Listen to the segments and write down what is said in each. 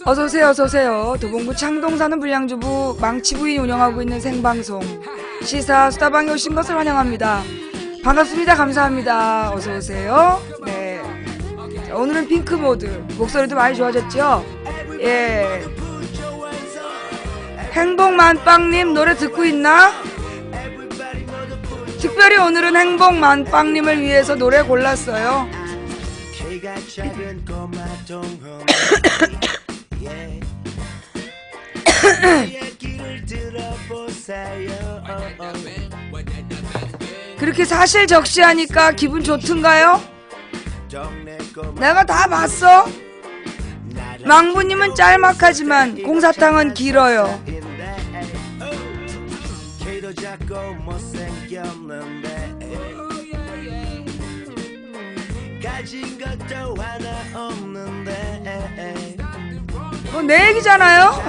어서오세요, 어서오세요. 도봉구 창동 사는 불량주부 망치부인이 운영하고 있는 생방송 시사 수다방에 오신 것을 환영합니다. 반갑습니다. 감사합니다. 어서오세요. 네. 자, 오늘은 핑크모드. 목소리도 많이 좋아졌죠? 예. 행복만빵님 노래 듣고 있나? 특별히 오늘은 행복만빵님을 위해서 노래 골랐어요. 그렇게 사실 적시하니까 기분 좋던가요? 내가 다 봤어. 망부님은 짤막하지만 공사탕은 길어요. 내 얘기잖아요.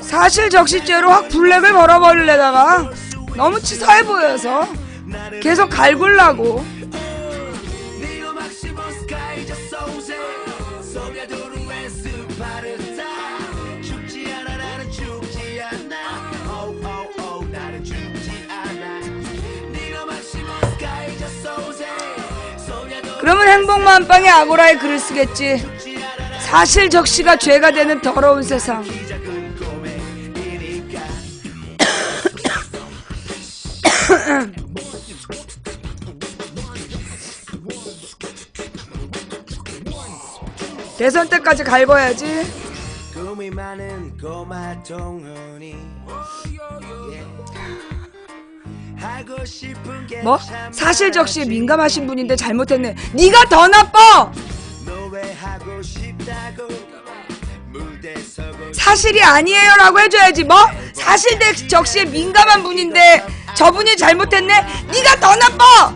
사실 적시죄로 확 블랙을 걸어버리려다가 너무 치사해 보여서 계속 갈굴라고. 그러면 행복만빵의 아고라에 글을 쓰겠지. 사실 적시가 죄가 되는 더러운 세상. 대선 때까지 갈궈야지. 뭐? 사실 적시에 민감하신 분인데 잘못했네. 네가 더 나빠! 사실이 아니에요 라고 해줘야지. 뭐? 사실 적시에 민감한 분인데 저분이 잘못했네? 네가 더 나빠!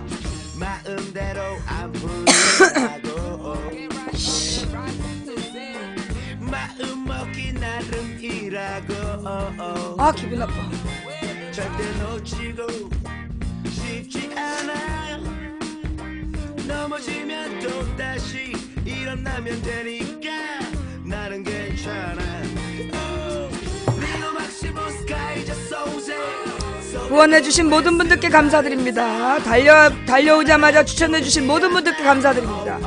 아 기분 나빠. 절대 놓치고 싶지 않아. 넘어지면 또 다시 일어나면 되니까 나는 괜찮아. 후원해주신 모든 분들께 감사드립니다. 달려오자마자 추천해주신 모든 분들께 감사드립니다.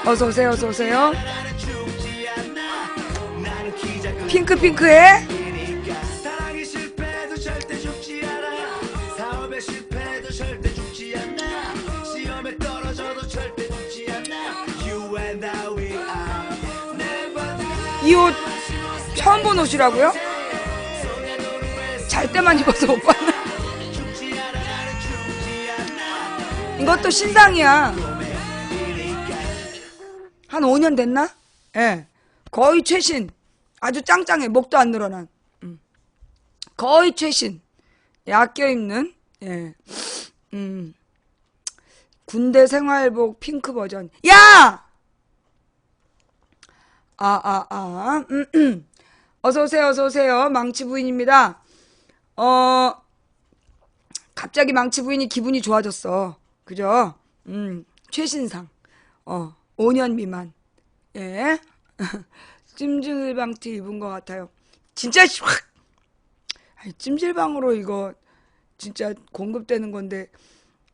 어서오세요, 어서오세요. 핑크해? 이 옷 처음 본 옷이라고요? 잘 때만 입어서 못 봤나? 이것도 신상이야. 한 5년 됐나? 예. 거의 최신. 아주 짱짱해. 목도 안 늘어난. 거의 최신. 아껴 입는. 예. 군대 생활복 핑크 버전. 야! 어서오세요, 어서오세요. 망치 부인입니다. 갑자기 망치 부인이 기분이 좋아졌어. 그죠? 최신상. 5년 미만. 예. 찜질방티 입은 것 같아요. 진짜 확! 찜질방으로 이거 진짜 공급되는 건데,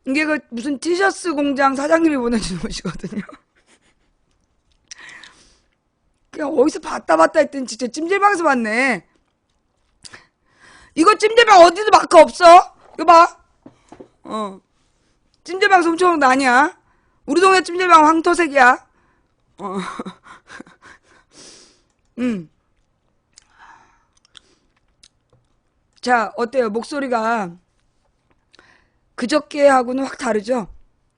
이게 그 무슨 티셔츠 공장 사장님이 보내주는 옷이거든요. 그냥 어디서 봤다 했더니 진짜 찜질방에서 봤네. 이거 찜질방 어디도 마크 없어? 이거 봐. 찜질방에서 훔쳐오는 거 아니야. 우리 동네 찜질방 황토색이야. 자, 어때요? 목소리가 그저께하고는 확 다르죠?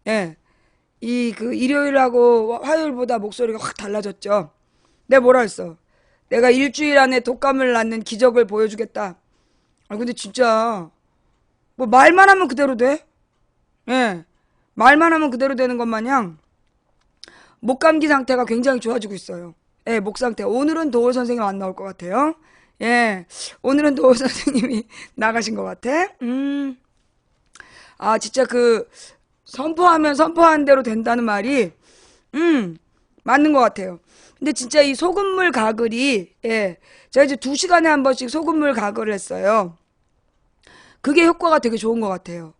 예. 일요일하고 화요일보다 목소리가 확 달라졌죠? 내가 뭐라 했어? 내가 일주일 안에 독감을 낳는 기적을 보여주겠다. 근데 진짜, 뭐 말만 하면 그대로 돼? 예. 말만 하면 그대로 되는 것 마냥 목 감기 상태가 굉장히 좋아지고 있어요. 예, 목 상태. 오늘은 도울 선생님 안 나올 것 같아요. 예. 오늘은 노 선생님이 나가신 것 같아. 진짜 선포하면 선포한 대로 된다는 말이, 맞는 것 같아요. 근데 진짜 이 소금물 가글이, 예. 제가 이제 2시간에 한 번씩 소금물 가글을 했어요. 그게 효과가 되게 좋은 것 같아요.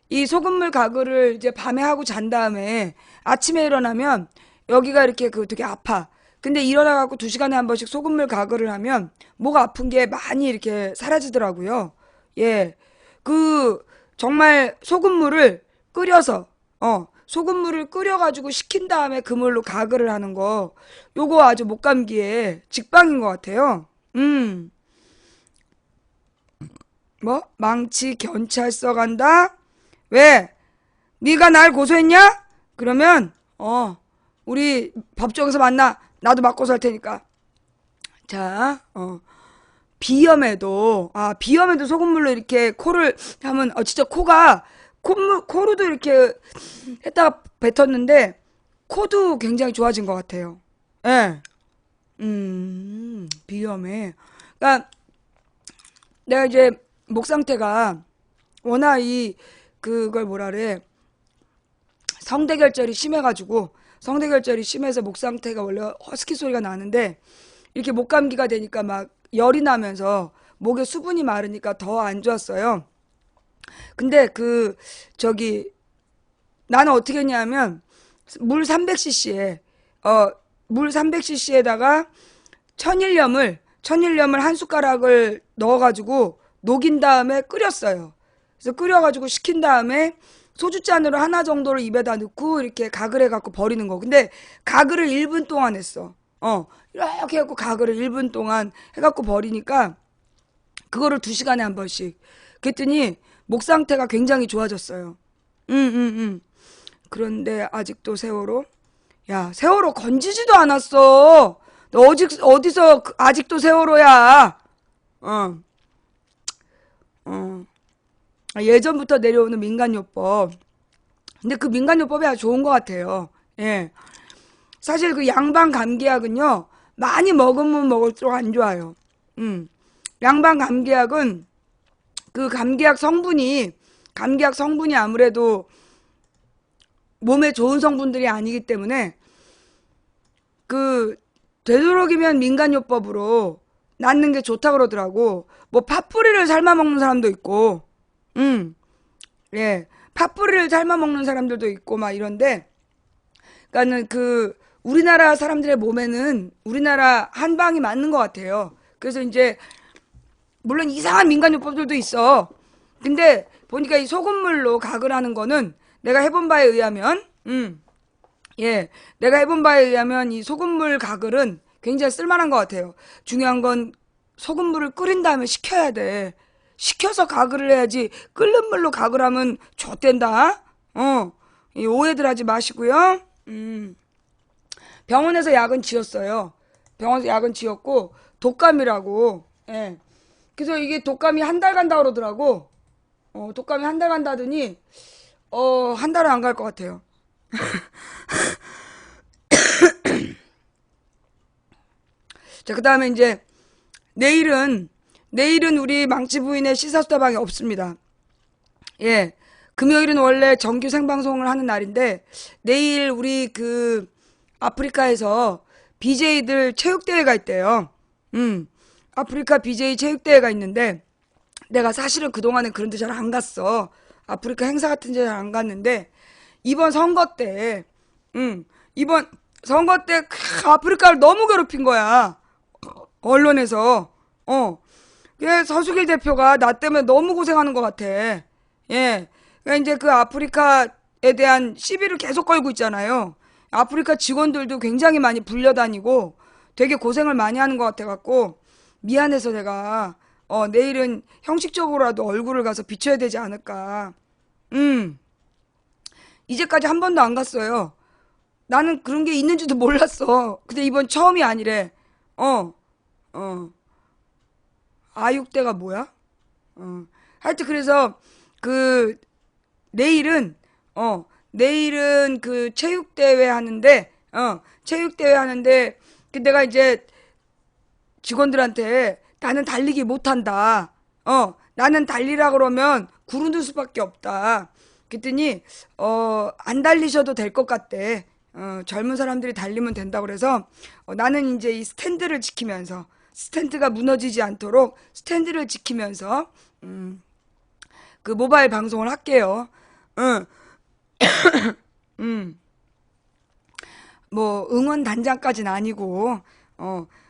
이 소금물 가글을 이제 밤에 하고 잔 다음에 아침에 일어나면 여기가 이렇게 되게 아파. 근데 일어나갖고 2시간에 한 번씩 소금물 가글을 하면 목 아픈 게 많이 이렇게 사라지더라고요. 예. 정말 소금물을 끓여가지고 식힌 다음에 그 물로 가글을 하는 거, 요거 아주 목감기에 직방인 것 같아요. 뭐? 망치 경찰서 간다? 왜? 네가 날 고소했냐? 그러면 우리 법정에서 만나. 나도 맞고 살 테니까. 자, 비염에도 소금물로 이렇게 코를 하면 진짜 코로도 이렇게 했다가 뱉었는데 코도 굉장히 좋아진 것 같아요. 예. 비염에. 그러니까 내가 이제 목 상태가 워낙 그걸 뭐라 그래, 성대결절이 심해서 목 상태가 원래 허스키 소리가 나는데 이렇게 목 감기가 되니까 막 열이 나면서 목에 수분이 마르니까 더 안 좋았어요. 근데 나는 어떻게 했냐면 물 300cc에다가 천일염을 한 숟가락을 넣어가지고 녹인 다음에 끓였어요. 그래서 끓여가지고 식힌 다음에 소주잔으로 하나 정도를 입에다 넣고 이렇게 가글해 갖고 버리는 거. 근데 가글을 1분 동안 했어. 이렇게 해갖고 가글을 1분 동안 해갖고 버리니까 그거를 2시간에 한 번씩. 그랬더니 목 상태가 굉장히 좋아졌어요. 그런데 아직도 세월호? 야, 세월호 건지지도 않았어. 너 어디서 아직도 세월호야? 예전부터 내려오는 민간요법. 근데 그 민간요법이 아주 좋은 것 같아요. 예. 사실 그 양방 감기약은요, 많이 먹으면 먹을수록 안 좋아요. 양방 감기약은 감기약 성분이 아무래도 몸에 좋은 성분들이 아니기 때문에 되도록이면 민간요법으로 낫는 게 좋다 그러더라고. 뭐 팥뿌리를 삶아 먹는 사람도 있고, 예, 팥뿌리를 삶아 먹는 사람들도 있고 막 이런데, 그러니까는 우리나라 사람들의 몸에는 우리나라 한방이 맞는 것 같아요. 그래서 이제 물론 이상한 민간요법들도 있어. 근데 보니까 이 소금물로 가글 하는 거는 내가 해본 바에 의하면, 이 소금물 가글은 굉장히 쓸만한 것 같아요. 중요한 건 소금물을 끓인 다음에 식혀야 돼. 식혀서 가글을 해야지 끓는 물로 가글하면 좆된다. 이 오해들 하지 마시고요. 병원에서 약은 지었어요. 병원에서 약은 지었고 독감이라고. 예. 그래서 이게 독감이 한 달 간다 그러더라고. 독감이 한 달 간다더니 한 달은 안 갈 것 같아요. 자, 그 다음에 이제 내일은 우리 망치 부인의 시사수다방이 없습니다. 예. 금요일은 원래 정규 생방송을 하는 날인데 내일 우리 아프리카에서 BJ들 체육대회가 있대요. 아프리카 BJ 체육대회가 있는데 내가 사실은 그동안은 그런 데 잘 안 갔어. 아프리카 행사 같은 데 잘 안 갔는데 이번 선거 때 아프리카를 너무 괴롭힌 거야. 언론에서. 서수길 대표가 나 때문에 너무 고생하는 것 같아. 예. 그러니까 이제 아프리카에 대한 시비를 계속 걸고 있잖아요. 아프리카 직원들도 굉장히 많이 불려다니고 되게 고생을 많이 하는 것 같아갖고 미안해서 내가 내일은 형식적으로라도 얼굴을 가서 비춰야 되지 않을까. 이제까지 한 번도 안 갔어요. 나는 그런 게 있는지도 몰랐어. 근데 이번 처음이 아니래. 아육대가 뭐야? 하여튼 그래서 내일은 체육대회 하는데 내가 이제 직원들한테 나는 달리기 못한다. 나는 달리라 그러면 구르는 수밖에 없다. 그랬더니 안 달리셔도 될 것 같대. 젊은 사람들이 달리면 된다 그래서 나는 이제 이 스탠드를 지키면서 스탠드가 무너지지 않도록 스탠드를 지키면서 그 모바일 방송을 할게요. 뭐 응원 단장까지는 아니고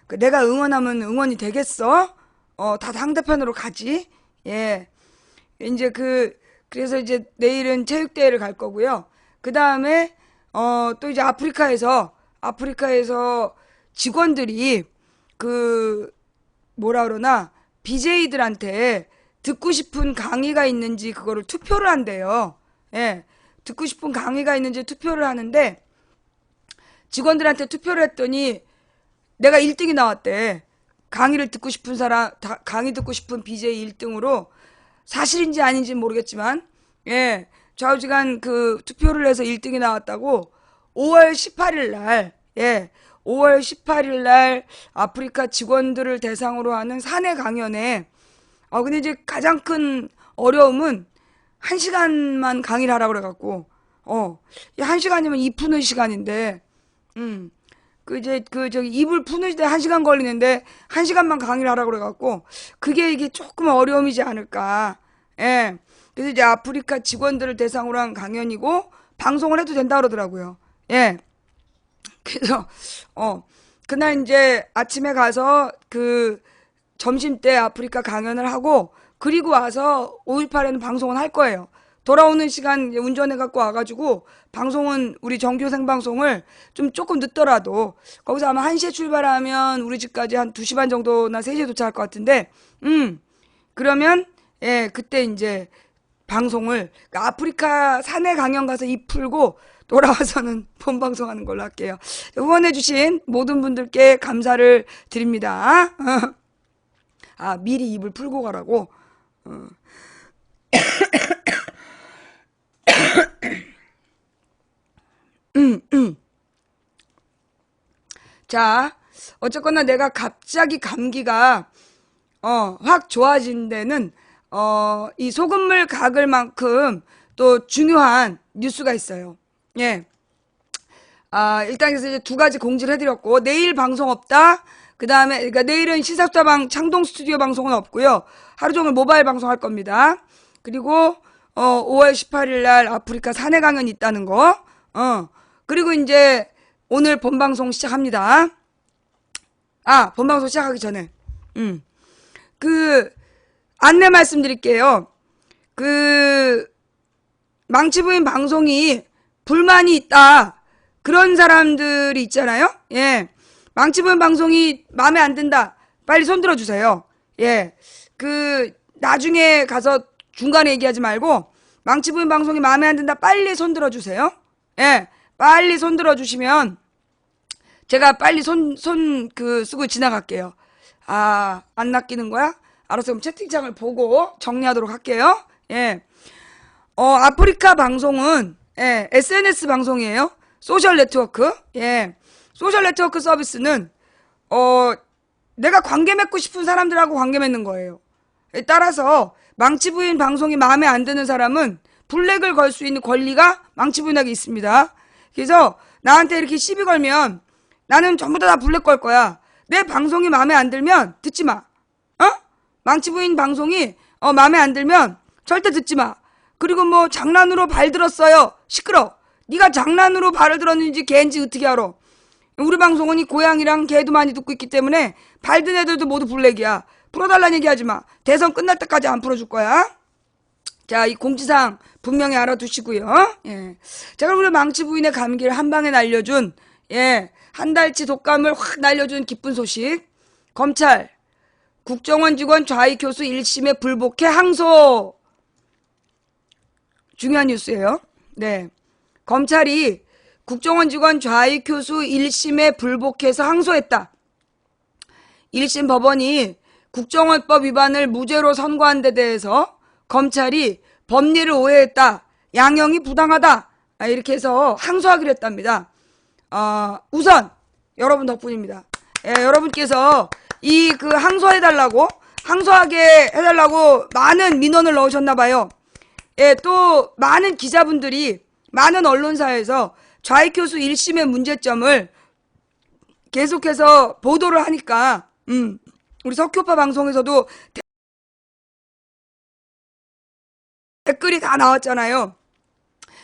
그 내가 응원하면 응원이 되겠어? 다 상대편으로 가지. 예. 이제 그래서 이제 내일은 체육대회를 갈 거고요. 그 다음에 또 이제 아프리카에서 직원들이 뭐라 그러나 BJ들한테 듣고 싶은 강의가 있는지 그거를 투표를 한대요. 예. 듣고 싶은 강의가 있는지 투표를 하는데 직원들한테 투표를 했더니 내가 1등이 나왔대. 강의 듣고 싶은 BJ 1등으로 사실인지 아닌지 모르겠지만 예. 좌우지간 투표를 해서 1등이 나왔다고 5월 18일 날 5월 18일 날 아프리카 직원들을 대상으로 하는 사내 강연에 근데 이제 가장 큰 어려움은 1시간만 강의를 하라고 그래갖고 1시간이면 입 푸는 시간인데 저기 입을 푸는데 1시간 걸리는데 1시간만 강의를 하라고 그래갖고 이게 조금 어려움이지 않을까. 예. 그래서 이제 아프리카 직원들을 대상으로 한 강연이고 방송을 해도 된다 그러더라고요. 예. 그래서 그날 이제 아침에 가서 점심 때 아프리카 강연을 하고 그리고 와서 5.18에는 방송은 할 거예요. 돌아오는 시간 운전해 갖고 와가지고 방송은 우리 정규 생방송을 조금 늦더라도 거기서 아마 1시에 출발하면 우리 집까지 한 2시 반 정도나 3시에 도착할 것 같은데 그러면 예 그때 이제 방송을 아프리카 사내 강연 가서 입 풀고 돌아와서는 본방송하는 걸로 할게요. 후원해주신 모든 분들께 감사를 드립니다. 미리 입을 풀고 가라고. 자, 어쨌거나 내가 갑자기 감기가 확 좋아진 데는 이 소금물 각을 만큼 또 중요한 뉴스가 있어요. 예. 일단 그래서 이제 2가지 공지를 해드렸고 내일 방송 없다. 그 다음에 그러니까 내일은 시사수다방 창동 스튜디오 방송은 없고요. 하루 종일 모바일 방송 할 겁니다. 그리고 5월 18일 날 아프리카 사내 강연 있다는 거. 그리고 이제 오늘 본방송 시작합니다. 본방송 시작하기 전에 안내 말씀드릴게요. 망치부인 방송이 불만이 있다. 그런 사람들이 있잖아요. 예. 망치부인 방송이 마음에 안 든다. 빨리 손 들어주세요. 예. 나중에 가서 중간에 얘기하지 말고, 망치부인 방송이 마음에 안 든다. 빨리 손 들어주세요. 예. 빨리 손 들어주시면, 제가 빨리 쓰고 지나갈게요. 안 낚이는 거야? 알았어. 그럼 채팅창을 보고 정리하도록 할게요. 예. 아프리카 방송은, 예, SNS 방송이에요. 소셜 네트워크. 예. 소셜 네트워크 서비스는, 내가 관계 맺고 싶은 사람들하고 관계 맺는 거예요. 따라서, 망치부인 방송이 마음에 안 드는 사람은 블랙을 걸 수 있는 권리가 망치부인에게 있습니다. 그래서, 나한테 이렇게 시비 걸면, 나는 전부 다 블랙 걸 거야. 내 방송이 마음에 안 들면, 듣지 마. 망치부인 방송이, 마음에 안 들면, 절대 듣지 마. 그리고 뭐, 장난으로 발 들었어요. 시끄러. 네가 장난으로 발을 들었는지 개인지 어떻게 알아. 우리 방송은 이 고양이랑 개도 많이 듣고 있기 때문에 발 든 애들도 모두 블랙이야. 풀어달라는 얘기하지 마. 대선 끝날 때까지 안 풀어줄 거야. 자, 이 공지사항 분명히 알아두시고요. 예. 자, 그럼 우리 망치부인의 감기를 한 방에 날려준, 예, 한 달치 독감을 확 날려준 기쁜 소식. 검찰 국정원 직원 좌익 교수 1심에 불복해 항소. 중요한 뉴스예요. 네. 검찰이 국정원 직원 좌익 교수 1심에 불복해서 항소했다. 1심 법원이 국정원법 위반을 무죄로 선고한 데 대해서 검찰이 법리를 오해했다. 양형이 부당하다. 이렇게 해서 항소하기로 했답니다. 우선 여러분 덕분입니다. 예, 여러분께서 그 항소하게 해달라고 많은 민원을 넣으셨나봐요. 예, 또 많은 기자분들이 많은 언론사에서 좌익 교수 1심의 문제점을 계속해서 보도를 하니까 우리 석효파 방송에서도 댓글이 다 나왔잖아요.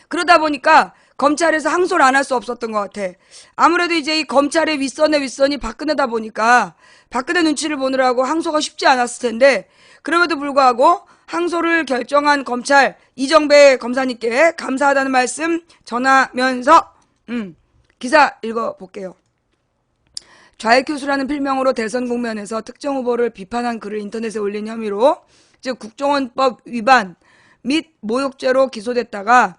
그러다 보니까 검찰에서 항소를 안 할 수 없었던 것 같아. 아무래도 이제 이 검찰의 윗선이 박근혜다 보니까 박근혜 눈치를 보느라고 항소가 쉽지 않았을 텐데, 그럼에도 불구하고 항소를 결정한 검찰 이정배 검사님께 감사하다는 말씀 전하면서 기사 읽어볼게요. 좌익 교수라는 필명으로 대선 국면에서 특정 후보를 비판한 글을 인터넷에 올린 혐의로, 즉 국정원법 위반 및 모욕죄로 기소됐다가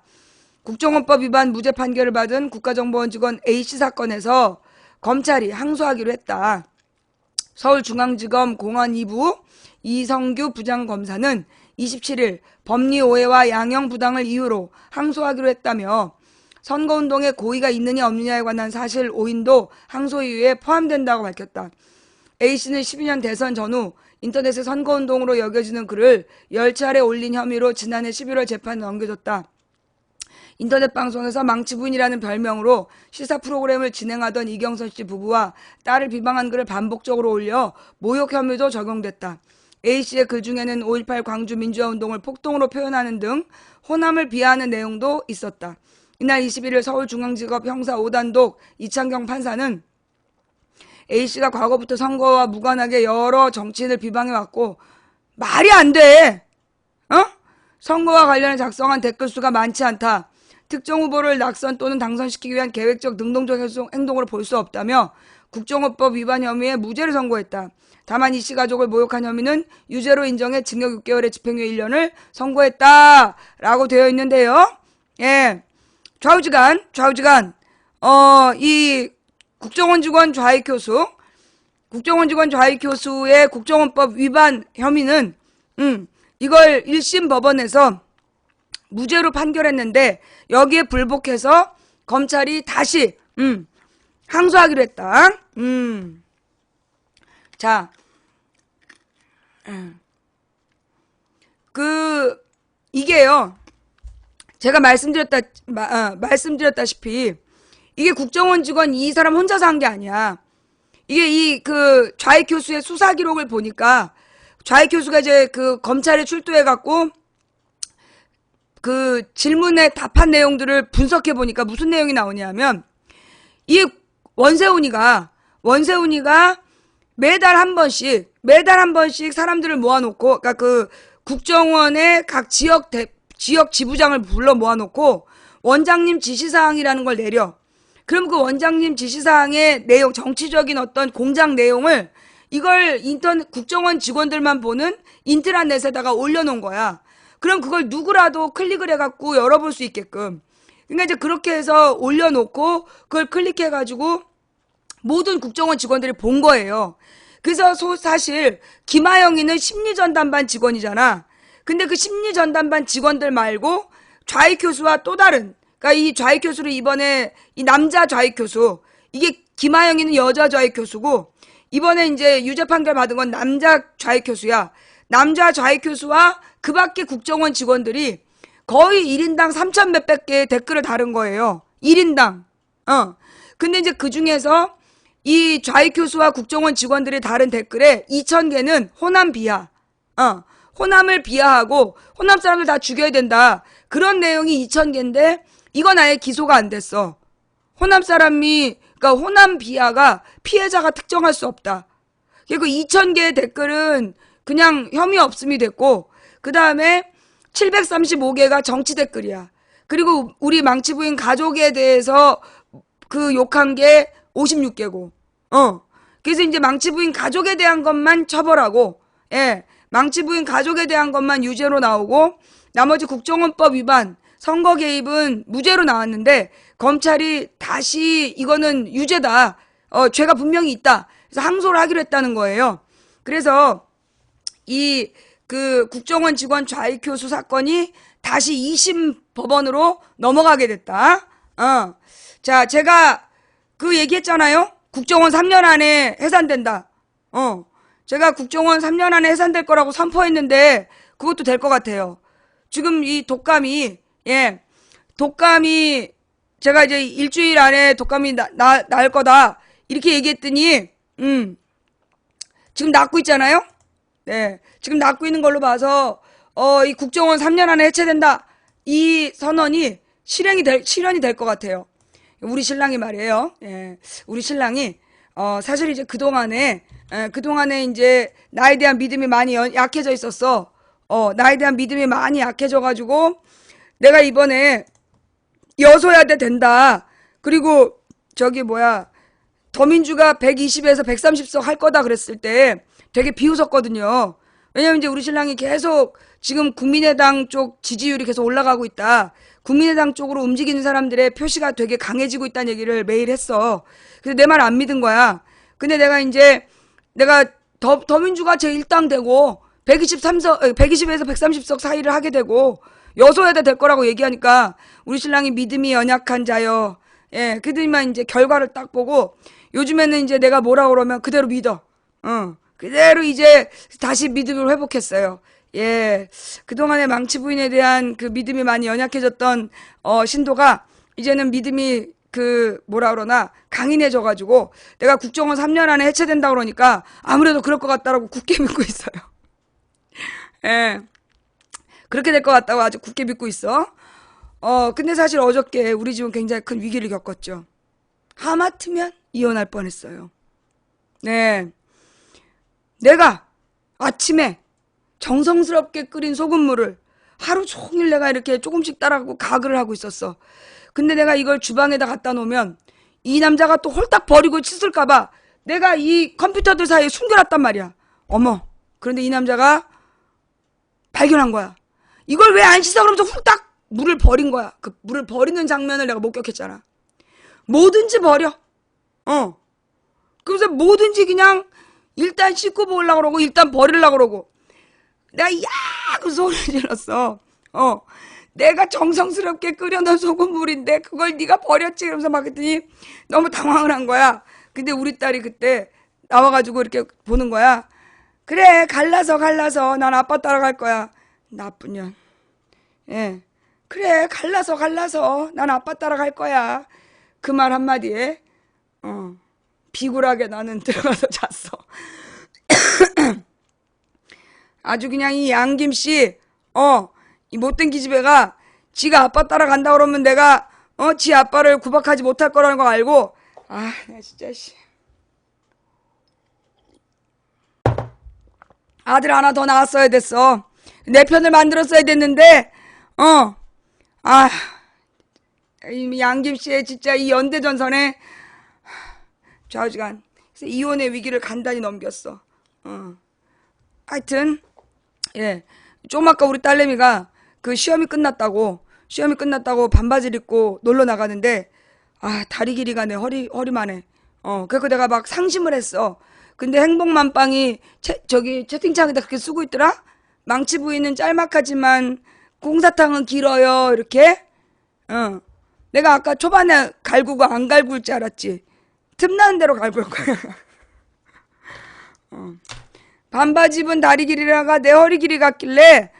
국정원법 위반 무죄 판결을 받은 국가정보원 직원 A씨 사건에서 검찰이 항소하기로 했다. 서울중앙지검 공안 2부 이성규 부장검사는 27일 법리 오해와 양형 부당을 이유로 항소하기로 했다며, 선거운동에 고의가 있느냐 없느냐에 관한 사실 오인도 항소 이유에 포함된다고 밝혔다. A씨는 12년 대선 전후 인터넷에 선거운동으로 여겨지는 글을 10차례 올린 혐의로 지난해 11월 재판에 넘겨졌다. 인터넷 방송에서 망치부인이라는 별명으로 시사 프로그램을 진행하던 이경선 씨 부부와 딸을 비방한 글을 반복적으로 올려 모욕 혐의도 적용됐다. A씨의 글 중에는 5.18 광주 민주화운동을 폭동으로 표현하는 등 호남을 비하하는 내용도 있었다. 이날 21일 서울중앙지검 형사 5단독 이창경 판사는 A씨가 과거부터 선거와 무관하게 여러 정치인을 비방해왔고 말이 안 돼. 선거와 관련해 작성한 댓글 수가 많지 않다. 특정 후보를 낙선 또는 당선시키기 위한 계획적 능동적 행동으로 볼 수 없다며 국정원법 위반 혐의에 무죄를 선고했다. 다만 이씨 가족을 모욕한 혐의는 유죄로 인정해 징역 6개월에 집행유예 1년을 선고했다라고 되어 있는데요. 예, 좌우지간 이 국정원 직원 좌익 교수의 국정원법 위반 혐의는 이걸 1심 법원에서 무죄로 판결했는데, 여기에 불복해서 검찰이 다시 항소하기로 했다. 자, 이게요, 제가 말씀드렸다시피 이게 국정원 직원 이 사람 혼자서 한 게 아니야. 이게 좌익 교수의 수사 기록을 보니까 좌익 교수가 이제 검찰에 출두해갖고 질문에 답한 내용들을 분석해 보니까 무슨 내용이 나오냐면, 이 원세훈이가 매달 한 번씩 사람들을 모아놓고, 그러니까 국정원의 각 지역 지부장을 불러 모아놓고 원장님 지시사항이라는 걸 내려. 그럼 그 원장님 지시사항의 내용, 정치적인 어떤 공작 내용을 이걸 인터넷 국정원 직원들만 보는 인트라넷에다가 올려놓은 거야. 그럼 그걸 누구라도 클릭을 해갖고 열어볼 수 있게끔. 그러니까 이제 그렇게 해서 올려놓고 그걸 클릭해가지고 모든 국정원 직원들이 본 거예요. 그래서 사실 김하영이는 심리전담반 직원이잖아. 근데 그 심리전담반 직원들 말고 좌익 교수와 또 다른, 그러니까 이 좌익 교수를 이번에 이 남자 좌익 교수, 이게 김하영이는 여자 좌익 교수고, 이번에 이제 유죄 판결 받은 건 남자 좌익 교수야. 남자 좌익 교수와 그 밖에 국정원 직원들이 거의 1인당 3천 몇백 개의 댓글을 다른 거예요. 1인당. 근데 이제 그 중에서 이 좌익 교수와 국정원 직원들이 다른 댓글에 2,000개는 호남 비하. 호남을 비하하고 호남 사람들 다 죽여야 된다. 그런 내용이 2,000개인데 이건 아예 기소가 안 됐어. 그러니까 호남 비하가 피해자가 특정할 수 없다. 그리고 2,000개의 댓글은 그냥 혐의 없음이 됐고, 그 다음에 735개가 정치 댓글이야. 그리고 우리 망치부인 가족에 대해서 욕한 게 56개고, 그래서 이제 망치부인 가족에 대한 것만 처벌하고, 예, 망치부인 가족에 대한 것만 유죄로 나오고, 나머지 국정원법 위반, 선거 개입은 무죄로 나왔는데, 검찰이 다시 이거는 유죄다. 죄가 분명히 있다. 그래서 항소를 하기로 했다는 거예요. 그래서 국정원 직원 좌익 교수 사건이 다시 2심 법원으로 넘어가게 됐다. 자, 제가 얘기했잖아요. 국정원 3년 안에 해산된다. 제가 국정원 3년 안에 해산될 거라고 선포했는데 그것도 될 것 같아요. 지금 이 독감이 독감이 제가 이제 일주일 안에 독감이 나을 거다 이렇게 얘기했더니 지금 낫고 있잖아요. 네, 지금 낫고 있는 걸로 봐서 이 국정원 3년 안에 해체된다 이 선언이 실현이 될 것 같아요. 우리 신랑이 말이에요. 예, 우리 신랑이 사실 이제 그동안에 이제 나에 대한 믿음이 많이 약해져 있었어. 나에 대한 믿음이 많이 약해져가지고 내가 이번에 여소야대 된다. 그리고 저기 뭐야 더민주가 120에서 130석 할 거다 그랬을 때 되게 비웃었거든요. 왜냐면 이제 우리 신랑이 계속 지금 국민의당 쪽 지지율이 계속 올라가고 있다. 국민의당 쪽으로 움직이는 사람들의 표시가 되게 강해지고 있다는 얘기를 매일 했어. 그래서 내 말 안 믿은 거야. 근데 내가 더민주가 제1당 되고 120에서 130석 사이를 하게 되고 여소야대 될 거라고 얘기하니까 우리 신랑이 믿음이 연약한 자여. 예, 그들만 이제 결과를 딱 보고 요즘에는 이제 내가 뭐라 그러면 그대로 믿어. 그대로 이제 다시 믿음을 회복했어요. 예, 그동안의 망치 부인에 대한 그 믿음이 많이 연약해졌던 신도가 이제는 믿음이 뭐라 그러나 강인해져가지고 내가 국정원 3년 안에 해체된다 그러니까 아무래도 그럴 것 같다라고 굳게 믿고 있어요. 예, 그렇게 될 것 같다고 아주 굳게 믿고 있어. 근데 사실 어저께 우리 집은 굉장히 큰 위기를 겪었죠. 하마터면 이혼할 뻔했어요. 네, 내가 아침에 정성스럽게 끓인 소금물을 하루 종일 내가 이렇게 조금씩 따라가고 가글을 하고 있었어. 근데 내가 이걸 주방에다 갖다 놓으면 이 남자가 또 홀딱 버리고 씻을까봐 내가 이 컴퓨터들 사이에 숨겨놨단 말이야. 어머, 그런데 이 남자가 발견한 거야. 이걸 왜 안 씻어? 그러면서 훌딱 물을 버린 거야. 그 물을 버리는 장면을 내가 목격했잖아. 뭐든지 버려. 그래서 뭐든지 그냥 일단 씻고 보려고 그러고 일단 버리려고 그러고 내가 그 소리를 질렀어. 내가 정성스럽게 끓여놓은 소금물인데 그걸 네가 버렸지. 그러면서 막 했더니 너무 당황을 한 거야. 근데 우리 딸이 그때 나와가지고 이렇게 보는 거야. 그래, 갈라서 난 아빠 따라갈 거야. 나쁜 년. 예, 그래, 갈라서 난 아빠 따라갈 거야. 그 말 한마디에 비굴하게 나는 들어가서 잤어. 아주 그냥 이 양김씨 이 못된 기집애가 지가 아빠 따라간다 그러면 내가 지 아빠를 구박하지 못할 거라는 거 알고 내가 진짜 아들 하나 더 낳았어야 됐어. 내 편을 만들었어야 됐는데 이 양김씨의 진짜 이 연대전선에 좌우지간 그래서 이혼의 위기를 간단히 넘겼어. 하여튼 예, 좀 아까 우리 딸내미가 그 시험이 끝났다고 반바지를 입고 놀러 나가는데 다리 길이가 내 허리만 해. 그래서 내가 막 상심을 했어. 근데 행복만빵이 채팅창에다 그렇게 쓰고 있더라. 망치 부위는 짤막하지만 콩사탕은 길어요 이렇게. 내가 아까 초반에 갈구고 안 갈구일 줄 알았지. 틈나는 대로 갈구일 거야. 반바지 입은 다리 길이라가 내 허리 길이 같길래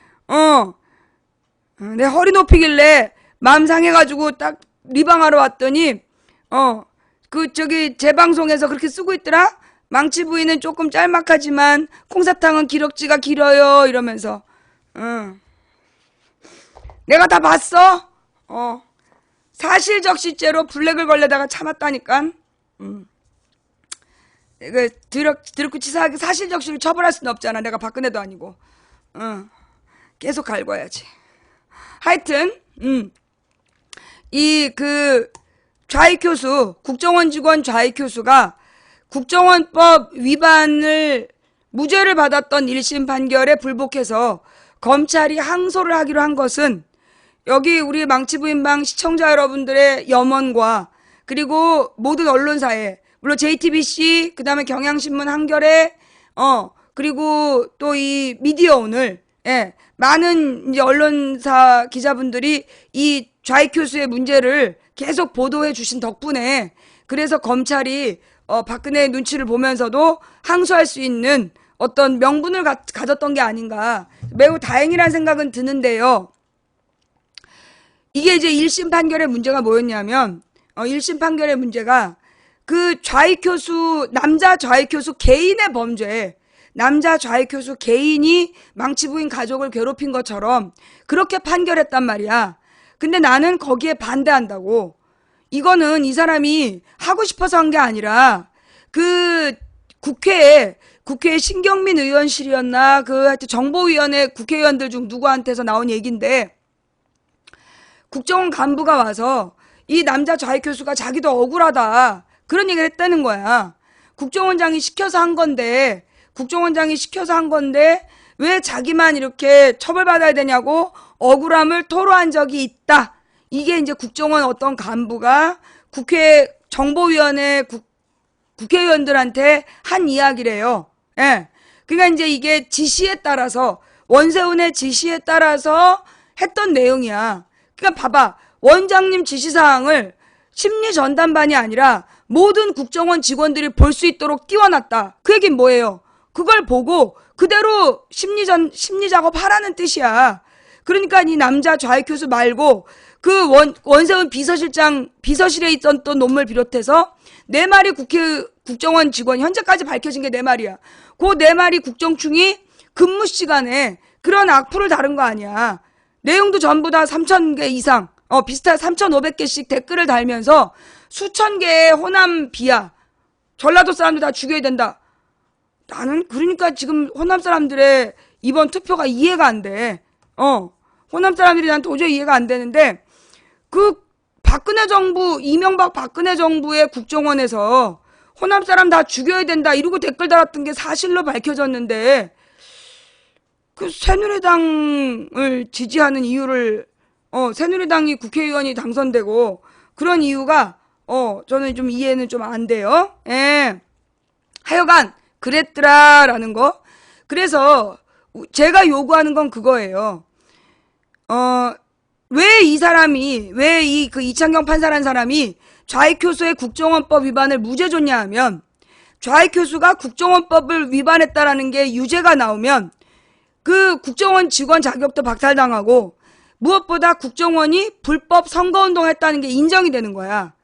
내 허리 높이길래 마음 상해가지고 딱 리방하러 왔더니 재방송에서 그렇게 쓰고 있더라. 망치 부위는 조금 짤막하지만 콩사탕은 기럭지가 길어요 이러면서 내가 다 봤어. 사실적시죄로 블랙을 걸려다가 참았다니까. 드럽고 치사하게 사실적시를 처벌할 수는 없잖아. 내가 박근혜도 아니고. 계속 갈궈야지. 하여튼 좌익교수, 국정원 직원 좌익교수가 국정원법 위반을 무죄를 받았던 1심 판결에 불복해서 검찰이 항소를 하기로 한 것은 여기 우리 망치부인방 시청자 여러분들의 염원과 그리고 모든 언론사에 물론 JTBC 그다음에 경향신문 한겨레 그리고 또 이 미디어 오늘 많은 이제 언론사 기자분들이 이 좌익 교수의 문제를 계속 보도해 주신 덕분에 그래서 검찰이 박근혜의 눈치를 보면서도 항소할 수 있는 어떤 명분을 가졌던 게 아닌가, 매우 다행이라는 생각은 드는데요. 이게 이제 1심 판결의 문제가 뭐였냐면, 1심 판결의 문제가 그 좌익교수, 남자 좌익교수 개인의 범죄, 남자 좌익교수 개인이 망치부인 가족을 괴롭힌 것처럼 그렇게 판결했단 말이야. 근데 나는 거기에 반대한다고. 이거는 이 사람이 하고 싶어서 한 게 아니라 그 국회에 신경민 의원실이었나 그 하여튼 정보위원회 국회의원들 중 누구한테서 나온 얘기인데, 국정원 간부가 와서 이 남자 좌익교수가 자기도 억울하다 그런 얘기를 했다는 거야. 국정원장이 시켜서 한 건데 왜 자기만 이렇게 처벌받아야 되냐고 억울함을 토로한 적이 있다. 이게 이제 국정원 어떤 간부가 국회 정보위원회 국회의원들한테 한 이야기래요. 예. 그러니까 이제 이게 지시에 따라서, 원세훈의 지시에 따라서 했던 내용이야. 그러니까 봐봐. 원장님 지시사항을 심리전담반이 아니라 모든 국정원 직원들이 볼 수 있도록 띄워놨다. 그 얘기는 뭐예요? 그걸 보고 그대로 심리작업 하라는 뜻이야. 그러니까 이 남자 좌익교수 말고 그 원세훈 비서실에 있던 또 놈을 비롯해서 네 마리 국정원 직원, 현재까지 밝혀진 게 네 마리야. 그 네 마리 국정충이 근무 시간에 그런 악플을 다룬 거 아니야. 내용도 전부 다 3,000개 이상, 비슷한 3,500개씩 댓글을 달면서 수천 개의 호남 비하, 전라도 사람들 다 죽여야 된다. 나는 그러니까 지금 호남 사람들의 이번 투표가 이해가 안 돼. 호남 사람들이 난 도저히 이해가 안 되는데, 그 박근혜 정부, 이명박 박근혜 정부의 국정원에서 호남 사람 다 죽여야 된다 이러고 댓글 달았던 게 사실로 밝혀졌는데, 그 새누리당을 지지하는 이유를, 새누리당이 국회의원이 당선되고 그런 이유가 저는 좀 이해는 좀 안 돼요. 예. 하여간 그랬더라라는 거. 그래서 제가 요구하는 건 그거예요. 왜 이 그 이창경 판사라는 사람이 좌익교수의 국정원법 위반을 무죄 줬냐 하면, 좌익교수가 국정원법을 위반했다라는 게 유죄가 나오면 그 국정원 직원 자격도 박탈당하고, 무엇보다 국정원이 불법 선거운동을 했다는 게 인정이 되는 거야.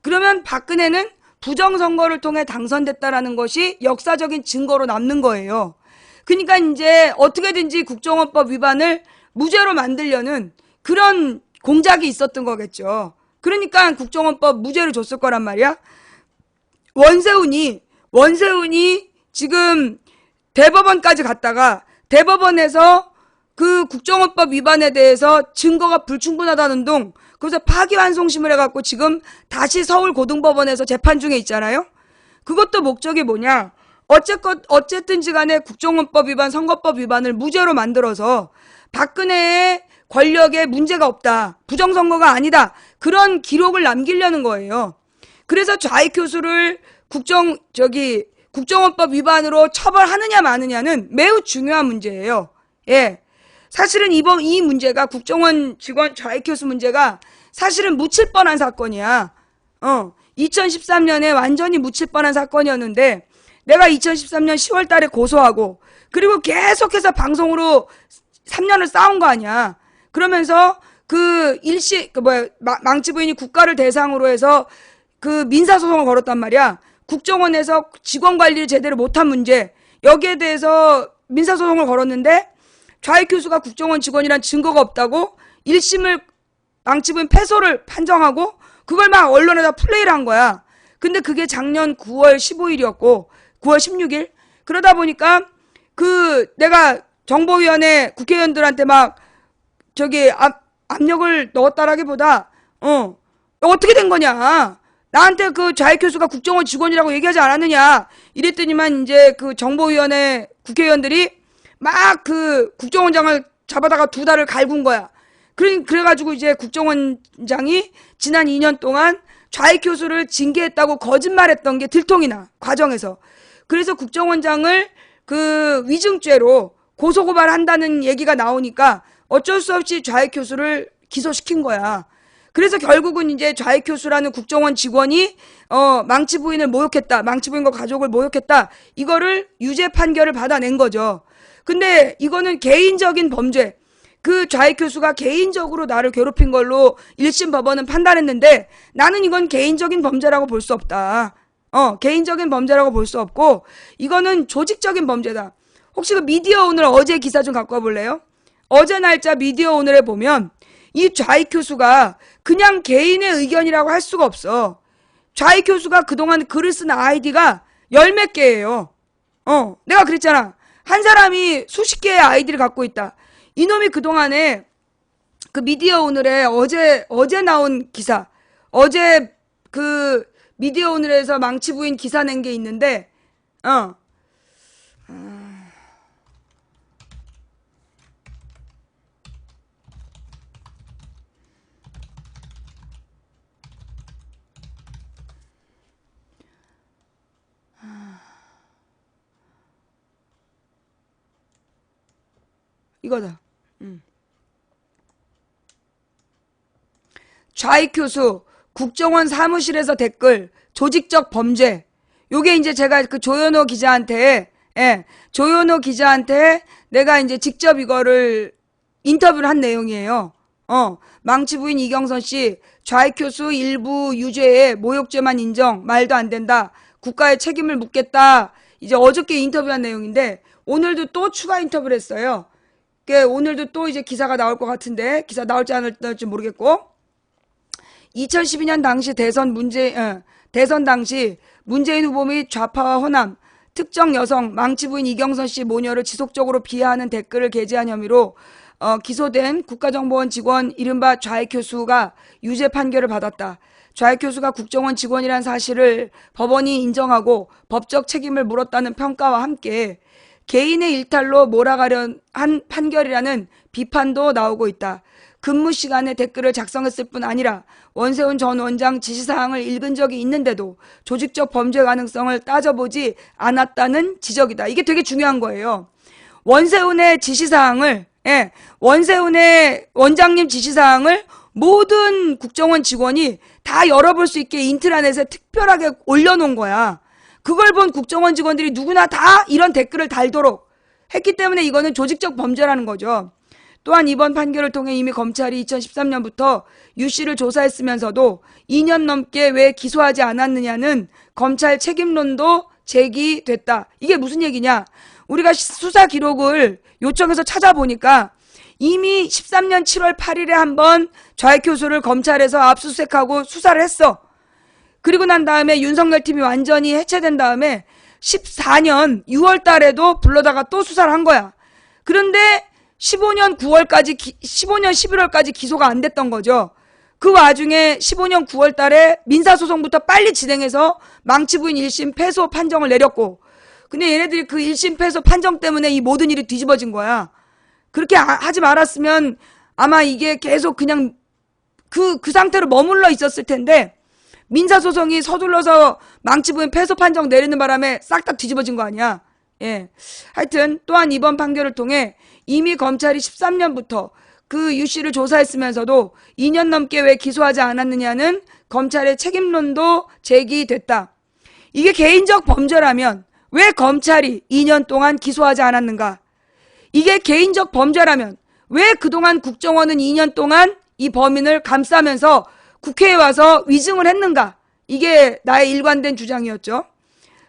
그러면 박근혜는 부정선거를 통해 당선됐다라는 것이 역사적인 증거로 남는 거예요. 그러니까 이제 어떻게든지 국정원법 위반을 무죄로 만들려는 그런 공작이 있었던 거겠죠. 그러니까 국정원법 무죄를 줬을 거란 말이야. 원세훈이 지금 대법원까지 갔다가 대법원에서 그 국정원법 위반에 대해서 증거가 불충분하다는 둥, 그래서 파기환송심을 해갖고 지금 다시 서울고등법원에서 재판 중에 있잖아요. 그것도 목적이 뭐냐? 어쨌든지 간에 국정원법 위반, 선거법 위반을 무죄로 만들어서 박근혜의 권력에 문제가 없다, 부정선거가 아니다, 그런 기록을 남기려는 거예요. 그래서 좌익교수를 국정원법 위반으로 처벌하느냐 마느냐는 매우 중요한 문제예요. 예. 사실은 이 문제가, 국정원 직원 좌익교수 문제가 사실은 묻힐 뻔한 사건이야. 2013년에 완전히 묻힐 뻔한 사건이었는데, 내가 2013년 10월 달에 고소하고, 그리고 계속해서 방송으로 3년을 싸운 거 아니야. 그러면서 망치 부인이 국가를 대상으로 해서 그 민사소송을 걸었단 말이야. 국정원에서 직원 관리를 제대로 못한 문제, 여기에 대해서 민사소송을 걸었는데, 좌익교수가 국정원 직원이란 증거가 없다고 1심을 망치 부인 패소를 판정하고 그걸 막 언론에다 플레이를 한 거야. 근데 그게 작년 9월 15일이었고 9월 16일. 그러다 보니까 내가 정보위원회 국회의원들한테 막 압력을 넣었다라기보다 어떻게 된 거냐, 나한테 그 좌익교수가 국정원 직원이라고 얘기하지 않았느냐 이랬더니만, 이제 그 정보위원회 국회의원들이 막 그 국정원장을 잡아다가 2달을 갈군 거야. 그래가지고 이제 국정원장이 지난 2년 동안 좌익교수를 징계했다고 거짓말했던 게 들통이 나, 과정에서. 그래서 국정원장을 그 위증죄로 고소고발한다는 얘기가 나오니까 어쩔 수 없이 좌익교수를 기소시킨 거야. 그래서 결국은 이제 좌익교수라는 국정원 직원이 망치 부인을 모욕했다. 망치 부인과 가족을 모욕했다. 이거를 유죄 판결을 받아낸 거죠. 근데 이거는 개인적인 범죄. 그 좌익교수가 개인적으로 나를 괴롭힌 걸로 1심 법원은 판단했는데 나는 이건 개인적인 범죄라고 볼 수 없다. 개인적인 범죄라고 볼 수 없고 이거는 조직적인 범죄다. 혹시 그 미디어 오늘 어제 기사 좀 갖고 와볼래요? 어제 날짜 미디어 오늘에 보면 이 좌익교수가 그냥 개인의 의견이라고 할 수가 없어. 좌익교수가 그동안 글을 쓴 아이디가 열 몇 개예요. 내가 그랬잖아. 한 사람이 수십 개의 아이디를 갖고 있다. 이놈이 그동안에 그 미디어 오늘에 어제 나온 기사, 어제 그 미디어 오늘에서 망치 부인 기사 낸 게 있는데, 이거다. 좌익교수 국정원 사무실에서 댓글 조직적 범죄. 요게 이제 제가 그 조현호 기자한테 내가 이제 직접 이거를 인터뷰를 한 내용이에요. 망치 부인 이경선 씨 좌익교수 일부 유죄에 모욕죄만 인정. 말도 안 된다. 국가의 책임을 묻겠다. 이제 어저께 인터뷰한 내용인데 오늘도 또 추가 인터뷰를 했어요. 오늘도 또 이제 기사가 나올 것 같은데 기사 나올지 안 나올지 모르겠고 2012년 당시 대선 당시 문재인 후보 및 좌파와 호남 특정 여성 망치 부인 이경선 씨 모녀를 지속적으로 비하하는 댓글을 게재한 혐의로 기소된 국가정보원 직원 이른바 좌익교수가 유죄 판결을 받았다. 좌익교수가 국정원 직원이란 사실을 법원이 인정하고 법적 책임을 물었다는 평가와 함께 개인의 일탈로 몰아가려 한 판결이라는 비판도 나오고 있다. 근무 시간에 댓글을 작성했을 뿐 아니라 원세훈 전 원장 지시사항을 읽은 적이 있는데도 조직적 범죄 가능성을 따져보지 않았다는 지적이다. 이게 되게 중요한 거예요. 원세훈의 지시사항을, 원세훈의 원장님 지시사항을 모든 국정원 직원이 다 열어볼 수 있게 인트라넷에 특별하게 올려놓은 거야. 그걸 본 국정원 직원들이 누구나 다 이런 댓글을 달도록 했기 때문에 이거는 조직적 범죄라는 거죠. 또한 이번 판결을 통해 이미 검찰이 2013년부터 유 씨를 조사했으면서도 2년 넘게 왜 기소하지 않았느냐는 검찰 책임론도 제기됐다. 이게 무슨 얘기냐? 우리가 수사 기록을 요청해서 찾아보니까 이미 13년 7월 8일에 한번 좌익교수를 검찰에서 압수수색하고 수사를 했어. 그리고 난 다음에 윤석열 팀이 완전히 해체된 다음에 14년 6월 달에도 불러다가 또 수사를 한 거야. 그런데 15년 11월까지 기소가 안 됐던 거죠. 그 와중에 15년 9월 달에 민사소송부터 빨리 진행해서 망치 부인 1심 패소 판정을 내렸고, 근데 얘네들이 그 1심 패소 판정 때문에 이 모든 일이 뒤집어진 거야. 그렇게 하지 말았으면 아마 이게 계속 그냥 그 상태로 머물러 있었을 텐데, 민사소송이 서둘러서 망치 부인 패소 판정 내리는 바람에 싹 다 뒤집어진 거 아니야. 하여튼 또한 이번 판결을 통해 이미 검찰이 13년부터 그 유 씨를 조사했으면서도 2년 넘게 왜 기소하지 않았느냐는 검찰의 책임론도 제기됐다. 이게 개인적 범죄라면 왜 검찰이 2년 동안 기소하지 않았는가? 이게 개인적 범죄라면 왜 그동안 국정원은 2년 동안 이 범인을 감싸면서 국회에 와서 위증을 했는가? 이게 나의 일관된 주장이었죠.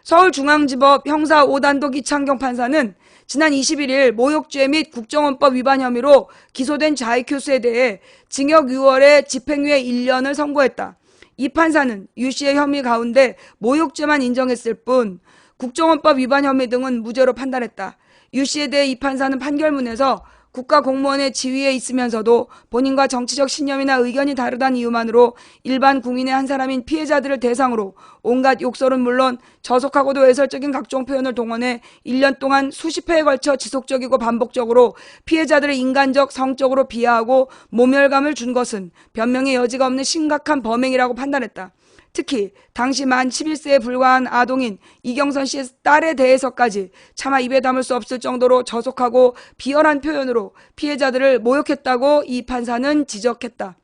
서울중앙지법 형사 5단독 이창경 판사는 지난 21일 모욕죄 및 국정원법 위반 혐의로 기소된 좌익교수에 대해 징역 6월에 집행유예 1년을 선고했다. 이 판사는 유 씨의 혐의 가운데 모욕죄만 인정했을 뿐 국정원법 위반 혐의 등은 무죄로 판단했다. 유 씨에 대해 이 판사는 판결문에서 국가공무원의 지위에 있으면서도 본인과 정치적 신념이나 의견이 다르다는 이유만으로 일반 국민의 한 사람인 피해자들을 대상으로 온갖 욕설은 물론 저속하고도 외설적인 각종 표현을 동원해 1년 동안 수십 회에 걸쳐 지속적이고 반복적으로 피해자들의 인간적, 성적으로 비하하고 모멸감을 준 것은 변명의 여지가 없는 심각한 범행이라고 판단했다. 특히 당시 만 11세에 불과한 아동인 이경선 씨의 딸에 대해서까지 차마 입에 담을 수 없을 정도로 저속하고 비열한 표현으로 피해자들을 모욕했다고 이 판사는 지적했다.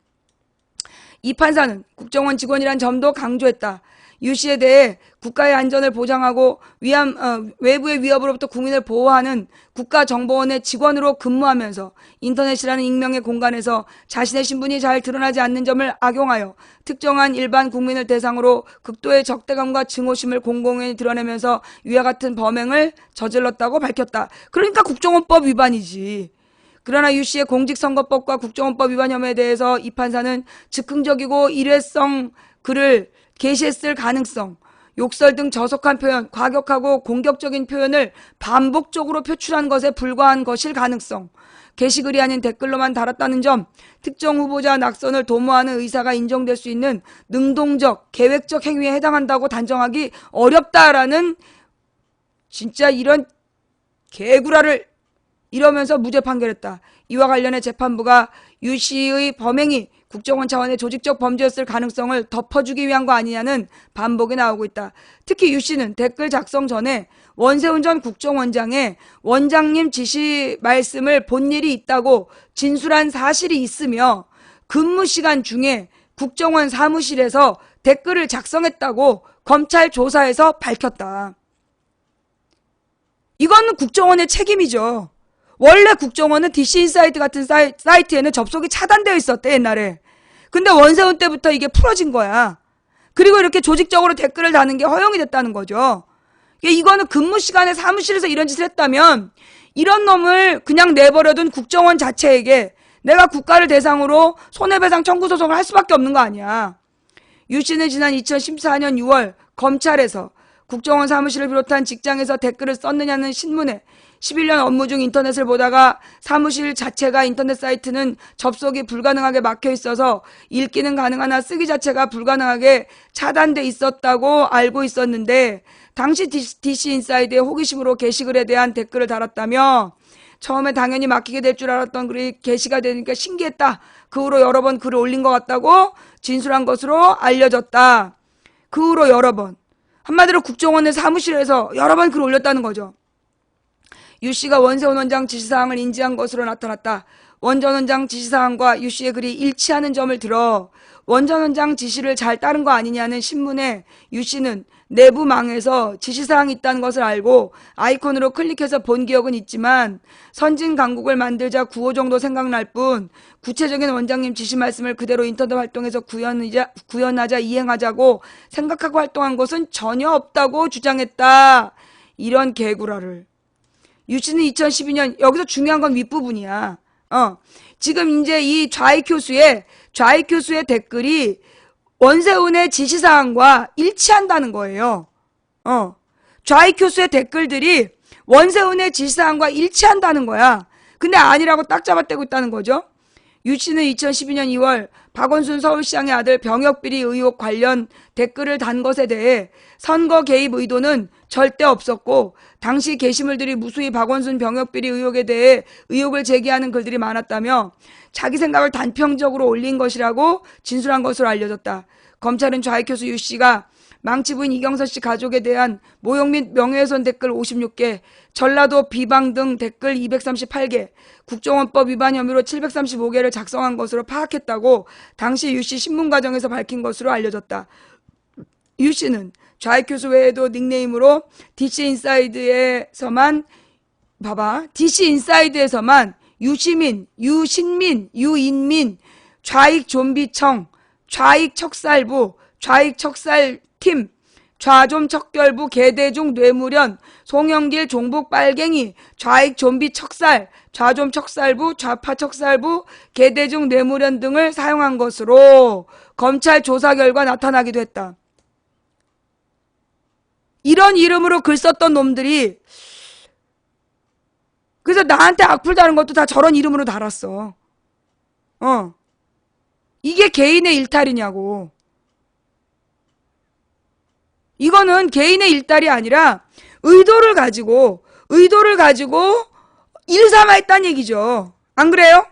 이 판사는 국정원 직원이란 점도 강조했다. 유 씨에 대해 국가의 안전을 보장하고 외부의 위협으로부터 국민을 보호하는 국가정보원의 직원으로 근무하면서 인터넷이라는 익명의 공간에서 자신의 신분이 잘 드러나지 않는 점을 악용하여 특정한 일반 국민을 대상으로 극도의 적대감과 증오심을 공공연히 드러내면서 위와 같은 범행을 저질렀다고 밝혔다. 그러니까 국정원법 위반이지. 그러나 유 씨의 공직선거법과 국정원법 위반 혐의에 대해서 이 판사는 즉흥적이고 일회성 글을 게시했을 가능성, 욕설 등 저속한 표현, 과격하고 공격적인 표현을 반복적으로 표출한 것에 불과한 것일 가능성, 게시글이 아닌 댓글로만 달았다는 점, 특정 후보자 낙선을 도모하는 의사가 인정될 수 있는 능동적, 계획적 행위에 해당한다고 단정하기 어렵다라는 진짜 이런 개구라를 이러면서 무죄 판결했다. 이와 관련해 재판부가 유 씨의 범행이 국정원 차원의 조직적 범죄였을 가능성을 덮어주기 위한 거 아니냐는 반복이 나오고 있다. 특히 유 씨는 댓글 작성 전에 원세훈 전 국정원장의 원장님 지시 말씀을 본 일이 있다고 진술한 사실이 있으며 근무 시간 중에 국정원 사무실에서 댓글을 작성했다고 검찰 조사에서 밝혔다. 이거는 국정원의 책임이죠. 원래 국정원은 DC인사이트 같은 사이트에는 접속이 차단되어 있었대, 옛날에. 근데 원세훈 때부터 이게 풀어진 거야. 그리고 이렇게 조직적으로 댓글을 다는 게 허용이 됐다는 거죠. 이거는 근무 시간에 사무실에서 이런 짓을 했다면 이런 놈을 그냥 내버려둔 국정원 자체에게 내가 국가를 대상으로 손해배상 청구 소송을 할 수밖에 없는 거 아니야. 유 씨는 지난 2014년 6월 검찰에서 국정원 사무실을 비롯한 직장에서 댓글을 썼느냐는 신문에 11년 업무 중 인터넷을 보다가 사무실 자체가 인터넷 사이트는 접속이 불가능하게 막혀 있어서 읽기는 가능하나 쓰기 자체가 불가능하게 차단돼 있었다고 알고 있었는데 당시 DC인사이드의 호기심으로 게시글에 대한 댓글을 달았다며 처음에 당연히 막히게 될 줄 알았던 글이 게시가 되니까 신기했다. 그 후로 여러 번 글을 올린 것 같다고 진술한 것으로 알려졌다. 그 후로 여러 번. 한마디로 국정원의 사무실에서 여러 번 글을 올렸다는 거죠. 유 씨가 원세훈 원장 지시사항을 인지한 것으로 나타났다. 원 전 원장 지시사항과 유 씨의 글이 일치하는 점을 들어 원 전 원장 지시를 잘 따른 거 아니냐는 신문에 유 씨는 내부망에서 지시사항이 있다는 것을 알고 아이콘으로 클릭해서 본 기억은 있지만 선진 강국을 만들자 구호 정도 생각날 뿐 구체적인 원장님 지시 말씀을 그대로 인터넷 활동에서 구현하자 이행하자고 생각하고 활동한 것은 전혀 없다고 주장했다. 이런 개구라를. 유 씨는 2012년 여기서 중요한 건 윗부분이야. 지금 이제 이 좌익 교수의 댓글이 원세훈의 지시사항과 일치한다는 거예요. 좌익 교수의 댓글들이 원세훈의 지시사항과 일치한다는 거야. 근데 아니라고 딱 잡아떼고 있다는 거죠. 유 씨는 2012년 2월 박원순 서울시장의 아들 병역비리 의혹 관련 댓글을 단 것에 대해 선거 개입 의도는 절대 없었고 당시 게시물들이 무수히 박원순 병역비리 의혹에 대해 의혹을 제기하는 글들이 많았다며 자기 생각을 단편적으로 올린 것이라고 진술한 것으로 알려졌다. 검찰은 좌익 교수 유 씨가 망치부인 이경서 씨 가족에 대한 모욕 및 명예훼손 댓글 56개, 전라도 비방 등 댓글 238개, 국정원법 위반 혐의로 735개를 작성한 것으로 파악했다고 당시 유 씨 신문 과정에서 밝힌 것으로 알려졌다. 유 씨는 좌익 교수 외에도 닉네임으로 DC인사이드에서만 유시민, 유신민, 유인민, 좌익 좀비청, 좌익 척살부, 좌익 척살팀, 좌좀 척결부 개대중 뇌물연, 송영길 종북 빨갱이, 좌익 좀비 척살, 좌좀 척살부, 좌파 척살부, 개대중 뇌물연 등을 사용한 것으로 검찰 조사 결과 나타나기도 했다. 이런 이름으로 글 썼던 놈들이 그래서 나한테 악플 다는 것도 다 저런 이름으로 달았어. 이게 개인의 일탈이냐고. 이거는 개인의 일탈이 아니라 의도를 가지고 일삼아했다는 얘기죠. 안 그래요?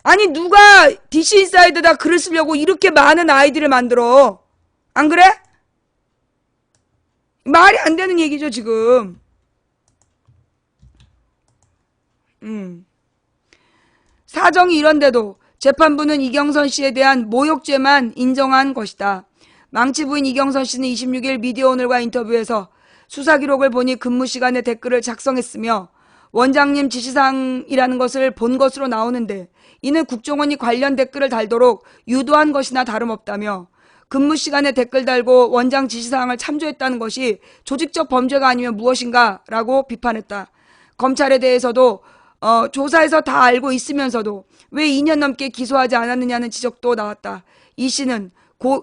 아니 누가 DC인사이드에다 글을 쓰려고 이렇게 많은 아이디를 만들어. 안 그래? 말이 안 되는 얘기죠 지금. 사정이 이런데도 재판부는 이경선 씨에 대한 모욕죄만 인정한 것이다. 망치 부인 이경선 씨는 26일 미디어오늘과 인터뷰에서 수사 기록을 보니 근무 시간에 댓글을 작성했으며 원장님 지시사항이라는 것을 본 것으로 나오는데 이는 국정원이 관련 댓글을 달도록 유도한 것이나 다름없다며 근무 시간에 댓글 달고 원장 지시사항을 참조했다는 것이 조직적 범죄가 아니면 무엇인가 라고 비판했다. 검찰에 대해서도 조사에서 다 알고 있으면서도 왜 2년 넘게 기소하지 않았느냐는 지적도 나왔다. 이 씨는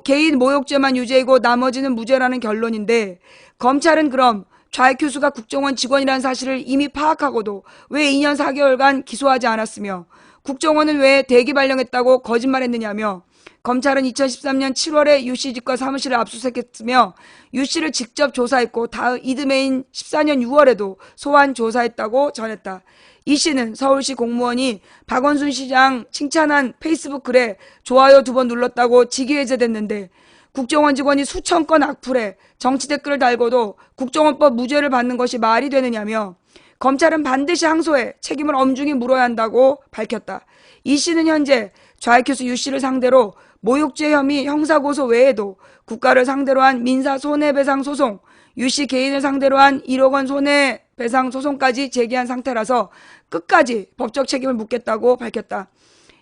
개인 모욕죄만 유죄이고 나머지는 무죄라는 결론인데 검찰은 그럼 좌익 교수가 국정원 직원이라는 사실을 이미 파악하고도 왜 2년 4개월간 기소하지 않았으며 국정원은 왜 대기 발령했다고 거짓말했느냐며 검찰은 2013년 7월에 유 씨 집과 사무실을 압수수색했으며 유 씨를 직접 조사했고 이듬해인 14년 6월에도 소환 조사했다고 전했다. 이 씨는 서울시 공무원이 박원순 시장 칭찬한 페이스북 글에 좋아요 2번 눌렀다고 직위해제됐는데 국정원 직원이 수천 건 악플에 정치 댓글을 달고도 국정원법 무죄를 받는 것이 말이 되느냐며 검찰은 반드시 항소해 책임을 엄중히 물어야 한다고 밝혔다. 이 씨는 현재 좌익 교수 유 씨를 상대로 모욕죄 혐의 형사고소 외에도 국가를 상대로 한 민사 손해배상 소송, 유 씨 개인을 상대로 한 1억 원 손해배상 소송까지 제기한 상태라서 끝까지 법적 책임을 묻겠다고 밝혔다.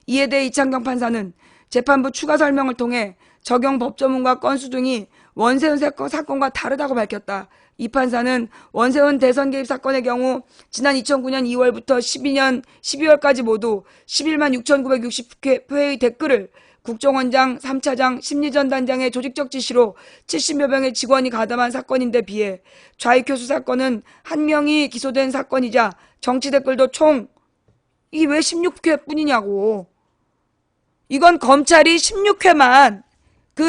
이에 대해 이창경 판사는 재판부 추가 설명을 통해 적용 법 전문과 건수 등이 원세훈 사건과 다르다고 밝혔다. 이 판사는 원세훈 대선 개입 사건의 경우 지난 2009년 2월부터 12년 12월까지 모두 11만 6,960회의 댓글을 국정원장 3차장 심리전단장의 조직적 지시로 70여 명의 직원이 가담한 사건인데 비해 좌익 교수 사건은 한 명이 기소된 사건이자 정치 댓글도 총 이게 왜 16회뿐이냐고. 이건 검찰이 16회만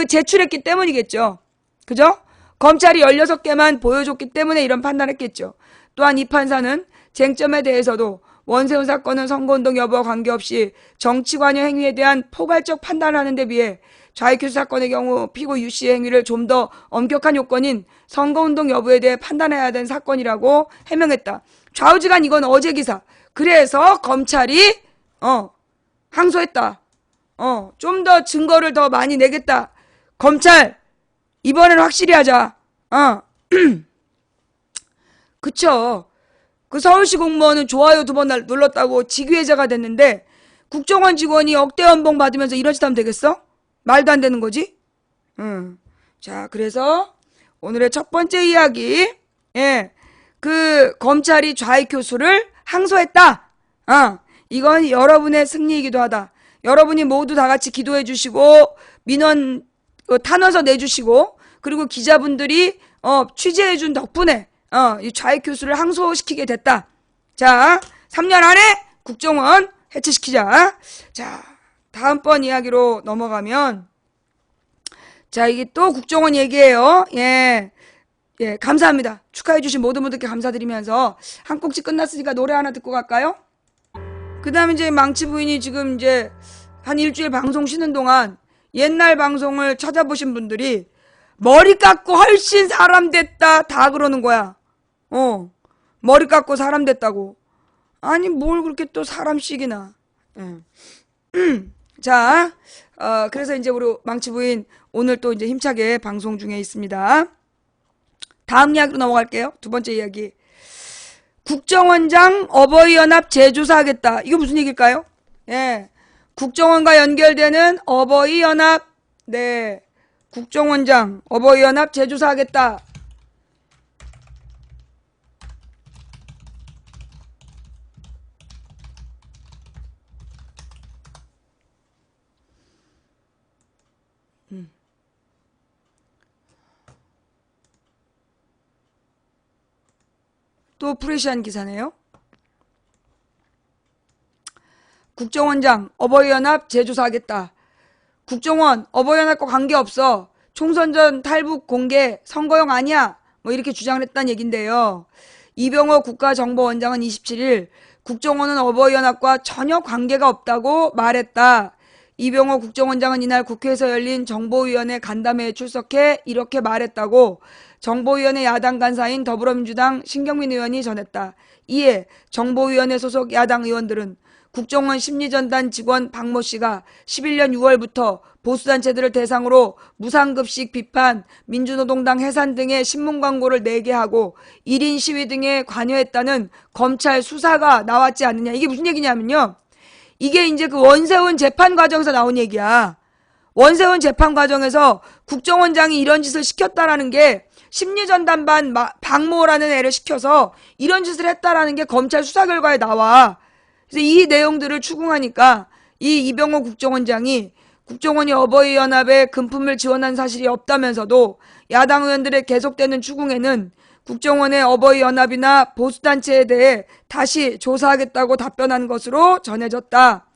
제출했기 때문이겠죠. 그죠? 검찰이 16개만 보여줬기 때문에 이런 판단했겠죠. 또한 이 판사는 쟁점에 대해서도 원세훈 사건은 선거운동 여부와 관계없이 정치관여 행위에 대한 포괄적 판단을 하는 데 비해 좌익 교수 사건의 경우 피고 유 씨의 행위를 좀 더 엄격한 요건인 선거운동 여부에 대해 판단해야 되는 사건이라고 해명했다. 좌우지간 이건 어제 기사. 그래서 검찰이 항소했다. 좀 더 증거를 더 많이 내겠다. 검찰 이번엔 확실히 하자. 그쵸. 그 서울시 공무원은 좋아요 2번 눌렀다고 직위해제가 됐는데 국정원 직원이 억대 연봉 받으면서 이런 짓 하면 되겠어? 말도 안 되는 거지? 자, 그래서 오늘의 첫 번째 이야기, 검찰이 좌익 교수를 항소했다. 이건 여러분의 승리이기도 하다. 여러분이 모두 다 같이 기도해 주시고 민원 탄원서 내주시고 그리고 기자분들이 취재해 준 덕분에 이 좌익 교수를 항소시키게 됐다. 자, 3년 안에 국정원 해체시키자. 자, 다음번 이야기로 넘어가면 자, 이게 또 국정원 얘기예요. 예, 감사합니다. 축하해 주신 모든 분들께 감사드리면서 한 꼭지 끝났으니까 노래 하나 듣고 갈까요? 그 다음에 이제 망치 부인이 지금 이제 한 일주일 방송 쉬는 동안 옛날 방송을 찾아보신 분들이 머리 깎고 훨씬 사람 됐다 다 그러는 거야. 머리 깎고 사람 됐다고. 아니 뭘 그렇게 또 사람씩이나. 자, 그래서 이제 우리 망치 부인 오늘 또 이제 힘차게 방송 중에 있습니다. 다음 이야기로 넘어갈게요. 두 번째 이야기. 국정원장 어버이연합 재조사하겠다. 이거 무슨 얘기일까요? 예. 국정원과 연결되는 어버이연합, 국정원장 어버이연합 재조사하겠다. 또 프레시한 기사네요. 국정원장 어버이연합 재조사하겠다. 국정원 어버이연합과 관계없어. 총선 전 탈북 공개 선거용 아니야. 뭐 이렇게 주장을 했다는 얘긴데요. 이병호 국가정보원장은 27일 국정원은 어버이연합과 전혀 관계가 없다고 말했다. 이병호 국정원장은 이날 국회에서 열린 정보위원회 간담회에 출석해 이렇게 말했다고 정보위원회 야당 간사인 더불어민주당 신경민 의원이 전했다. 이에 정보위원회 소속 야당 의원들은 국정원 심리전단 직원 박모 씨가 11년 6월부터 보수단체들을 대상으로 무상급식 비판, 민주노동당 해산 등의 신문 광고를 내게 하고 1인 시위 등에 관여했다는 검찰 수사가 나왔지 않느냐. 이게 무슨 얘기냐면요. 이게 이제 그 원세훈 재판 과정에서 나온 얘기야. 원세훈 재판 과정에서 국정원장이 이런 짓을 시켰다라는 게 심리전단반 박모라는 애를 시켜서 이런 짓을 했다라는 게 검찰 수사 결과에 나와. 그래서 이 내용들을 추궁하니까 이 이병호 국정원장이 국정원이 어버이연합에 금품을 지원한 사실이 없다면서도 야당 의원들의 계속되는 추궁에는 국정원의 어버이연합이나 보수단체에 대해 다시 조사하겠다고 답변한 것으로 전해졌다.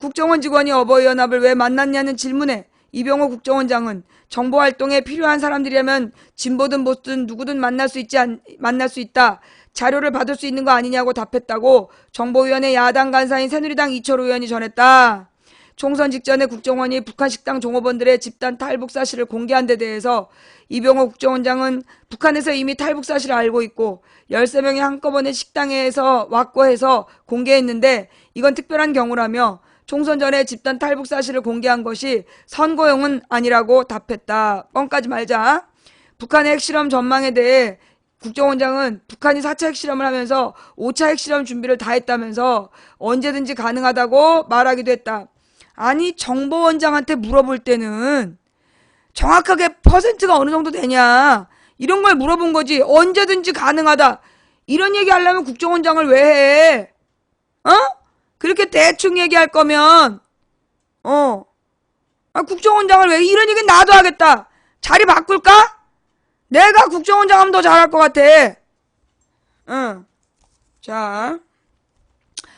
국정원 직원이 어버이연합을 왜 만났냐는 질문에 이병호 국정원장은 정보활동에 필요한 사람들이라면 진보든 보수든 누구든 만날 수 있다. 자료를 받을 수 있는 거 아니냐고 답했다고 정보위원회 야당 간사인 새누리당 이철우 의원이 전했다. 총선 직전에 국정원이 북한 식당 종업원들의 집단 탈북 사실을 공개한 데 대해서 이병호 국정원장은 북한에서 이미 탈북 사실을 알고 있고 13명이 한꺼번에 식당에서 왔고 해서 공개했는데 이건 특별한 경우라며 총선 전에 집단 탈북 사실을 공개한 것이 선거용은 아니라고 답했다. 뻥까지 말자. 북한의 핵실험 전망에 대해 국정원장은 북한이 4차 핵실험을 하면서 5차 핵실험 준비를 다 했다면서 언제든지 가능하다고 말하기도 했다. 아니 정보원장한테 물어볼 때는 정확하게 퍼센트가 어느 정도 되냐 이런 걸 물어본 거지. 언제든지 가능하다 이런 얘기 하려면 국정원장을 왜 해? 그렇게 대충 얘기할 거면 국정원장을 왜 이런 얘기는 나도 하겠다. 자리 바꿀까? 내가 국정원장 하면 더 잘할 것 같아. 자,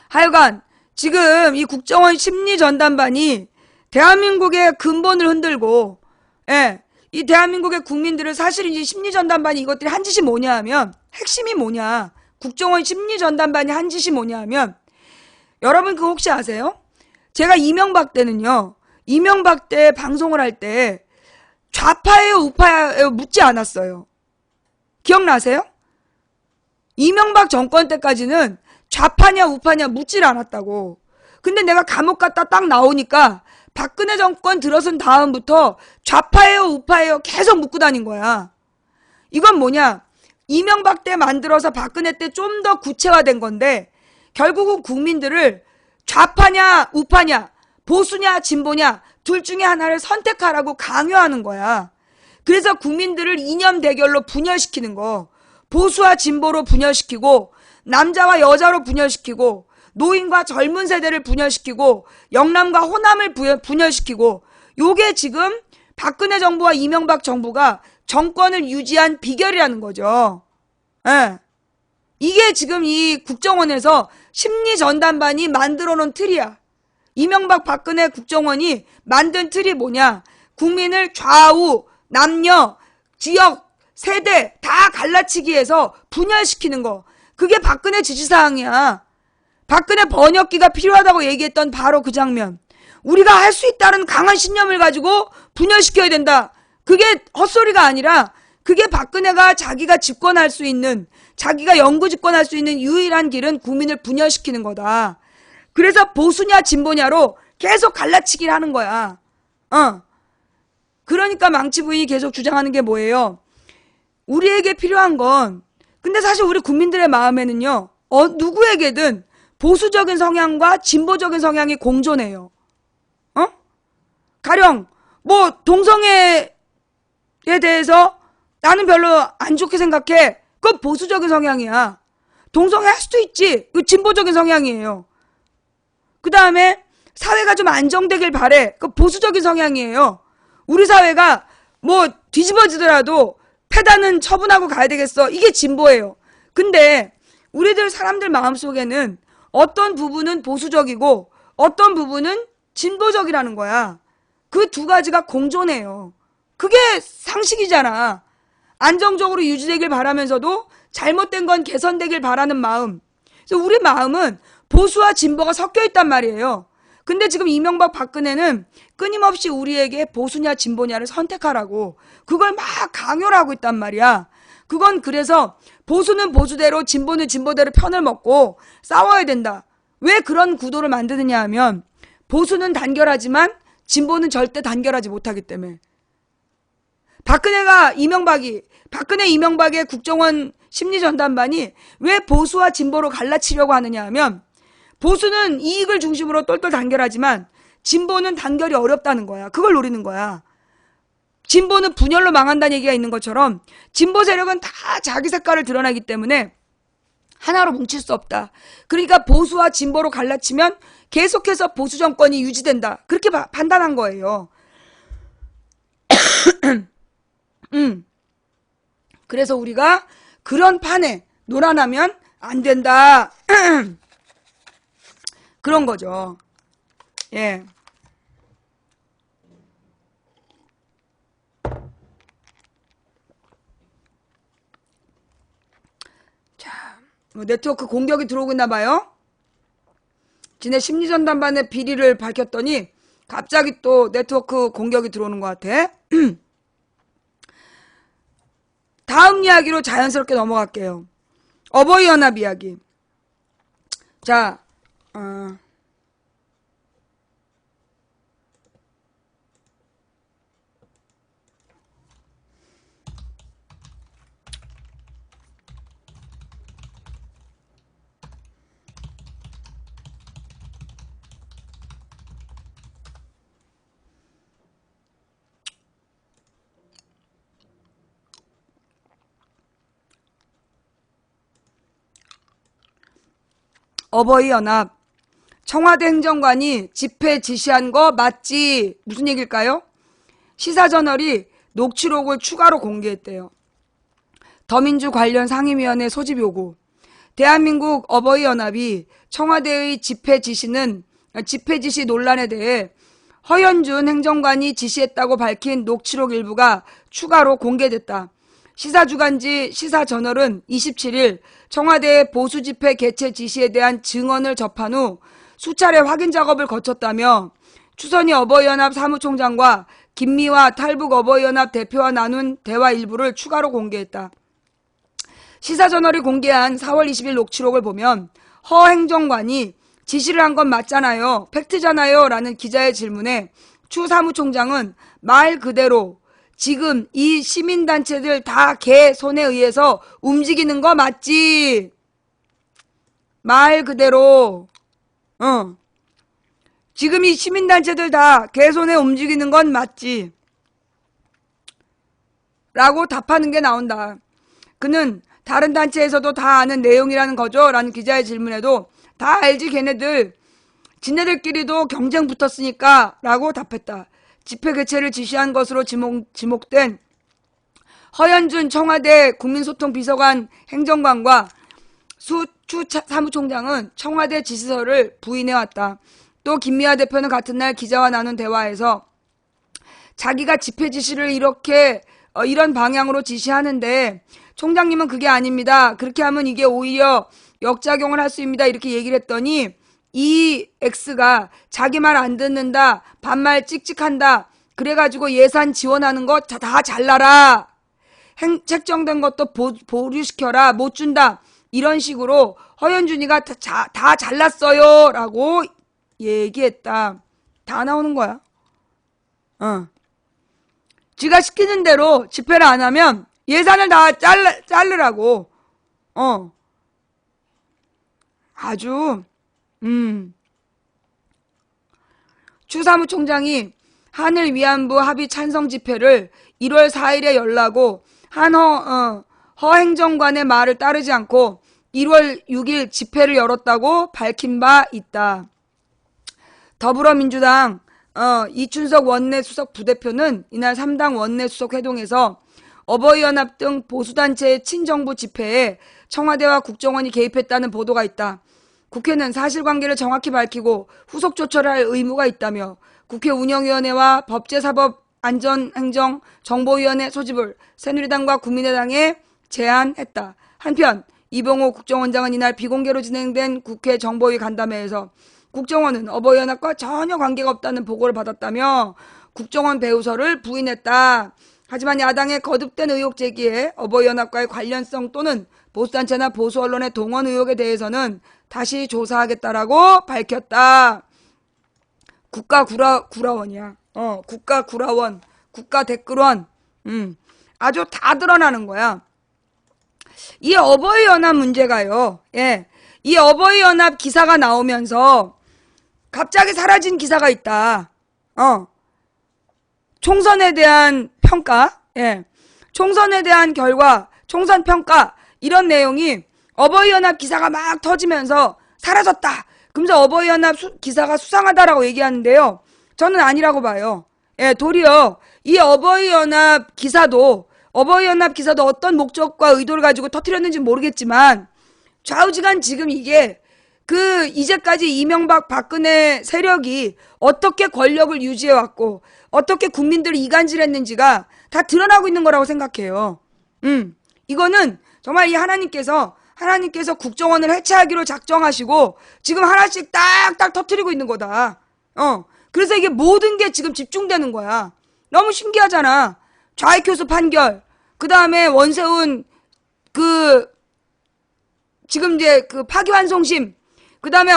하여간 지금 이 국정원 심리전단반이 대한민국의 근본을 흔들고 이 대한민국의 국민들을 사실 이제 심리전단반이 이것들이 한 짓이 뭐냐 하면 핵심이 뭐냐. 국정원 심리전단반이 한 짓이 뭐냐 하면 여러분 그거 혹시 아세요? 제가 이명박 때는요. 이명박 때 방송을 할 때 좌파예요 우파예요 묻지 않았어요. 기억나세요? 이명박 정권 때까지는 좌파냐 우파냐 묻질 않았다고. 근데 내가 감옥 갔다 딱 나오니까 박근혜 정권 들어선 다음부터 좌파예요 우파예요 계속 묻고 다닌 거야. 이건 뭐냐. 이명박 때 만들어서 박근혜 때 좀 더 구체화된 건데 결국은 국민들을 좌파냐 우파냐 보수냐 진보냐 둘 중에 하나를 선택하라고 강요하는 거야. 그래서 국민들을 이념 대결로 분열시키는 거. 보수와 진보로 분열시키고 남자와 여자로 분열시키고 노인과 젊은 세대를 분열시키고 영남과 호남을 분열시키고 요게 지금 박근혜 정부와 이명박 정부가 정권을 유지한 비결이라는 거죠. 이게 지금 이 국정원에서 심리전단반이 만들어 놓은 틀이야. 이명박 박근혜 국정원이 만든 틀이 뭐냐. 국민을 좌우 남녀 지역 세대 다 갈라치기 해서 분열시키는 거. 그게 박근혜 지시사항이야. 박근혜 번역기가 필요하다고 얘기했던 바로 그 장면. 우리가 할 수 있다는 강한 신념을 가지고 분열시켜야 된다. 그게 헛소리가 아니라 그게 박근혜가 자기가 집권할 수 있는 자기가 영구 집권할 수 있는 유일한 길은 국민을 분열시키는 거다. 그래서 보수냐 진보냐로 계속 갈라치기를 하는 거야. 그러니까 망치 부인이 계속 주장하는 게 뭐예요? 우리에게 필요한 건 근데 사실 우리 국민들의 마음에는요. 누구에게든 보수적인 성향과 진보적인 성향이 공존해요. 가령 뭐 동성애에 대해서 나는 별로 안 좋게 생각해. 그건 보수적인 성향이야. 동성애 할 수도 있지. 그 진보적인 성향이에요. 그 다음에 사회가 좀 안정되길 바래. 그 보수적인 성향이에요. 우리 사회가 뭐 뒤집어지더라도 폐단은 처분하고 가야 되겠어. 이게 진보예요. 근데 우리들 사람들 마음속에는 어떤 부분은 보수적이고 어떤 부분은 진보적이라는 거야. 그 두 가지가 공존해요. 그게 상식이잖아. 안정적으로 유지되길 바라면서도 잘못된 건 개선되길 바라는 마음. 그래서 우리 마음은 보수와 진보가 섞여 있단 말이에요. 근데 지금 이명박 박근혜는 끊임없이 우리에게 보수냐 진보냐를 선택하라고 그걸 막 강요를 하고 있단 말이야. 그건 그래서 보수는 보수대로 진보는 진보대로 편을 먹고 싸워야 된다. 왜 그런 구도를 만드느냐 하면 보수는 단결하지만 진보는 절대 단결하지 못하기 때문에. 박근혜 이명박의 국정원 심리전단반이 왜 보수와 진보로 갈라치려고 하느냐 하면 보수는 이익을 중심으로 똘똘 단결하지만 진보는 단결이 어렵다는 거야. 그걸 노리는 거야. 진보는 분열로 망한다는 얘기가 있는 것처럼 진보 세력은 다 자기 색깔을 드러내기 때문에 하나로 뭉칠 수 없다. 그러니까 보수와 진보로 갈라치면 계속해서 보수 정권이 유지된다. 그렇게 판단한 거예요. 그래서 우리가 그런 판에 놀아나면 안 된다. 그런 거죠. 예. 자, 네트워크 공격이 들어오고 있나 봐요. 지네 심리전단반의 비리를 밝혔더니 갑자기 또 네트워크 공격이 들어오는 것 같아. 다음 이야기로 자연스럽게 넘어갈게요. 어버이 연합 이야기. 자, 어버이 연합. 청와대 행정관이 집회 지시한 거 맞지? 무슨 얘기일까요? 시사저널이 녹취록을 추가로 공개했대요. 더민주 관련 상임위원회 소집 요구. 대한민국 어버이 연합이 청와대의 집회 지시 논란에 대해 허현준 행정관이 지시했다고 밝힌 녹취록 일부가 추가로 공개됐다. 시사주간지 시사저널은 27일 청와대의 보수집회 개최 지시에 대한 증언을 접한 후 수차례 확인 작업을 거쳤다며 추선희 어버이연합 사무총장과 김미화 탈북 어버이연합 대표와 나눈 대화 일부를 추가로 공개했다. 시사저널이 공개한 4월 20일 녹취록을 보면 허 행정관이 지시를 한 건 맞잖아요. 팩트잖아요. 라는 기자의 질문에 추 사무총장은 말 그대로 지금 이 시민단체들 다 걔 손에 의해서 움직이는 거 맞지? 말 그대로 지금 이 시민단체들 다 걔 손에 움직이는 건 맞지? 라고 답하는 게 나온다. 그는 다른 단체에서도 다 아는 내용이라는 거죠? 라는 기자의 질문에도 다 알지 걔네들. 지네들끼리도 경쟁 붙었으니까 라고 답했다. 집회 개최를 지시한 것으로 지목된 허현준 청와대 국민소통비서관 행정관과 추 사무총장은 청와대 지시서를 부인해왔다. 또 김미화 대표는 같은 날 기자와 나눈 대화에서 자기가 집회 지시를 이런 방향으로 지시하는데 총장님은 그게 아닙니다. 그렇게 하면 이게 오히려 역작용을 할 수 있습니다. 이렇게 얘기를 했더니 이 X가 자기 말 안 듣는다. 반말 찍찍한다. 그래가지고 예산 지원하는 거 다 잘라라. 책정된 것도 보류시켜라. 못 준다. 이런 식으로 허현준이가 다 잘랐어요. 라고 얘기했다. 다 나오는 거야. 지가 시키는 대로 집회를 안 하면 예산을 다 자르라고. 아주 추 사무총장이 한일 위안부 합의 찬성 집회를 1월 4일에 열라고 허 행정관의 말을 따르지 않고 1월 6일 집회를 열었다고 밝힌 바 있다. 더불어민주당 이춘석 원내수석 부대표는 이날 3당 원내수석 회동에서 어버이연합 등 보수단체의 친정부 집회에 청와대와 국정원이 개입했다는 보도가 있다. 국회는 사실관계를 정확히 밝히고 후속 조처를 할 의무가 있다며 국회 운영위원회와 법제사법안전행정정보위원회 소집을 새누리당과 국민의당에 제안했다. 한편 이봉호 국정원장은 이날 비공개로 진행된 국회 정보위 간담회에서 국정원은 어버이연합과 전혀 관계가 없다는 보고를 받았다며 국정원 배우설을 부인했다. 하지만 야당의 거듭된 의혹 제기에 어버이연합과의 관련성 또는 보수단체나 보수언론의 동원 의혹에 대해서는 다시 조사하겠다라고 밝혔다. 국가구라원이야. 국가구라원, 국가댓글원. 아주 다 드러나는 거야. 이 어버이연합 문제가요. 예. 이 어버이연합 기사가 나오면서 갑자기 사라진 기사가 있다. 총선에 대한 평가, 예. 총선에 대한 결과, 총선 평가, 이런 내용이 어버이연합 기사가 막 터지면서 사라졌다. 그러면서 어버이연합 기사가 수상하다라고 얘기하는데요. 저는 아니라고 봐요. 예, 도리어 이 어버이연합 기사도 어떤 목적과 의도를 가지고 터뜨렸는지 모르겠지만 좌우지간 지금 이게 이제까지 이명박 박근혜 세력이 어떻게 권력을 유지해왔고 어떻게 국민들을 이간질했는지가 다 드러나고 있는 거라고 생각해요. 이거는 정말 이 하나님께서 국정원을 해체하기로 작정하시고 지금 하나씩 딱딱 터뜨리고 있는 거다. 그래서 이게 모든 게 지금 집중되는 거야. 너무 신기하잖아. 좌익교수 판결, 그 다음에 원세훈 지금 이제 파기환송심, 그 다음에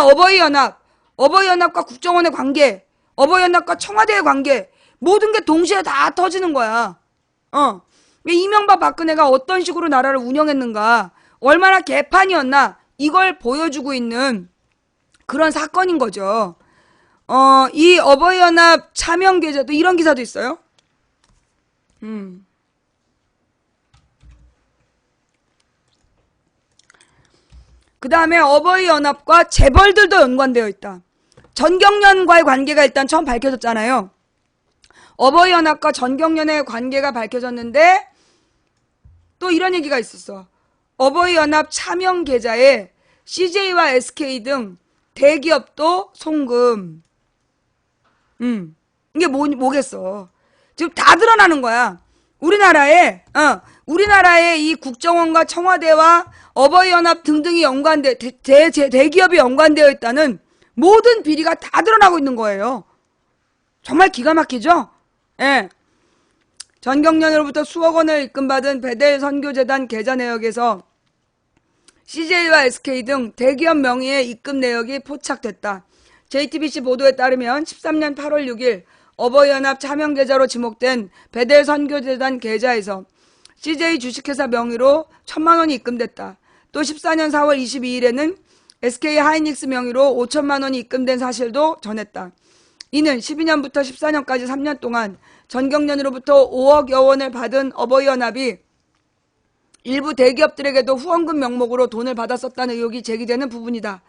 어버이연합과 국정원의 관계, 어버이연합과 청와대의 관계, 모든 게 동시에 다 터지는 거야. 이명박 박근혜가 어떤 식으로 나라를 운영했는가, 얼마나 개판이었나, 이걸 보여주고 있는 그런 사건인 거죠. 이 어버이연합 차명 계좌도 이런 기사도 있어요. 그 다음에 어버이연합과 재벌들도 연관되어 있다. 전경련과의 관계가 일단 처음 밝혀졌잖아요. 어버이연합과 전경련의 관계가 밝혀졌는데 또 이런 얘기가 있었어. 어버이연합 차명 계좌에 CJ와 SK 등 대기업도 송금. 이게 뭐겠어. 지금 다 드러나는 거야. 우리나라에 이 국정원과 청와대와 어버이연합 등등이 대기업이 연관되어 있다는 모든 비리가 다 드러나고 있는 거예요. 정말 기가 막히죠? 예. 전경련으로부터 수억 원을 입금받은 베델 선교재단 계좌 내역에서 CJ와 SK 등 대기업 명의의 입금 내역이 포착됐다. JTBC 보도에 따르면 13년 8월 6일 어버이연합 차명 계좌로 지목된 베델 선교재단 계좌에서 CJ 주식회사 명의로 1,000만 원이 입금됐다. 또 14년 4월 22일에는 SK 하이닉스 명의로 5천만 원이 입금된 사실도 전했다. 이는 12년부터 14년까지 3년 동안 전경련으로부터 5억여 원을 받은 어버이연합이 일부 대기업들에게도 후원금 명목으로 돈을 받았었다는 의혹이 제기되는 부분이다.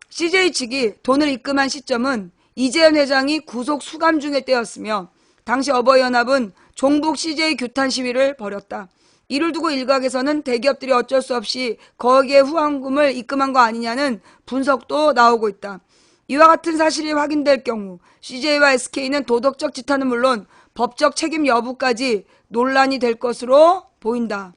CJ 측이 돈을 입금한 시점은 이재현 회장이 구속 수감 중일 때였으며 당시 어버이연합은 종북 CJ 규탄 시위를 벌였다. 이를 두고 일각에서는 대기업들이 어쩔 수 없이 거기에 후원금을 입금한 거 아니냐는 분석도 나오고 있다. 이와 같은 사실이 확인될 경우 CJ와 SK는 도덕적 지탄은 물론 법적 책임 여부까지 논란이 될 것으로 보인다.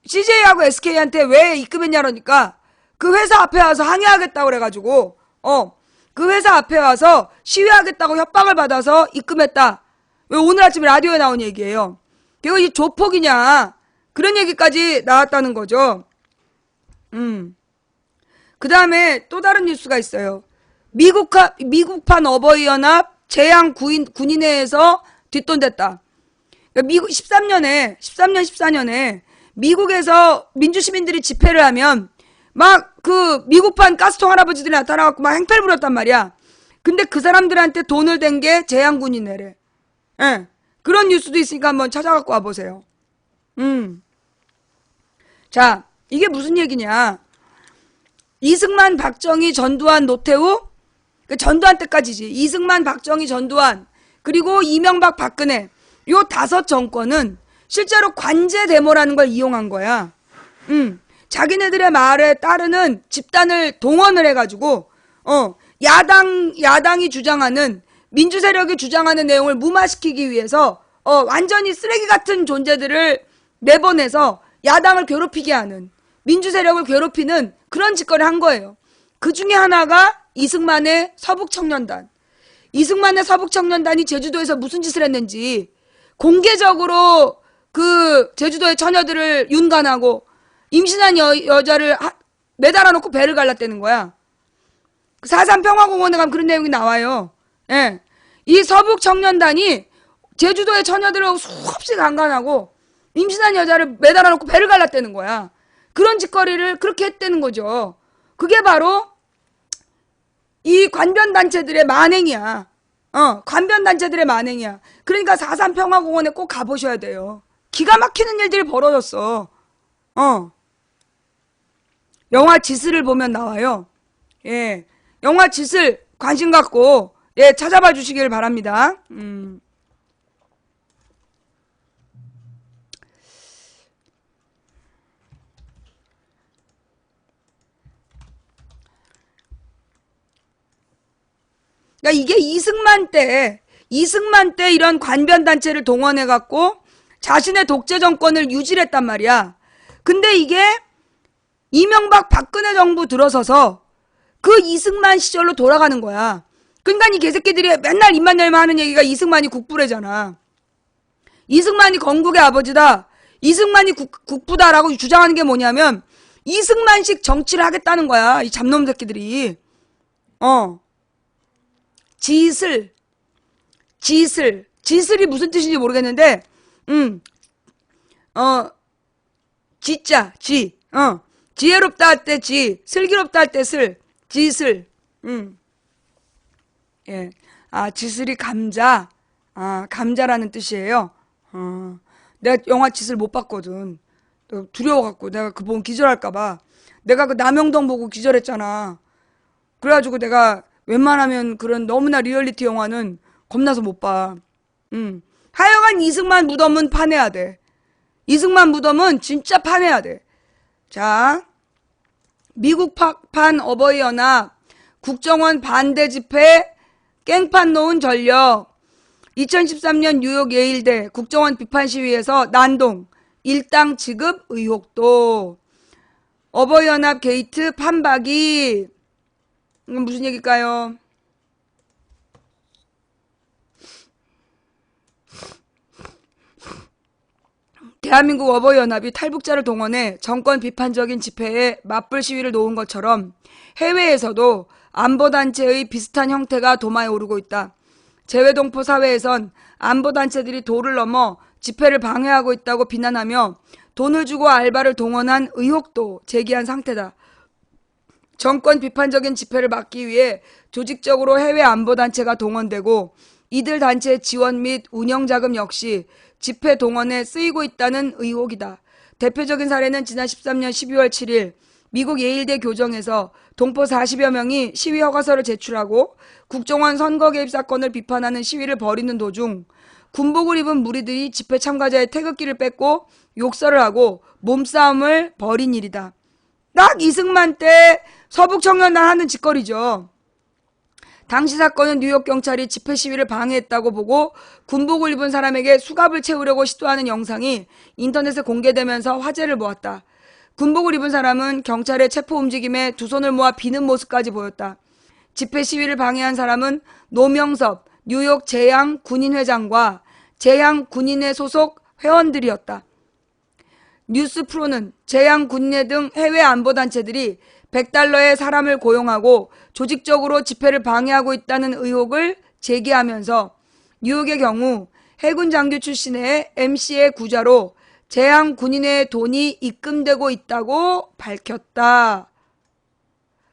CJ하고 SK한테 왜 입금했냐니까 그 회사 앞에 와서 항의하겠다고 그래가지고 그 회사 앞에 와서 시위하겠다고 협박을 받아서 입금했다. 왜 오늘 아침에 라디오에 나온 얘기예요. 그리고 이 조폭이냐 그런 얘기까지 나왔다는 거죠. 그 다음에 또 다른 뉴스가 있어요. 미국판 어버이연합 재양 군인회에서 뒷돈됐다. 그러니까 13년, 14년에 미국에서 민주시민들이 집회를 하면 막 미국판 가스통 할아버지들이 나타나갖고 막 행패를 부렸단 말이야. 근데 그 사람들한테 돈을 댄 게 재양군인회래. 예. 그런 뉴스도 있으니까 한번 찾아갖고 와보세요. 자, 이게 무슨 얘기냐. 이승만, 박정희, 전두환, 노태우? 전두환 때까지지. 이승만, 박정희, 전두환, 그리고 이명박, 박근혜. 요 5 정권은 실제로 관제 데모라는 걸 이용한 거야. 자기네들의 말에 따르는 집단을 동원을 해가지고, 야당이 주장하는, 민주 세력이 주장하는 내용을 무마시키기 위해서, 완전히 쓰레기 같은 존재들을 내보내서 야당을 괴롭히게 하는, 민주 세력을 괴롭히는 그런 짓거리를 한 거예요. 그 중에 하나가 이승만의 서북청년단. 이승만의 서북청년단이 제주도에서 무슨 짓을 했는지 공개적으로 그 제주도의 처녀들을 윤관하고 임신한 여자를 매달아 놓고 배를 갈랐다는 거야. 4.3 평화공원에 가면 그런 내용이 나와요. 예. 이 서북청년단이 제주도의 처녀들을 수없이 강간하고 임신한 여자를 매달아 놓고 배를 갈랐다는 거야. 그런 짓거리를 그렇게 했다는 거죠. 그게 바로 이 관변단체들의 만행이야. 관변단체들의 만행이야. 그러니까 4.3 평화공원에 꼭 가보셔야 돼요. 기가 막히는 일들이 벌어졌어. 영화 지스를 보면 나와요. 예. 영화 지스를 관심 갖고, 예, 찾아봐 주시길 바랍니다. 그러니까 이게 이승만 때 이런 관변단체를 동원해갖고 자신의 독재 정권을 유지를 했단 말이야. 근데 이게 이명박 박근혜 정부 들어서서 그 이승만 시절로 돌아가는 거야. 그러니까 이 개새끼들이 맨날 입만 열면 하는 얘기가 이승만이 국부래잖아. 이승만이 건국의 아버지다. 이승만이 국부다라고 주장하는 게 뭐냐면 이승만식 정치를 하겠다는 거야. 이 잡놈 새끼들이. 지슬이 무슨 뜻인지 모르겠는데, 지자, 지혜롭다 할 때 슬기롭다 할 때 지슬, 예. 지슬이 감자, 감자라는 뜻이에요. 내가 영화 지슬 못 봤거든. 두려워갖고, 내가 그거 보면 기절할까봐. 내가 그 남영동 보고 기절했잖아. 그래가지고 내가 웬만하면 그런 너무나 리얼리티 영화는 겁나서 못 봐. 하여간 이승만 무덤은 파내야 돼. 이승만 무덤은 진짜 파내야 돼. 자, 미국판 어버이연합 국정원 반대 집회 깽판 놓은 전력. 2013년 뉴욕 예일대 국정원 비판 시위에서 난동 일당 지급 의혹도. 어버이연합 게이트 판박이. 이건 무슨 얘기일까요? 대한민국 어버이연합이 탈북자를 동원해 정권 비판적인 집회에 맞불 시위를 놓은 것처럼 해외에서도 안보단체의 비슷한 형태가 도마에 오르고 있다. 재외동포 사회에선 안보단체들이 도를 넘어 집회를 방해하고 있다고 비난하며 돈을 주고 알바를 동원한 의혹도 제기한 상태다. 정권 비판적인 집회를 막기 위해 조직적으로 해외 안보단체가 동원되고 이들 단체의 지원 및 운영자금 역시 집회 동원에 쓰이고 있다는 의혹이다. 대표적인 사례는 지난 13년 12월 7일 미국 예일대 교정에서 동포 40여 명이 시위 허가서를 제출하고 국정원 선거 개입 사건을 비판하는 시위를 벌이는 도중 군복을 입은 무리들이 집회 참가자의 태극기를 뺏고 욕설을 하고 몸싸움을 벌인 일이다. 딱 이승만 때 서북청년단 하는 짓거리죠. 당시 사건은 뉴욕 경찰이 집회 시위를 방해했다고 보고 군복을 입은 사람에게 수갑을 채우려고 시도하는 영상이 인터넷에 공개되면서 화제를 모았다. 군복을 입은 사람은 경찰의 체포 움직임에 두 손을 모아 비는 모습까지 보였다. 집회 시위를 방해한 사람은 노명섭 뉴욕 재향 군인회장과 재향 군인회 소속 회원들이었다. 뉴스 프로는 재향 군인회 등 해외 안보단체들이 $100의 사람을 고용하고 조직적으로 집회를 방해하고 있다는 의혹을 제기하면서 뉴욕의 경우 해군 장교 출신의 MC의 구자로 재향 군인회에 돈이 입금되고 있다고 밝혔다.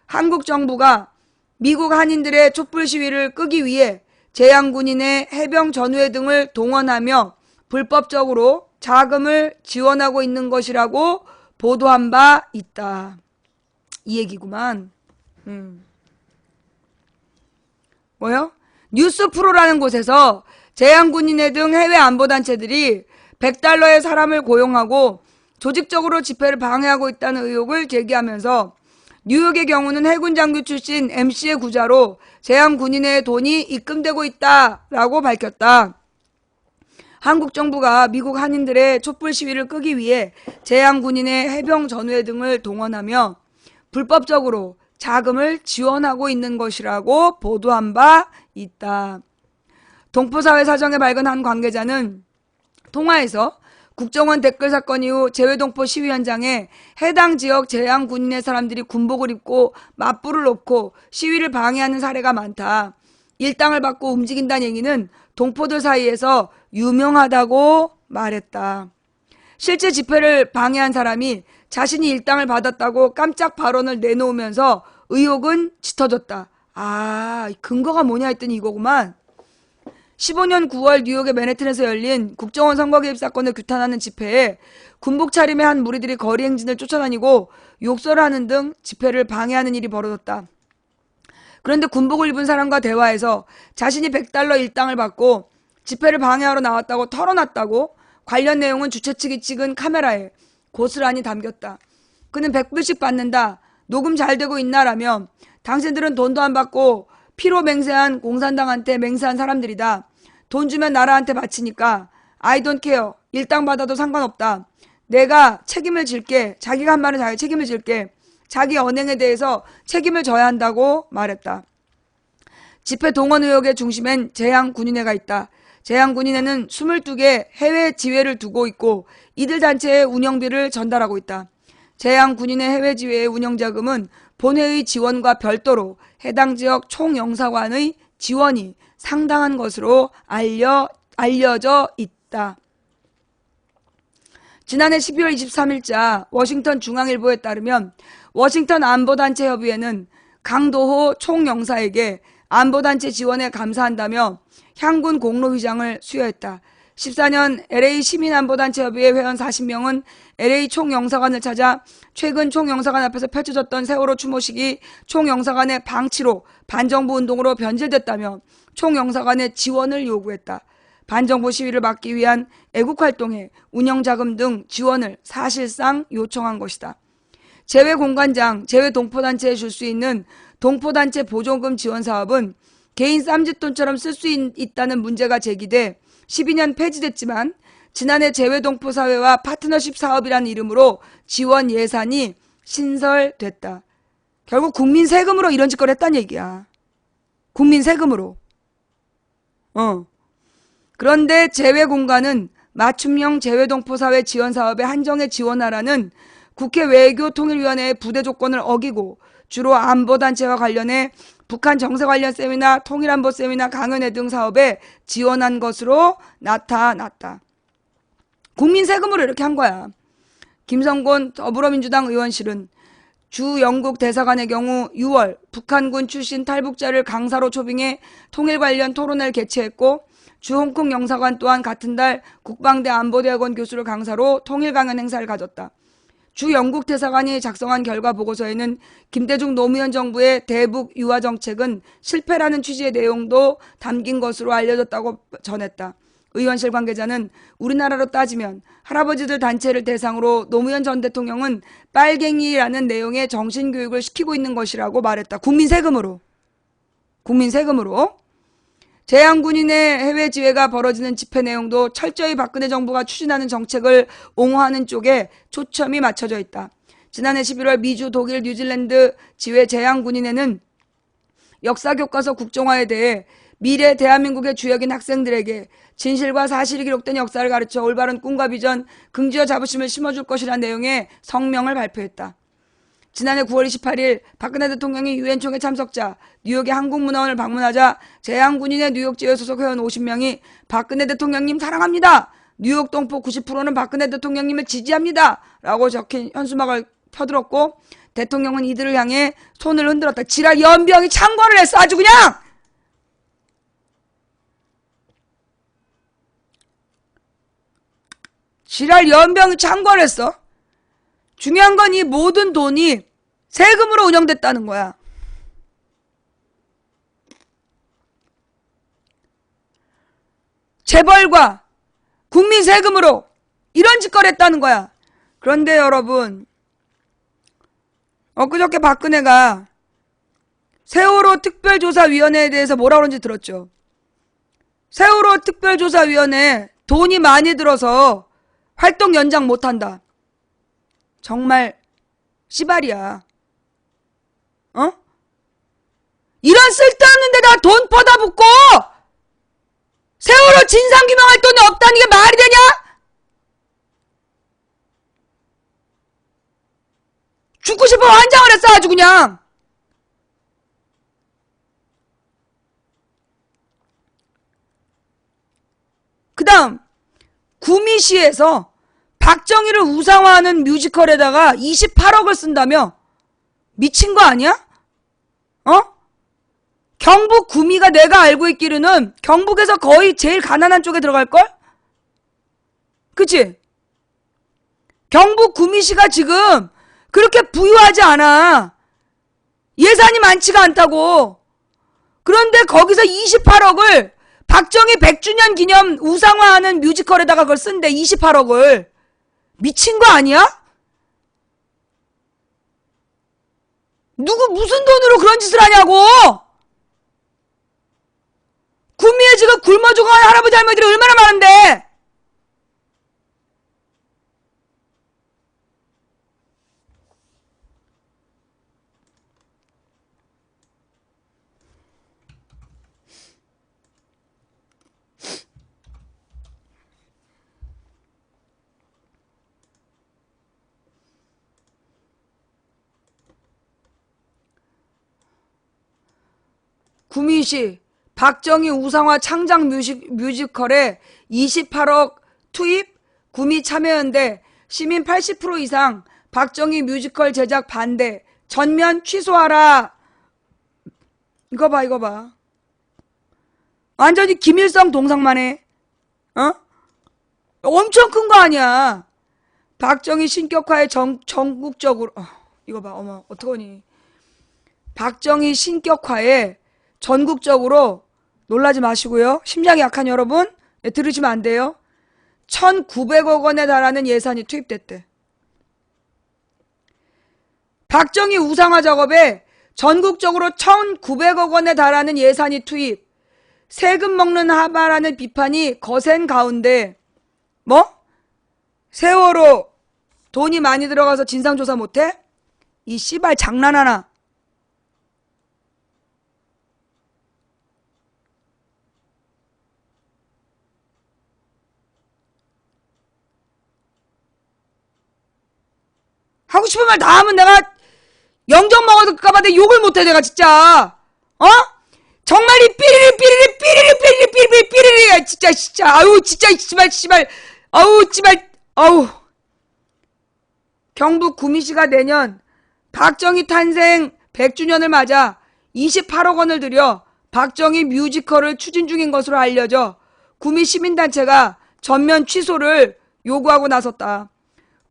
한국 정부가 미국 한인들의 촛불 시위를 끄기 위해 재향 군인회 해병 전우회 등을 동원하며 불법적으로 자금을 지원하고 있는 것이라고 보도한 바 있다. 이 얘기구만. 뭐요? 뉴스 프로라는 곳에서 재향군인회 등 해외 안보단체들이 $100의 사람을 고용하고 조직적으로 집회를 방해하고 있다는 의혹을 제기하면서 뉴욕의 경우는 해군 장교 출신 MC의 구자로 재향군인회에 돈이 입금되고 있다라고 밝혔다. 한국 정부가 미국 한인들의 촛불 시위를 끄기 위해 재향군인회 해병 전우회 등을 동원하며 불법적으로 자금을 지원하고 있는 것이라고 보도한 바 있다. 동포사회 사정에 밝은 한 관계자는 통화에서 국정원 댓글 사건 이후 재외동포 시위 현장에 해당 지역 재향 군인의 사람들이 군복을 입고 맞불을 놓고 시위를 방해하는 사례가 많다. 일당을 받고 움직인다는 얘기는 동포들 사이에서 유명하다고 말했다. 실제 집회를 방해한 사람이 자신이 일당을 받았다고 깜짝 발언을 내놓으면서 의혹은 짙어졌다. 아, 근거가 뭐냐 했더니 이거구만. 15년 9월 뉴욕의 맨해튼에서 열린 국정원 선거 개입 사건을 규탄하는 집회에 군복 차림의 한 무리들이 거리 행진을 쫓아다니고 욕설을 하는 등 집회를 방해하는 일이 벌어졌다. 그런데 군복을 입은 사람과 대화에서 자신이 $100 일당을 받고 집회를 방해하러 나왔다고 털어놨다고 관련 내용은 주최 측이 찍은 카메라에 고스란히 담겼다. 그는 $100씩 받는다. 녹음 잘 되고 있나라며 당신들은 돈도 안 받고 피로 맹세한 공산당한테 맹세한 사람들이다. 돈 주면 나라한테 바치니까 I don't care. 일당 받아도 상관없다. 내가 책임을 질게. 자기가 한 말은 자기 책임을 질게. 자기 언행에 대해서 책임을 져야 한다고 말했다. 집회 동원 의혹의 중심엔 재향군인회가 있다. 재향군인회는 22개 해외 지회를 두고 있고 이들 단체의 운영비를 전달하고 있다. 재향군인회 해외 지회의 운영자금은 본회의 지원과 별도로 해당 지역 총영사관의 지원이 상당한 것으로 알려져 있다. 지난해 12월 23일자 워싱턴 중앙일보에 따르면 워싱턴 안보단체협의회는 강도호 총영사에게 안보단체 지원에 감사한다며 향군 공로휘장을 수여했다. 14년 LA 시민안보단체협의회 회원 40명은 LA 총영사관을 찾아 최근 총영사관 앞에서 펼쳐졌던 세월호 추모식이 총영사관의 방치로 반정부 운동으로 변질됐다며 총영사관의 지원을 요구했다. 반정부 시위를 막기 위한 애국활동에 운영자금 등 지원을 사실상 요청한 것이다. 재외공관장, 재외동포단체에 줄 수 있는 동포단체 보조금 지원 사업은 개인 쌈짓돈처럼 쓸 수 있다는 문제가 제기돼 12년 폐지됐지만 지난해 재외동포사회와 파트너십 사업이라는 이름으로 지원 예산이 신설됐다. 결국 국민 세금으로 이런 짓거리 했다는 얘기야. 국민 세금으로. 그런데 재외공관은 맞춤형 재외동포사회 지원사업에 한정해 지원하라는 국회 외교통일위원회의 부대 조건을 어기고 주로 안보단체와 관련해 북한 정세 관련 세미나, 통일안보 세미나, 강연회 등 사업에 지원한 것으로 나타났다. 국민 세금으로 이렇게 한 거야. 김성곤 더불어민주당 의원실은 주 영국 대사관의 경우 6월 북한군 출신 탈북자를 강사로 초빙해 통일 관련 토론회를 개최했고 주 홍콩 영사관 또한 같은 달 국방대 안보대학원 교수를 강사로 통일 강연 행사를 가졌다. 주 영국 대사관이 작성한 결과 보고서에는 김대중 노무현 정부의 대북 유화 정책은 실패라는 취지의 내용도 담긴 것으로 알려졌다고 전했다. 의원실 관계자는 우리나라로 따지면 할아버지들 단체를 대상으로 노무현 전 대통령은 빨갱이라는 내용의 정신교육을 시키고 있는 것이라고 말했다. 국민 세금으로. 국민 세금으로. 재향군인의 해외 지회가 벌어지는 집회 내용도 철저히 박근혜 정부가 추진하는 정책을 옹호하는 쪽에 초점이 맞춰져 있다. 지난해 11월 미주, 독일, 뉴질랜드 지회 재향군인회는 역사교과서 국정화에 대해 미래 대한민국의 주역인 학생들에게 진실과 사실이 기록된 역사를 가르쳐 올바른 꿈과 비전, 긍지와 자부심을 심어줄 것이라는 내용의 성명을 발표했다. 지난해 9월 28일 박근혜 대통령이 유엔 총회 참석자 뉴욕의 한국문화원을 방문하자 재향군인의 뉴욕지회 소속 회원 50명이 박근혜 대통령님 사랑합니다. 뉴욕 동포 90%는 박근혜 대통령님을 지지합니다. 라고 적힌 현수막을 펴들었고 대통령은 이들을 향해 손을 흔들었다. 지랄 연병이 창궐을 했어. 아주 그냥. 지랄 연병이 창궐을 했어. 중요한 건 이 모든 돈이 세금으로 운영됐다는 거야. 재벌과 국민 세금으로 이런 짓거리 했다는 거야. 그런데 여러분, 엊그저께 박근혜가 세월호 특별조사위원회에 대해서 뭐라 그런지 들었죠. 세월호 특별조사위원회 돈이 많이 들어서 활동 연장 못한다. 정말 씨발이야. 이런 쓸데없는 데다 돈 퍼다 붓고 세월호 진상규명할 돈이 없다는 게 말이 되냐? 죽고 싶어 환장을 했어 아주 그냥. 그 다음 구미시에서 박정희를 우상화하는 뮤지컬에다가 28억을 쓴다며? 미친 거 아니야? 경북 구미가 내가 알고 있기로는 경북에서 거의 제일 가난한 쪽에 들어갈걸? 그치? 경북 구미시가 지금 그렇게 부유하지 않아. 예산이 많지가 않다고. 그런데 거기서 28억을 박정희 100주년 기념 우상화하는 뮤지컬에다가 그걸 쓴대. 28억을. 미친 거 아니야? 누구 무슨 돈으로 그런 짓을 하냐고. 구미에 지금 굶어 죽어가는 할아버지 할머니들이 얼마나 많은데. 구미시 박정희 우상화 창작 뮤지컬에 28억 투입, 구미 참여연대 시민 80% 이상 박정희 뮤지컬 제작 반대, 전면 취소하라. 이거 봐, 이거 봐. 완전히 김일성 동상만 해. 엄청 큰 거 아니야. 박정희 신격화에 전국적으로 이거 봐, 어머 어떡하니. 박정희 신격화에 전국적으로 놀라지 마시고요. 심장이 약한 여러분 들으시면 안 돼요. 1,900억 원에 달하는 예산이 투입됐대. 박정희 우상화 작업에 전국적으로 1,900억 원에 달하는 예산이 투입. 세금 먹는 하바라는 비판이 거센 가운데 뭐? 세월호 돈이 많이 들어가서 진상조사 못해? 이 씨발 장난하나. 하고 싶은 말 다 하면 내가 영정 먹어둘까봐 내 욕을 못해 내가 진짜. 정말 이 삐리리 진짜 아유 진짜 씨발 아우 씨발 아우. 경북 구미시가 내년 박정희 탄생 100주년을 맞아 28억 원을 들여 박정희 뮤지컬을 추진 중인 것으로 알려져 구미 시민단체가 전면 취소를 요구하고 나섰다.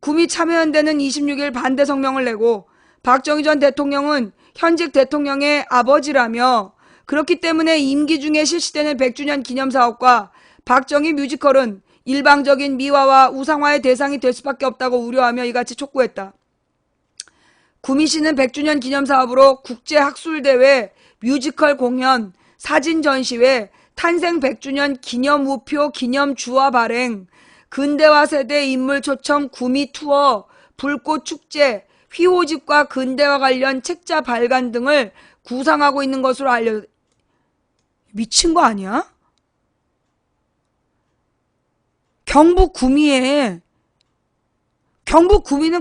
구미 참여연대는 26일 반대 성명을 내고 박정희 전 대통령은 현직 대통령의 아버지라며 그렇기 때문에 임기 중에 실시되는 100주년 기념사업과 박정희 뮤지컬은 일방적인 미화와 우상화의 대상이 될 수밖에 없다고 우려하며 이같이 촉구했다. 구미시는 100주년 기념사업으로 국제학술대회, 뮤지컬 공연, 사진 전시회, 탄생 100주년 기념우표 기념주화 발행, 근대화 세대 인물 초청 구미 투어, 불꽃 축제, 휘호집과 근대화 관련 책자 발간 등을 구상하고 있는 것으로 미친 거 아니야? 경북 구미는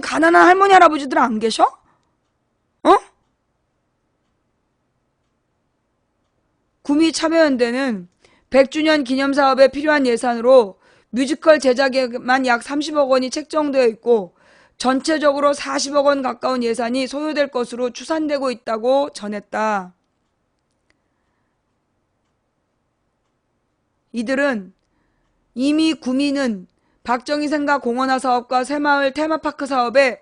가난한 할머니 할아버지들 안 계셔? 구미 참여연대는 100주년 기념사업에 필요한 예산으로 뮤지컬 제작에만 약 30억 원이 책정되어 있고 전체적으로 40억 원 가까운 예산이 소요될 것으로 추산되고 있다고 전했다. 이들은 이미 구미는 박정희 생가 공원화 사업과 새마을 테마파크 사업에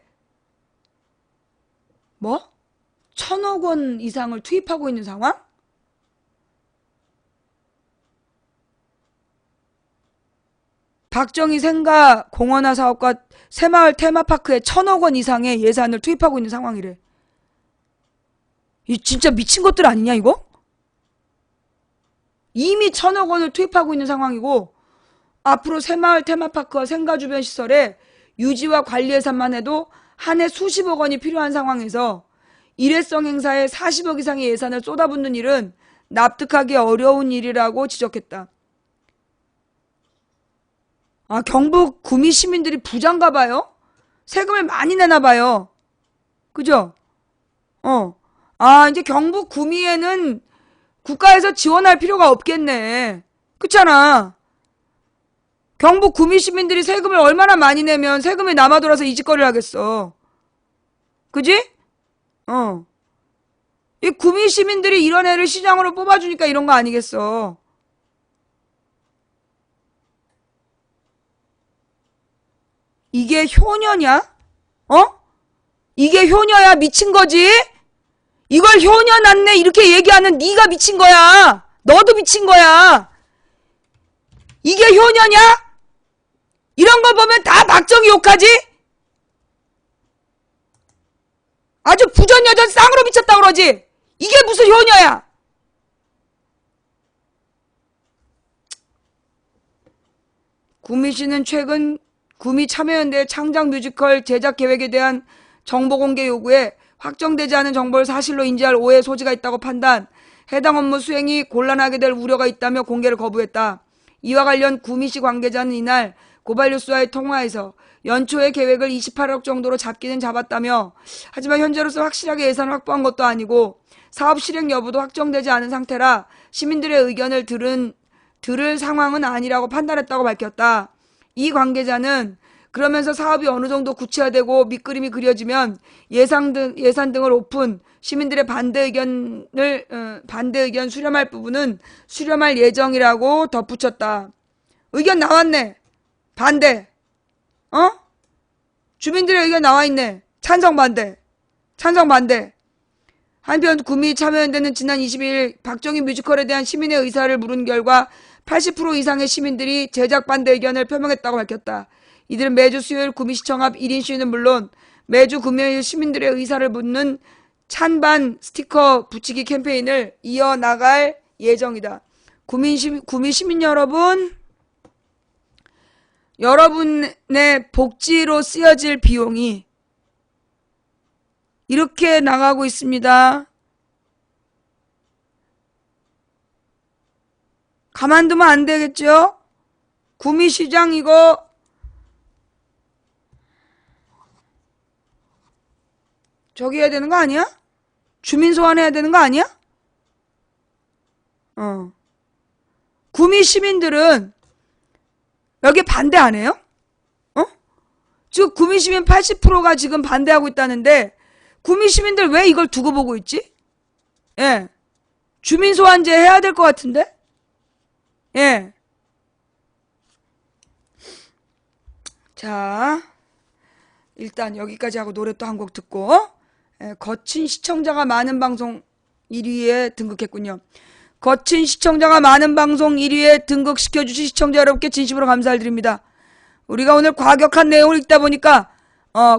1,000억 원 이상을 투입하고 있는 상황? 박정희 생가 공원화 사업과 새마을 테마파크에 1,000억 원 이상의 예산을 투입하고 있는 상황이래. 이 진짜 미친 것들 아니냐 이거? 이미 1,000억 원을 투입하고 있는 상황이고 앞으로 새마을 테마파크와 생가 주변 시설의 유지와 관리 예산만 해도 한 해 수십억 원이 필요한 상황에서 일회성 행사에 40억 이상의 예산을 쏟아붓는 일은 납득하기 어려운 일이라고 지적했다. 아, 경북 구미 시민들이 부자인가 봐요? 세금을 많이 내나 봐요. 그죠? 아, 이제 경북 구미에는 국가에서 지원할 필요가 없겠네. 그렇잖아. 경북 구미 시민들이 세금을 얼마나 많이 내면 세금이 남아 돌아서 이 짓거리를 하겠어. 그지? 이 구미 시민들이 이런 애를 시장으로 뽑아주니까 이런 거 아니겠어. 이게 효녀냐? 이게 효녀야? 미친 거지? 이걸 효녀 났네 이렇게 얘기하는 네가 미친 거야. 너도 미친 거야. 이게 효녀냐? 이런 거 보면 다 박정희 욕하지? 아주 부전여전 쌍으로 미쳤다 그러지? 이게 무슨 효녀야? 구미시는 최근 구미 참여연대 창작 뮤지컬 제작 계획에 대한 정보 공개 요구에 확정되지 않은 정보를 사실로 인지할 오해 소지가 있다고 판단, 해당 업무 수행이 곤란하게 될 우려가 있다며 공개를 거부했다. 이와 관련 구미시 관계자는 이날 고발뉴스와의 통화에서 연초에 계획을 28억 정도로 잡기는 잡았다며, 하지만 현재로서 확실하게 예산을 확보한 것도 아니고 사업 실행 여부도 확정되지 않은 상태라 시민들의 의견을 들을 상황은 아니라고 판단했다고 밝혔다. 이 관계자는 그러면서 사업이 어느 정도 구체화되고 밑그림이 그려지면 예산 등을 오픈, 시민들의 반대 의견 수렴할 부분은 수렴할 예정이라고 덧붙였다. 의견 나왔네. 반대. 주민들의 의견 나와있네. 찬성 반대. 찬성 반대. 한편 구미 참여연대는 지난 22일 박정희 뮤지컬에 대한 시민의 의사를 물은 결과 80% 이상의 시민들이 제작 반대 의견을 표명했다고 밝혔다. 이들은 매주 수요일 구미시청 앞 1인 시위는 물론 매주 금요일 시민들의 의사를 묻는 찬반 스티커 붙이기 캠페인을 이어나갈 예정이다. 구미 시민 여러분, 여러분의 복지로 쓰여질 비용이 이렇게 나가고 있습니다. 가만두면 안 되겠죠? 구미시장 이거 저기 해야 되는 거 아니야? 주민 소환해야 되는 거 아니야? 구미 시민들은 여기 반대 안 해요? 즉 구미 시민 80%가 지금 반대하고 있다는데 구미 시민들 왜 이걸 두고 보고 있지? 예. 주민 소환제 해야 될 것 같은데? 예. 자, 일단 여기까지 하고 노래 또 한 곡 듣고, 거친 시청자가 많은 방송 1위에 등극했군요. 거친 시청자가 많은 방송 1위에 등극시켜주신 시청자 여러분께 진심으로 감사를 드립니다. 우리가 오늘 과격한 내용을 읽다 보니까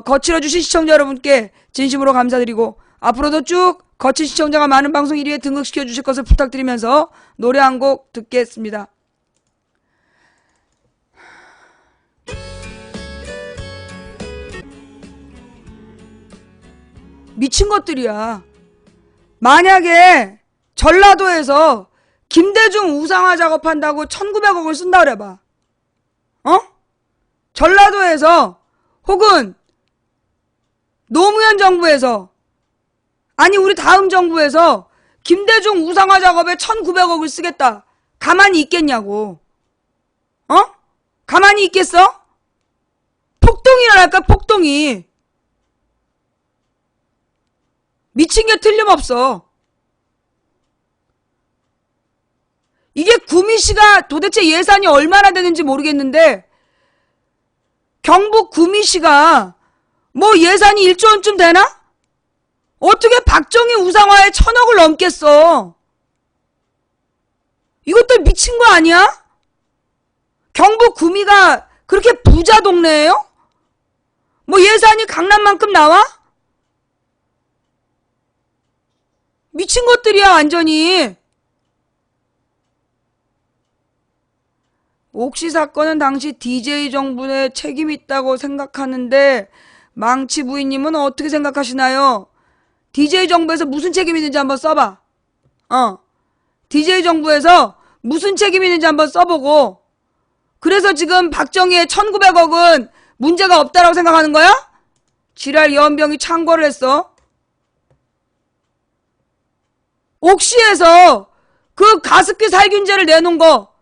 거칠어주신 시청자 여러분께 진심으로 감사드리고, 앞으로도 쭉 거친 시청자가 많은 방송 1위에 등극시켜주실 것을 부탁드리면서 노래 한 곡 듣겠습니다. 미친 것들이야. 만약에 전라도에서 김대중 우상화 작업한다고 1900억을 쓴다 그래봐. 전라도에서 혹은 노무현 정부에서, 아니 우리 다음 정부에서 김대중 우상화 작업에 1900억을 쓰겠다. 가만히 있겠냐고. 가만히 있겠어? 폭동이 일어날까, 폭동이. 미친 게 틀림없어. 이게 구미시가 도대체 예산이 얼마나 되는지 모르겠는데, 경북 구미시가 뭐 예산이 1조 원쯤 되나? 어떻게 박정희 우상화에 1000억을 넘겠어? 이것도 미친 거 아니야? 경북 구미가 그렇게 부자 동네예요? 뭐 예산이 강남만큼 나와? 미친 것들이야 완전히. 옥시 사건은 당시 DJ 정부의 책임이 있다고 생각하는데 망치 부인님은 어떻게 생각하시나요? DJ 정부에서 무슨 책임이 있는지 한번 써봐. DJ 정부에서 무슨 책임이 있는지 한번 써보고, 그래서 지금 박정희의 1900억은 문제가 없다라고 생각하는 거야? 지랄 연병이 창궐을 했어. 옥시에서 그 가습기 살균제를 내놓은 거,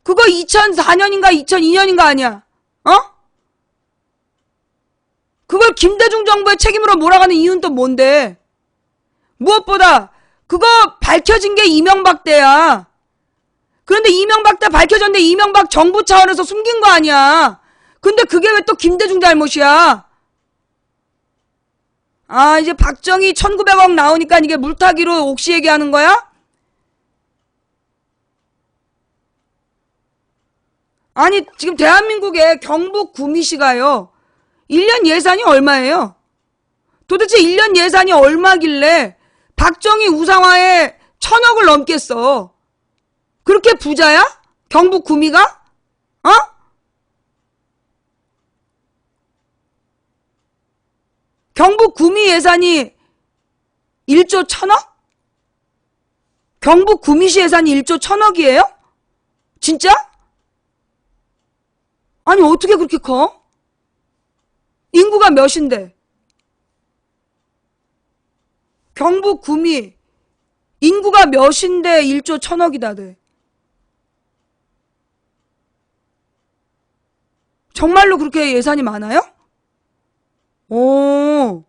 그거 2004년인가 2002년인가 아니야? 그걸 김대중 정부의 책임으로 몰아가는 이유는 또 뭔데? 무엇보다 그거 밝혀진 게 이명박 때야. 그런데 이명박 때 밝혀졌는데 이명박 정부 차원에서 숨긴 거 아니야. 근데 그게 왜 또 김대중 잘못이야? 아, 이제 박정희 1900억 나오니까 이게 물타기로 옥시 얘기하는 거야? 아니, 지금 대한민국의 경북 구미시가요, 1년 예산이 얼마예요? 도대체 1년 예산이 얼마길래 박정희 우상화에 1000억을 넘겠어? 그렇게 부자야? 경북 구미가? 경북 구미 예산이 1조 1000억? 경북 구미시 예산이 1조 1000억이에요? 진짜? 아니, 어떻게 그렇게 커? 인구가 몇인데? 경북 구미 인구가 몇인데 1조 1000억이다 돼. 정말로 그렇게 예산이 많아요? 오,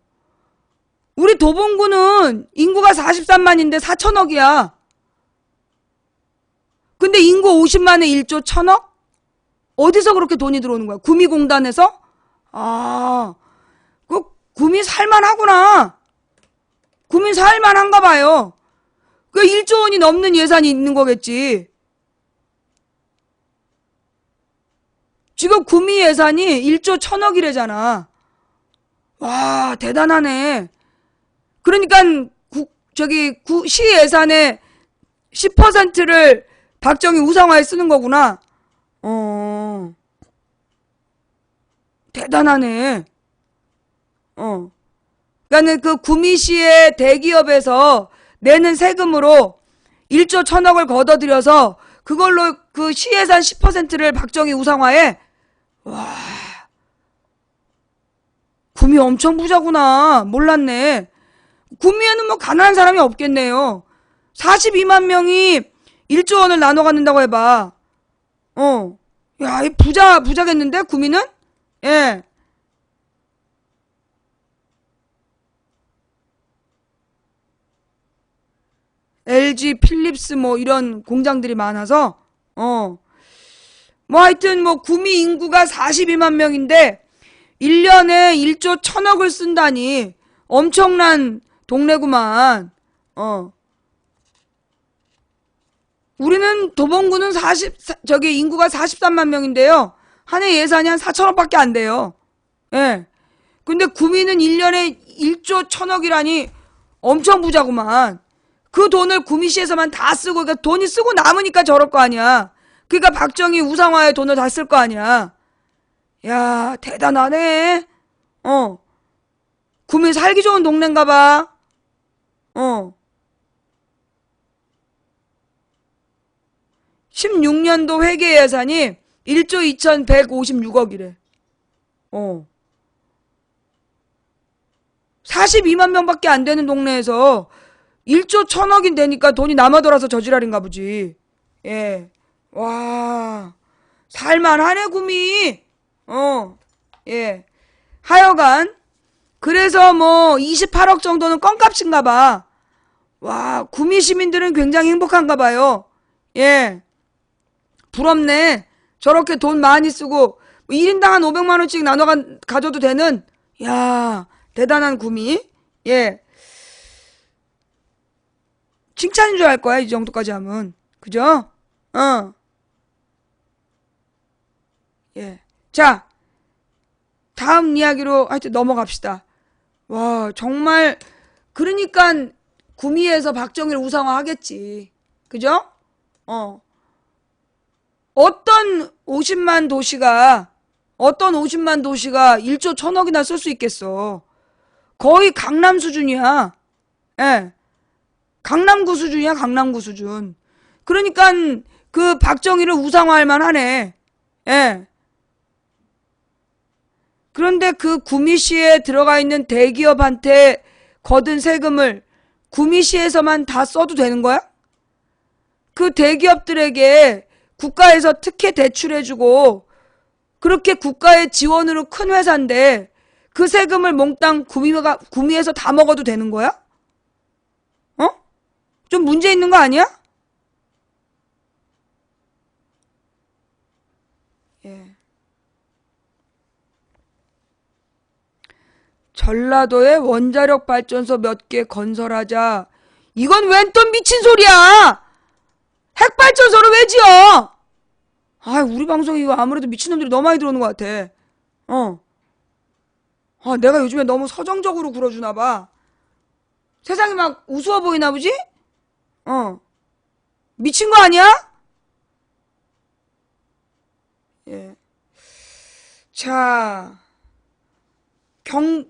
우리 도봉구는 인구가 43만인데 4천억이야. 근데 인구 50만에 1조 1000억? 어디서 그렇게 돈이 들어오는 거야? 구미공단에서? 아, 그 구미 살만하구나. 구미 살만한가 봐요. 그 1조 원이 넘는 예산이 있는 거겠지. 지금 구미 예산이 1조 1000억이래잖아. 와, 대단하네. 그러니까 시 예산의 10%를 박정희 우상화에 쓰는 거구나. 대단하네. 그러니까는 그 구미시의 대기업에서 내는 세금으로 1조 1000억을 걷어들여서 그걸로 그 시예산 10%를 박정희 우상화에. 와, 구미 엄청 부자구나. 몰랐네. 구미에는 뭐 가난한 사람이 없겠네요. 42만 명이 1조 원을 나눠 갖는다고 해봐. 야, 이 부자겠는데, 구미는? 예. LG, 필립스 뭐 이런 공장들이 많아서, 뭐 하여튼 뭐 구미 인구가 42만 명인데 1년에 1조 1000억을 쓴다니 엄청난 동네구만. 우리는 도봉구는 인구가 43만 명인데요. 한 해 예산이 한 4천억밖에 안 돼요. 예. 근데 구미는 1년에 1조 1000억이라니 엄청 부자구만. 그 돈을 구미시에서만 다 쓰고, 그러니까 돈이 쓰고 남으니까 저럴 거 아니야. 그러니까 박정희 우상화에 돈을 다 쓸 거 아니야. 야, 대단하네. 구미 살기 좋은 동네인가 봐. 16년도 회계 예산이 1조 2156억이래. 42만 명밖에 안 되는 동네에서 1조 1000억이 되니까 돈이 남아돌아서 저지랄인가 보지. 예. 와, 살만하네, 구미. 예. 하여간, 그래서 뭐 28억 정도는 껌값인가 봐. 와, 구미 시민들은 굉장히 행복한가 봐요. 예. 부럽네. 저렇게 돈 많이 쓰고 1인당 한 500만원씩 나눠 가져도 되는, 야, 대단한 구미. 예. 칭찬인 줄 알 거야, 이 정도까지 하면. 그죠? 예. 자, 다음 이야기로 하여튼 넘어갑시다. 와, 정말, 그러니까 구미에서 박정희를 우상화 하겠지. 그죠? 어떤 50만 도시가 1조 1000억이나 쓸 수 있겠어. 거의 강남 수준이야. 예. 강남구 수준이야, 강남구 수준. 그러니까 그 박정희를 우상화할 만하네. 예. 그런데 그 구미시에 들어가 있는 대기업한테 거둔 세금을 구미시에서만 다 써도 되는 거야? 그 대기업들에게 국가에서 특혜 대출해주고 그렇게 국가의 지원으로 큰 회사인데 그 세금을 몽땅 구미에서 다 먹어도 되는 거야? 어? 좀 문제 있는 거 아니야? 예. 전라도에 원자력 발전소 몇 개 건설하자. 이건 웬 또 미친 소리야! 핵발전소를 왜 지어? 아, 우리 방송이 아무래도 미친놈들이 너무 많이 들어오는 것 같아. 내가 요즘에 너무 서정적으로 굴어주나 봐. 세상이 막 우스워 보이나 보지? 미친 거 아니야? 예. 자,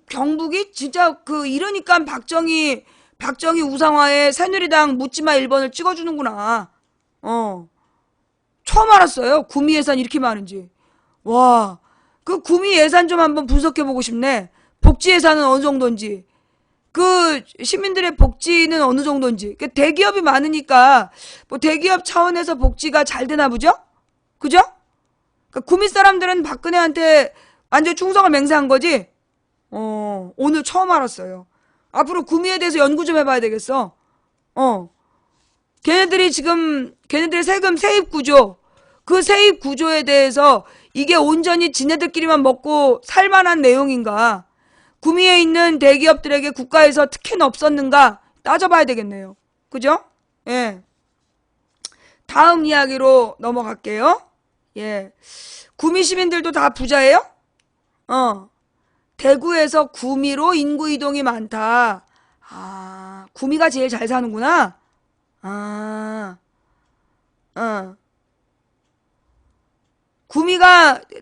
경북이 진짜 이러니까 박정희 우상화에 새누리당 묻지마 1번을 찍어주는구나. 처음 알았어요. 구미 예산 이렇게 많은지. 와, 그 구미 예산 좀 한번 분석해보고 싶네. 복지 예산은 어느 정도인지. 그 시민들의 복지는 어느 정도인지. 대기업이 많으니까 뭐 대기업 차원에서 복지가 잘 되나 보죠? 그죠? 구미 사람들은 박근혜한테 완전 충성을 맹세한 거지? 오늘 처음 알았어요. 앞으로 구미에 대해서 연구 좀 해봐야 되겠어. 걔네들의 세금 세입 구조, 그 세입 구조에 대해서 이게 온전히 지네들끼리만 먹고 살만한 내용인가? 구미에 있는 대기업들에게 국가에서 특혜는 없었는가? 따져봐야 되겠네요. 그죠? 예. 다음 이야기로 넘어갈게요. 예. 구미 시민들도 다 부자예요? 대구에서 구미로 인구 이동이 많다. 아, 구미가 제일 잘 사는구나? 아,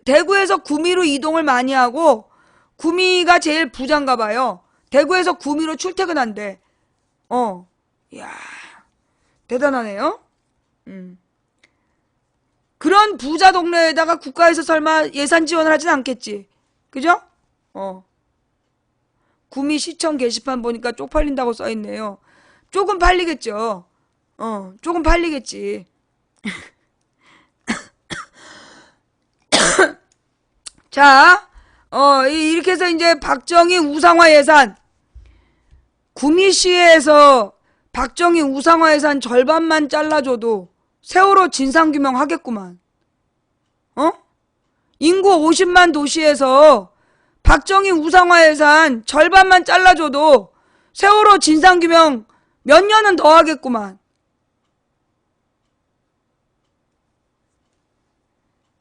대구에서 구미로 이동을 많이 하고, 구미가 제일 부자인가 봐요. 대구에서 구미로 출퇴근한대. 이야, 대단하네요. 그런 부자 동네에다가 국가에서 설마 예산 지원을 하진 않겠지. 그죠? 구미 시청 게시판 보니까 쪽팔린다고 써있네요. 조금 팔리겠죠. 조금 팔리겠지. 자, 이렇게 해서 이제 박정희 우상화 예산. 구미시에서 박정희 우상화 예산 절반만 잘라줘도 세월호 진상규명 하겠구만. 인구 50만 도시에서 박정희 우상화 예산 절반만 잘라줘도 세월호 진상규명 몇 년은 더 하겠구만.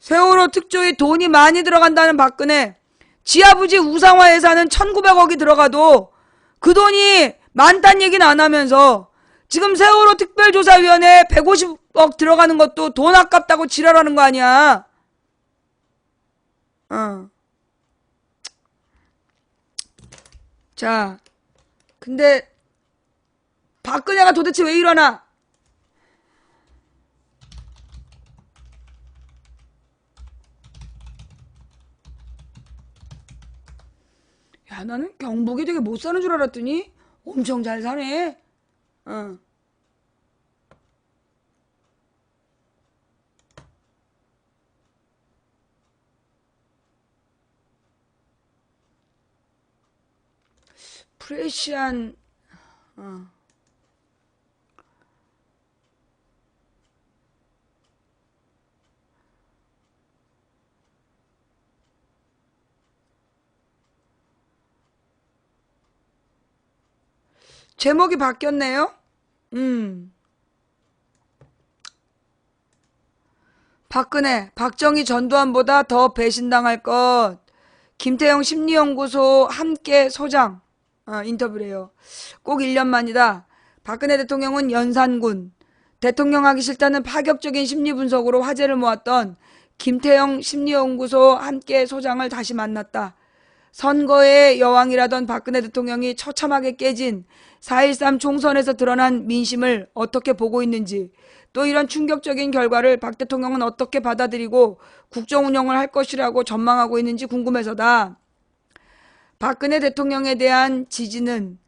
세월호 특조위 돈이 많이 들어간다는 박근혜. 지아부지 우상화 예산은 1900억이 들어가도 그 돈이 많단 얘기는 안 하면서 지금 세월호 특별조사위원회 150억 들어가는 것도 돈 아깝다고 지랄하는 거 아니야. 자, 근데 박근혜가 도대체 왜 이러나? 야, 나는 경북이 되게 못 사는 줄 알았더니 엄청 잘 사네. 프레시안. 제목이 바뀌었네요. 박근혜, 박정희 전두환보다 더 배신당할 것. 김태형 심리연구소 함께 소장. 인터뷰래요. 꼭 1년 만이다. 박근혜 대통령은 연산군. 대통령 하기 싫다는 파격적인 심리 분석으로 화제를 모았던 김태형 심리연구소 함께 소장을 다시 만났다. 선거의 여왕이라던 박근혜 대통령이 처참하게 깨진 4.13 총선에서 드러난 민심을 어떻게 보고 있는지, 또 이런 충격적인 결과를 박 대통령은 어떻게 받아들이고 국정 운영을 할 것이라고 전망하고 있는지 궁금해서다. 박근혜 대통령에 대한 지지는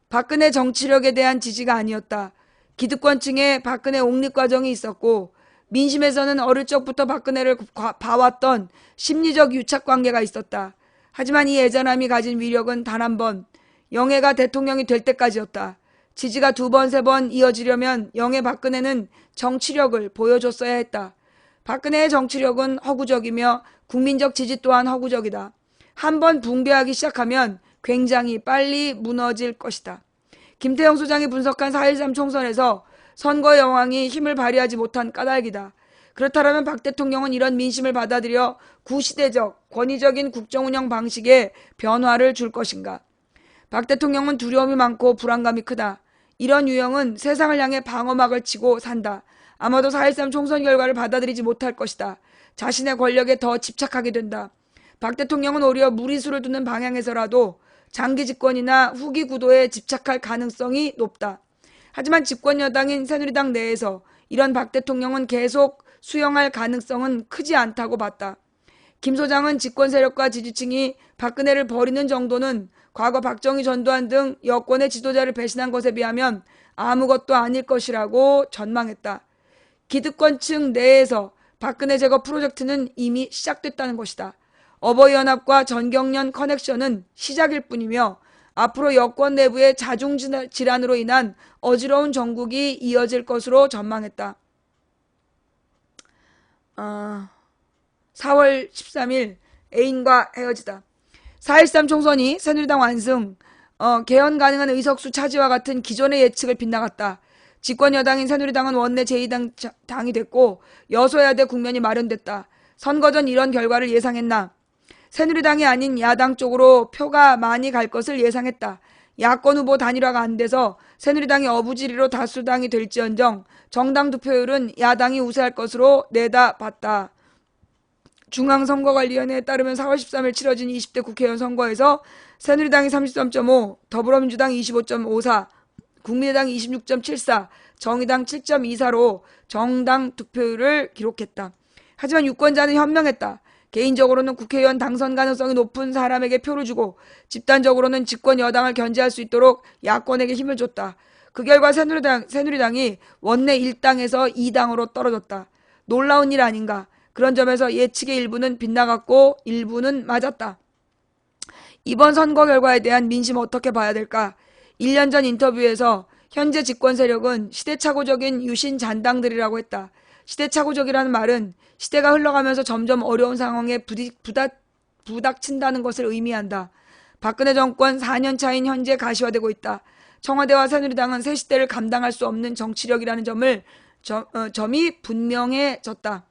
박근혜 정치력에 대한 지지가 아니었다. 기득권층에 박근혜 옹립 과정이 있었고, 민심에서는 어릴 적부터 박근혜를 봐왔던 심리적 유착 관계가 있었다. 하지만 이 애잔함이 가진 위력은 단 한 번, 영예가 대통령이 될 때까지였다. 지지가 2번, 3번 이어지려면 영예 박근혜는 정치력을 보여줬어야 했다. 박근혜의 정치력은 허구적이며 국민적 지지 또한 허구적이다. 한번 붕괴하기 시작하면 굉장히 빨리 무너질 것이다. 김태형 소장이 분석한 4.13 총선에서 선거 여왕이 힘을 발휘하지 못한 까닭이다. 그렇다면 박 대통령은 이런 민심을 받아들여 구시대적, 권위적인 국정운영 방식에 변화를 줄 것인가? 박 대통령은 두려움이 많고 불안감이 크다. 이런 유형은 세상을 향해 방어막을 치고 산다. 아마도 4.13 총선 결과를 받아들이지 못할 것이다. 자신의 권력에 더 집착하게 된다. 박 대통령은 오히려 무리수를 두는 방향에서라도 장기 집권이나 후기 구도에 집착할 가능성이 높다. 하지만 집권 여당인 새누리당 내에서 이런 박 대통령은 계속 수용할 가능성은 크지 않다고 봤다. 김 소장은 집권 세력과 지지층이 박근혜를 버리는 정도는 과거 박정희, 전두환 등 여권의 지도자를 배신한 것에 비하면 아무것도 아닐 것이라고 전망했다. 기득권층 내에서 박근혜 제거 프로젝트는 이미 시작됐다는 것이다. 어버이연합과 전경련 커넥션은 시작일 뿐이며 앞으로 여권 내부의 자중질환으로 인한 어지러운 정국이 이어질 것으로 전망했다. 4월 13일 애인과 헤어지다. 4.13 총선이 새누리당 완승, 개헌 가능한 의석수 차지와 같은 기존의 예측을 빗나갔다. 집권 여당인 새누리당은 원내 제2당이 됐고 여소야대 국면이 마련됐다. 선거 전 이런 결과를 예상했나? 새누리당이 아닌 야당 쪽으로 표가 많이 갈 것을 예상했다. 야권 후보 단일화가 안 돼서 새누리당이 어부지리로 다수당이 될지언정 정당 득표율은 야당이 우세할 것으로 내다봤다. 중앙선거관리위원회에 따르면 4월 13일 치러진 20대 국회의원 선거에서 새누리당이 33.5, 더불어민주당 25.54, 국민의당 26.74, 정의당 7.24로 정당 득표율을 기록했다. 하지만 유권자는 현명했다. 개인적으로는 국회의원 당선 가능성이 높은 사람에게 표를 주고 집단적으로는 집권 여당을 견제할 수 있도록 야권에게 힘을 줬다. 그 결과 새누리당이 원내 1당에서 2당으로 떨어졌다. 놀라운 일 아닌가? 그런 점에서 예측의 일부는 빗나갔고 일부는 맞았다. 이번 선거 결과에 대한 민심 어떻게 봐야 될까? 1년 전 인터뷰에서 현재 집권 세력은 시대착오적인 유신 잔당들이라고 했다. 시대착오적이라는 말은 시대가 흘러가면서 점점 어려운 상황에 부닥친다는 것을 의미한다. 박근혜 정권 4년 차인 현재 가시화되고 있다. 청와대와 새누리당은 새 시대를 감당할 수 없는 정치력이라는 점이 분명해졌다.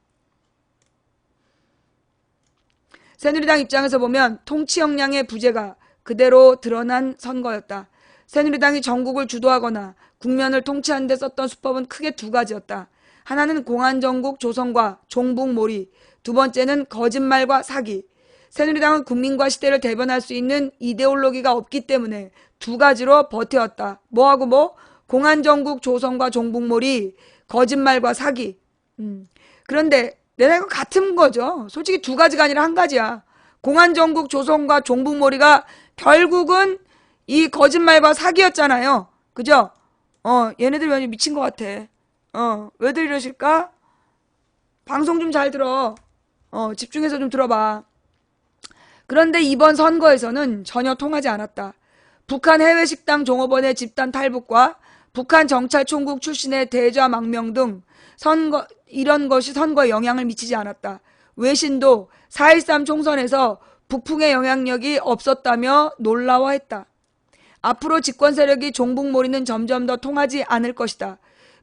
새누리당 입장에서 보면 통치 역량의 부재가 그대로 드러난 선거였다. 새누리당이 전국을 주도하거나 국면을 통치하는 데 썼던 수법은 크게 2가지였다. 하나는 공안정국 조성과 종북몰이, 2번째는 거짓말과 사기. 새누리당은 국민과 시대를 대변할 수 있는 이데올로기가 없기 때문에 2가지로 버텨왔다. 뭐하고 뭐? 공안정국 조성과 종북몰이, 거짓말과 사기. 그런데 내가 이거 같은 거죠. 솔직히 2가지가 아니라 1가지야. 공안정국 조성과 종북몰이가 결국은 이 거짓말과 사기였잖아요. 그죠? 얘네들 왠지 미친 것 같아. 왜들 이러실까? 방송 좀 잘 들어. 집중해서 좀 들어봐. 그런데 이번 선거에서는 전혀 통하지 않았다. 북한 해외식당 종업원의 집단 탈북과 북한 정찰총국 출신의 대좌 망명 등 이런 것이 선거에 영향을 미치지 않았다. 외신도 4.13 총선에서 북풍의 영향력이 없었다며 놀라워했다. 앞으로 집권 세력이 종북몰이는 점점 더 통하지 않을 것이다.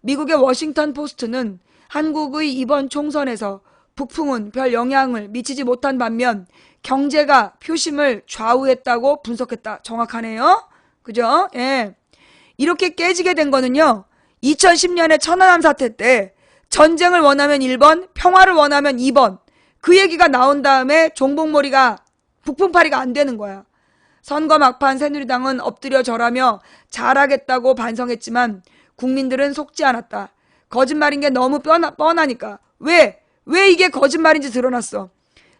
미국의 워싱턴 포스트는 한국의 이번 총선에서 북풍은 별 영향을 미치지 못한 반면 경제가 표심을 좌우했다고 분석했다. 정확하네요. 그죠? 예. 이렇게 깨지게 된 거는요. 2010년에 천안함 사태 때 전쟁을 원하면 1번, 평화를 원하면 2번. 그 얘기가 나온 다음에 종북몰이가 북풍파리가 안 되는 거야. 선거 막판 새누리당은 엎드려 절하며 잘하겠다고 반성했지만 국민들은 속지 않았다. 거짓말인 게 너무 뻔하니까. 왜 이게 거짓말인지 드러났어.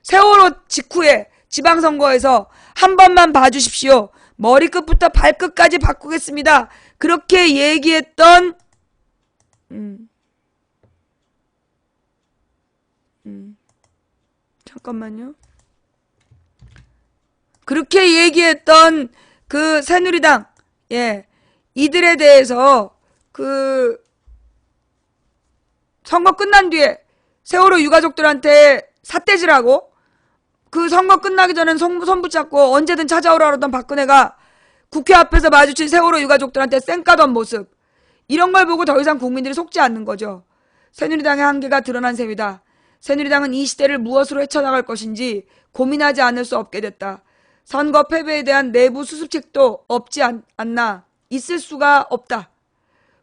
세월호 직후에 지방선거에서 한 번만 봐주십시오. 머리끝부터 발끝까지 바꾸겠습니다. 그렇게 얘기했던 잠깐만요. 그렇게 얘기했던 그 새누리당, 예, 이들에 대해서 그 선거 끝난 뒤에 세월호 유가족들한테 삿대질하고 그 선거 끝나기 전엔 손 붙잡고 언제든 찾아오라 그러던 박근혜가 국회 앞에서 마주친 세월호 유가족들한테 쌩까던 모습, 이런 걸 보고 더 이상 국민들이 속지 않는 거죠. 새누리당의 한계가 드러난 셈이다. 새누리당은 이 시대를 무엇으로 헤쳐나갈 것인지 고민하지 않을 수 없게 됐다. 선거 패배에 대한 내부 수습책도 없지 않나. 있을 수가 없다.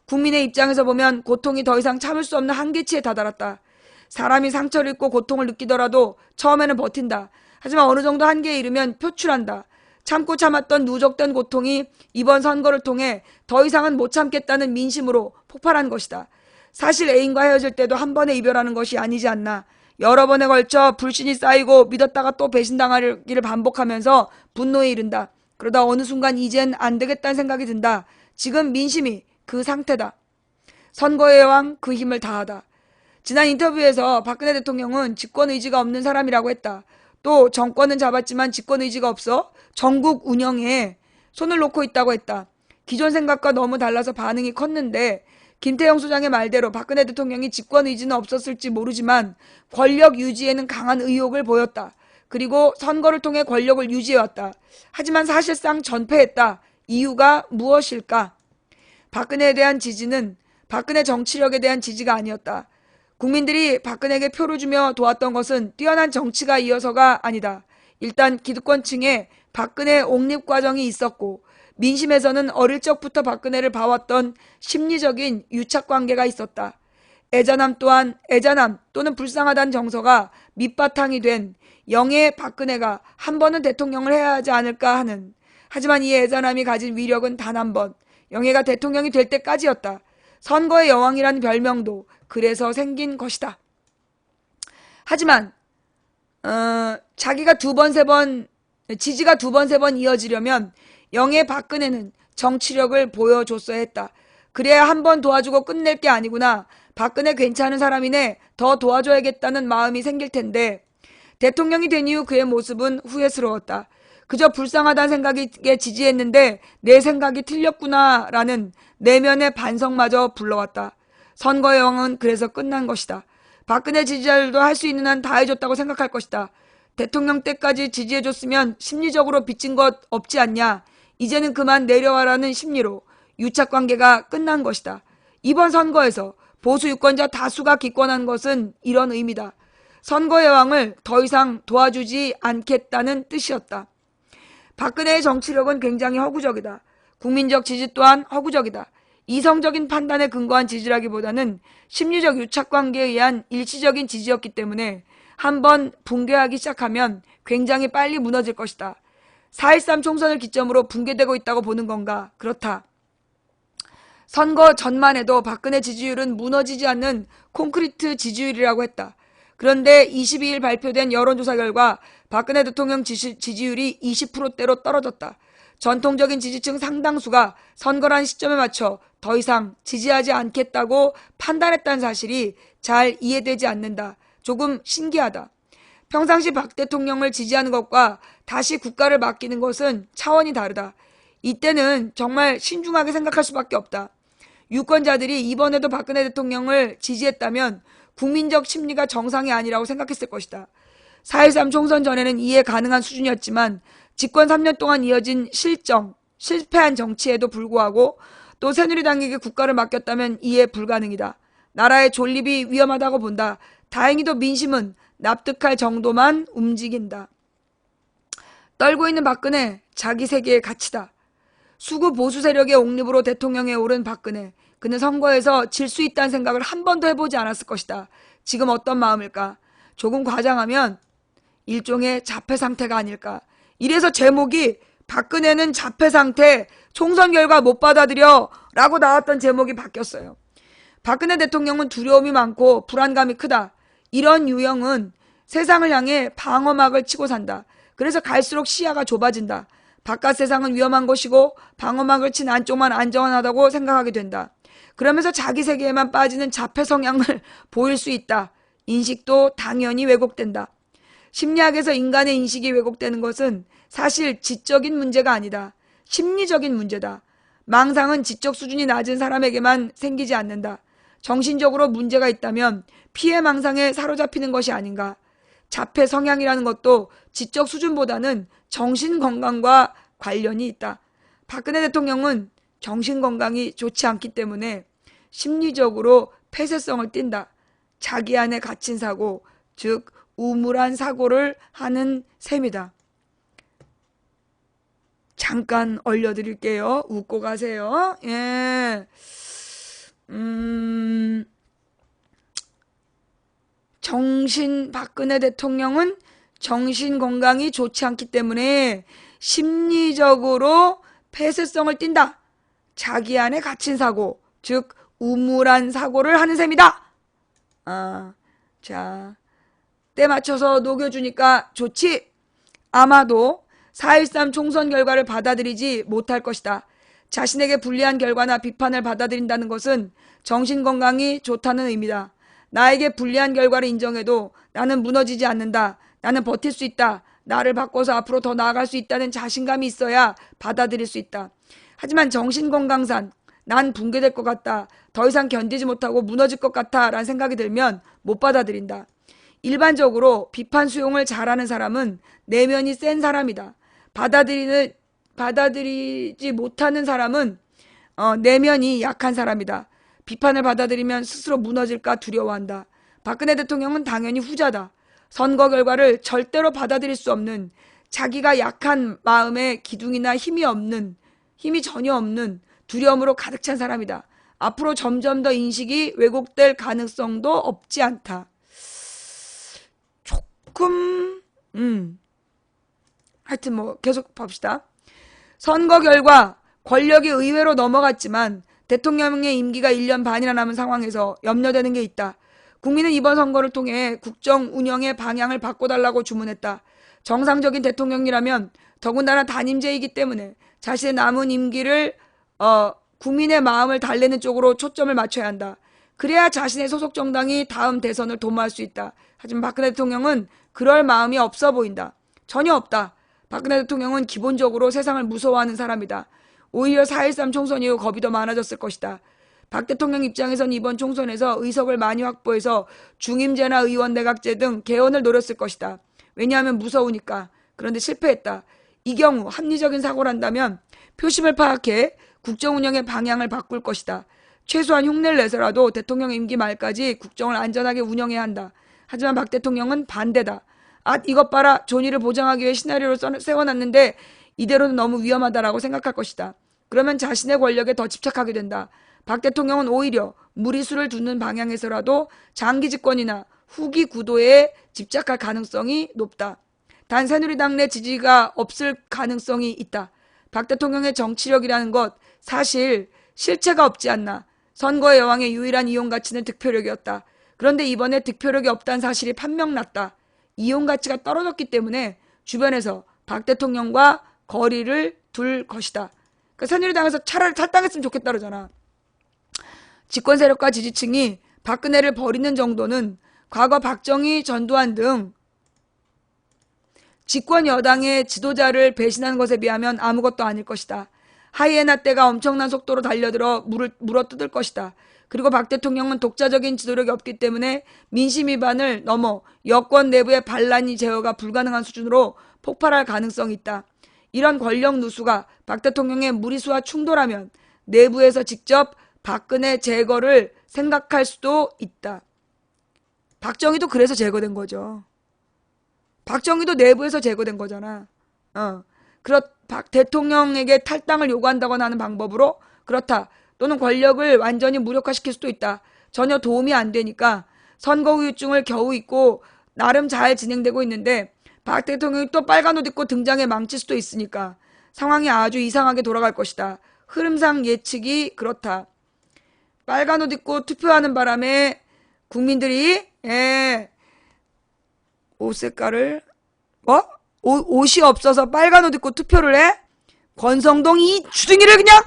국민의 입장에서 보면 고통이 더 이상 참을 수 없는 한계치에 다다랐다. 사람이 상처를 입고 고통을 느끼더라도 처음에는 버틴다. 하지만 어느 정도 한계에 이르면 표출한다. 참고 참았던 누적된 고통이 이번 선거를 통해 더 이상은 못 참겠다는 민심으로 폭발한 것이다. 사실 애인과 헤어질 때도 한 번에 이별하는 것이 아니지 않나. 여러 번에 걸쳐 불신이 쌓이고 믿었다가 또 배신당하기를 반복하면서 분노에 이른다. 그러다 어느 순간 이젠 안 되겠다는 생각이 든다. 지금 민심이 그 상태다. 선거의 여왕 그 힘을 다하다. 지난 인터뷰에서 박근혜 대통령은 집권 의지가 없는 사람이라고 했다. 또 정권은 잡았지만 집권 의지가 없어 전국 운영에 손을 놓고 있다고 했다. 기존 생각과 너무 달라서 반응이 컸는데 김태형 소장의 말대로 박근혜 대통령이 집권 의지는 없었을지 모르지만 권력 유지에는 강한 의욕을 보였다. 그리고 선거를 통해 권력을 유지해왔다. 하지만 사실상 전패했다. 이유가 무엇일까? 박근혜에 대한 지지는 박근혜 정치력에 대한 지지가 아니었다. 국민들이 박근혜에게 표를 주며 도왔던 것은 뛰어난 정치가 이어서가 아니다. 일단 기득권층에 박근혜 옹립 과정이 있었고 민심에서는 어릴 적부터 박근혜를 봐왔던 심리적인 유착관계가 있었다. 애잔함 또한 애잔함 또는 불쌍하다는 정서가 밑바탕이 된 영의 박근혜가 한 번은 대통령을 해야 하지 않을까 하는, 하지만 이 애잔함이 가진 위력은 단 한 번, 영예가 대통령이 될 때까지였다. 선거의 여왕이라는 별명도 그래서 생긴 것이다. 하지만 자기가 두 번, 세 번, 지지가 두 번, 세 번 이어지려면 영예 박근혜는 정치력을 보여줬어야 했다. 그래야 한 번 도와주고 끝낼 게 아니구나. 박근혜 괜찮은 사람이네. 더 도와줘야겠다는 마음이 생길 텐데 대통령이 된 이후 그의 모습은 후회스러웠다. 그저 불쌍하다는 생각에 지지했는데 내 생각이 틀렸구나라는 내면의 반성마저 불러왔다. 선거의 여왕은 그래서 끝난 것이다. 박근혜 지지자들도 할 수 있는 한 다 해줬다고 생각할 것이다. 대통령 때까지 지지해줬으면 심리적으로 빚진 것 없지 않냐. 이제는 그만 내려와라는 심리로 유착관계가 끝난 것이다. 이번 선거에서 보수 유권자 다수가 기권한 것은 이런 의미다. 선거의 여왕을 더 이상 도와주지 않겠다는 뜻이었다. 박근혜의 정치력은 굉장히 허구적이다. 국민적 지지 또한 허구적이다. 이성적인 판단에 근거한 지지라기보다는 심리적 유착관계에 의한 일시적인 지지였기 때문에 한번 붕괴하기 시작하면 굉장히 빨리 무너질 것이다. 4.13 총선을 기점으로 붕괴되고 있다고 보는 건가? 그렇다. 선거 전만 해도 박근혜 지지율은 무너지지 않는 콘크리트 지지율이라고 했다. 그런데 22일 발표된 여론조사 결과 박근혜 대통령 지지율이 20%대로 떨어졌다. 전통적인 지지층 상당수가 선거라는 시점에 맞춰 더 이상 지지하지 않겠다고 판단했다는 사실이 잘 이해되지 않는다. 조금 신기하다. 평상시 박 대통령을 지지하는 것과 다시 국가를 맡기는 것은 차원이 다르다. 이때는 정말 신중하게 생각할 수밖에 없다. 유권자들이 이번에도 박근혜 대통령을 지지했다면 국민적 심리가 정상이 아니라고 생각했을 것이다. 4.13 총선 전에는 이해 가능한 수준이었지만 집권 3년 동안 이어진 실패한 정치에도 불구하고 또 새누리당에게 국가를 맡겼다면 이해 불가능이다. 나라의 존립이 위험하다고 본다. 다행히도 민심은 납득할 정도만 움직인다. 떨고 있는 박근혜, 자기 세계의 가치다. 수구 보수 세력의 옹립으로 대통령에 오른 박근혜. 그는 선거에서 질 수 있다는 생각을 한 번도 해보지 않았을 것이다. 지금 어떤 마음일까? 조금 과장하면 일종의 자폐 상태가 아닐까. 이래서 제목이 박근혜는 자폐 상태, 총선 결과 못 받아들여 라고 나왔던 제목이 바뀌었어요. 박근혜 대통령은 두려움이 많고 불안감이 크다. 이런 유형은 세상을 향해 방어막을 치고 산다. 그래서 갈수록 시야가 좁아진다. 바깥 세상은 위험한 곳이고 방어막을 친 안쪽만 안전하다고 생각하게 된다. 그러면서 자기 세계에만 빠지는 자폐 성향을 보일 수 있다. 인식도 당연히 왜곡된다. 심리학에서 인간의 인식이 왜곡되는 것은 사실 지적인 문제가 아니다. 심리적인 문제다. 망상은 지적 수준이 낮은 사람에게만 생기지 않는다. 정신적으로 문제가 있다면 피해 망상에 사로잡히는 것이 아닌가. 자폐 성향이라는 것도 지적 수준보다는 정신 건강과 관련이 있다. 박근혜 대통령은 정신 건강이 좋지 않기 때문에 심리적으로 폐쇄성을 띈다. 자기 안에 갇힌 사고, 즉 우물한 사고를 하는 셈이다. 잠깐 얼려드릴게요. 웃고 가세요. 예. 박근혜 대통령은 정신 건강이 좋지 않기 때문에 심리적으로 폐쇄성을 띈다. 자기 안에 갇힌 사고, 즉 우물한 사고를 하는 셈이다. 자, 때 맞춰서 녹여주니까 좋지? 아마도 4.13 총선 결과를 받아들이지 못할 것이다. 자신에게 불리한 결과나 비판을 받아들인다는 것은 정신건강이 좋다는 의미다. 나에게 불리한 결과를 인정해도 나는 무너지지 않는다. 나는 버틸 수 있다. 나를 바꿔서 앞으로 더 나아갈 수 있다는 자신감이 있어야 받아들일 수 있다. 하지만 정신건강상 난 붕괴될 것 같다. 더 이상 견디지 못하고 무너질 것 같아 라는 생각이 들면 못 받아들인다. 일반적으로 비판 수용을 잘하는 사람은 내면이 센 사람이다. 받아들이지 못하는 사람은 내면이 약한 사람이다. 비판을 받아들이면 스스로 무너질까 두려워한다. 박근혜 대통령은 당연히 후자다. 선거 결과를 절대로 받아들일 수 없는, 자기가 약한 마음에 기둥이나 힘이 전혀 없는 두려움으로 가득 찬 사람이다. 앞으로 점점 더 인식이 왜곡될 가능성도 없지 않다. 조금 하여튼 뭐 계속 봅시다. 선거 결과 권력이 의회로 넘어갔지만 대통령의 임기가 1년 반이나 남은 상황에서 염려되는 게 있다. 국민은 이번 선거를 통해 국정 운영의 방향을 바꿔달라고 주문했다. 정상적인 대통령이라면 더군다나 단임제이기 때문에 자신의 남은 임기를 국민의 마음을 달래는 쪽으로 초점을 맞춰야 한다. 그래야 자신의 소속 정당이 다음 대선을 도모할 수 있다. 하지만 박근혜 대통령은 그럴 마음이 없어 보인다. 전혀 없다. 박근혜 대통령은 기본적으로 세상을 무서워하는 사람이다. 오히려 4.13 총선 이후 겁이 더 많아졌을 것이다. 박 대통령 입장에선 이번 총선에서 의석을 많이 확보해서 중임제나 의원 내각제 등 개헌을 노렸을 것이다. 왜냐하면 무서우니까. 그런데 실패했다. 이 경우 합리적인 사고를 한다면 표심을 파악해 국정 운영의 방향을 바꿀 것이다. 최소한 흉내를 내서라도 대통령 임기 말까지 국정을 안전하게 운영해야 한다. 하지만 박 대통령은 반대다. 이것 봐라. 존의를 보장하기 위해 시나리오를 세워놨는데 이대로는 너무 위험하다라고 생각할 것이다. 그러면 자신의 권력에 더 집착하게 된다. 박 대통령은 오히려 무리수를 두는 방향에서라도 장기 집권이나 후기 구도에 집착할 가능성이 높다. 단 새누리당 내 지지가 없을 가능성이 있다. 박 대통령의 정치력이라는 것 사실 실체가 없지 않나. 선거의 여왕의 유일한 이용 가치는 득표력이었다. 그런데 이번에 득표력이 없다는 사실이 판명났다. 이용 가치가 떨어졌기 때문에 주변에서 박 대통령과 거리를 둘 것이다. 그러니까 새누리당에서 차라리 탈당했으면 좋겠다 그러잖아. 집권 세력과 지지층이 박근혜를 버리는 정도는 과거 박정희, 전두환 등 집권 여당의 지도자를 배신한 것에 비하면 아무것도 아닐 것이다. 하이에나 떼가 엄청난 속도로 달려들어 물어뜯을 것이다. 그리고 박 대통령은 독자적인 지도력이 없기 때문에 민심 위반을 넘어 여권 내부의 반란이 제어가 불가능한 수준으로 폭발할 가능성이 있다. 이런 권력 누수가 박 대통령의 무리수와 충돌하면 내부에서 직접 박근혜 제거를 생각할 수도 있다. 박정희도 그래서 제거된 거죠. 박정희도 내부에서 제거된 거잖아. 박 대통령에게 탈당을 요구한다거나 하는 방법으로 그렇다. 또는 권력을 완전히 무력화시킬 수도 있다. 전혀 도움이 안 되니까 선거 후유증을 겨우 잊고 나름 잘 진행되고 있는데 박 대통령이 또 빨간 옷 입고 등장해 망칠 수도 있으니까 상황이 아주 이상하게 돌아갈 것이다. 흐름상 예측이 그렇다. 빨간 옷 입고 투표하는 바람에 국민들이 옷 색깔을 옷이 없어서 빨간 옷 입고 투표를 해? 권성동 이 주둥이를 그냥!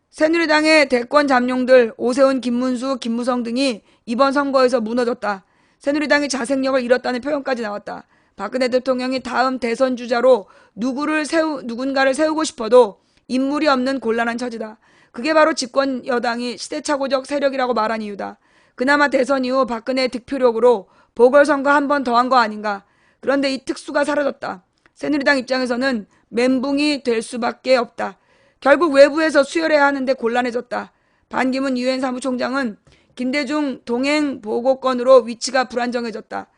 새누리당의 대권 잠룡들 오세훈, 김문수, 김무성 등이 이번 선거에서 무너졌다. 새누리당이 자생력을 잃었다는 표현까지 나왔다. 박근혜 대통령이 다음 대선 주자로 누군가를 세우고 싶어도 인물이 없는 곤란한 처지다. 그게 바로 집권 여당이 시대착오적 세력이라고 말한 이유다. 그나마 대선 이후 박근혜의 득표력으로 보궐선거 한 번 더 한 거 아닌가. 그런데 이 특수가 사라졌다. 새누리당 입장에서는 멘붕이 될 수밖에 없다. 결국 외부에서 수혈해야 하는데 곤란해졌다. 반기문 유엔 사무총장은 김대중 동행 보고권으로 위치가 불안정해졌다.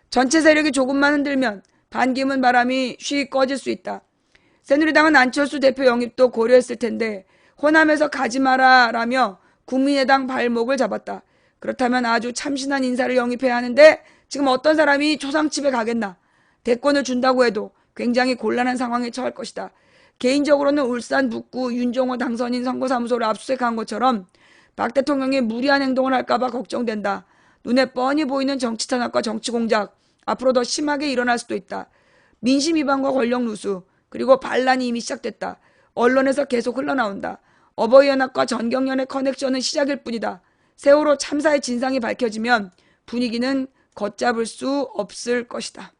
전체 세력이 조금만 흔들면 반기문 바람이 쉬 꺼질 수 있다. 새누리당은 안철수 대표 영입도 고려했을 텐데 호남에서 가지 마라라며 국민의당 발목을 잡았다. 그렇다면 아주 참신한 인사를 영입해야 하는데 지금 어떤 사람이 초상집에 가겠나. 대권을 준다고 해도 굉장히 곤란한 상황에 처할 것이다. 개인적으로는 울산 북구 윤종호 당선인 선거사무소를 압수수색한 것처럼 박 대통령이 무리한 행동을 할까봐 걱정된다. 눈에 뻔히 보이는 정치 탄압과 정치 공작, 앞으로 더 심하게 일어날 수도 있다. 민심 위반과 권력 누수, 그리고 반란이 이미 시작됐다. 언론에서 계속 흘러나온다. 어버이연합과 전경련의 커넥션은 시작일 뿐이다. 세월호 참사의 진상이 밝혀지면 분위기는 걷잡을 수 없을 것이다.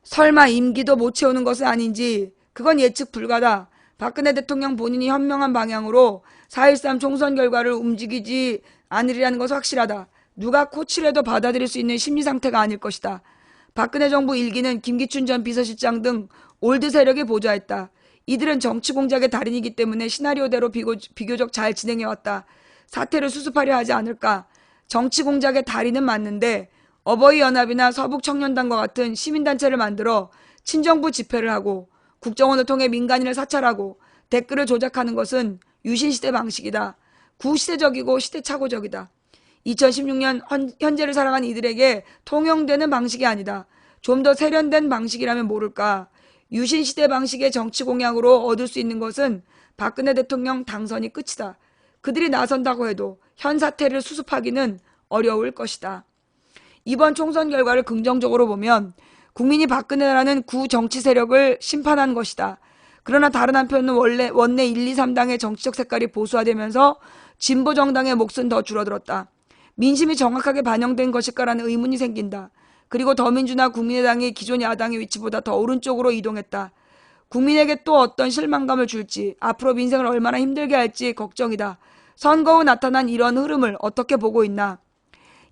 설마 임기도 못 채우는 것은 아닌지 그건 예측 불가다. 박근혜 대통령 본인이 현명한 방향으로 4.13 총선 결과를 움직이지 않으리라는 것은 확실하다. 누가 코치라도 받아들일 수 있는 심리 상태가 아닐 것이다. 박근혜 정부 1기는 김기춘 전 비서실장 등 올드 세력이 보좌했다. 이들은 정치 공작의 달인이기 때문에 시나리오대로 비교적 잘 진행해왔다. 사태를 수습하려 하지 않을까. 정치 공작의 달인은 맞는데 어버이연합이나 서북청년단과 같은 시민단체를 만들어 친정부 집회를 하고 국정원을 통해 민간인을 사찰하고 댓글을 조작하는 것은 유신시대 방식이다. 구시대적이고 시대착오적이다. 2016년 현재를 살아간 이들에게 통용되는 방식이 아니다. 좀 더 세련된 방식이라면 모를까. 유신시대 방식의 정치 공약으로 얻을 수 있는 것은 박근혜 대통령 당선이 끝이다. 그들이 나선다고 해도 현 사태를 수습하기는 어려울 것이다. 이번 총선 결과를 긍정적으로 보면 국민이 박근혜라는 구정치 세력을 심판한 것이다. 그러나 다른 한편은 원내 1, 2, 3당의 정치적 색깔이 보수화되면서 진보 정당의 몫은 더 줄어들었다. 민심이 정확하게 반영된 것일까라는 의문이 생긴다. 그리고 더민주나 국민의당이 기존 야당의 위치보다 더 오른쪽으로 이동했다. 국민에게 또 어떤 실망감을 줄지, 앞으로 민생을 얼마나 힘들게 할지 걱정이다. 선거 후 나타난 이런 흐름을 어떻게 보고 있나.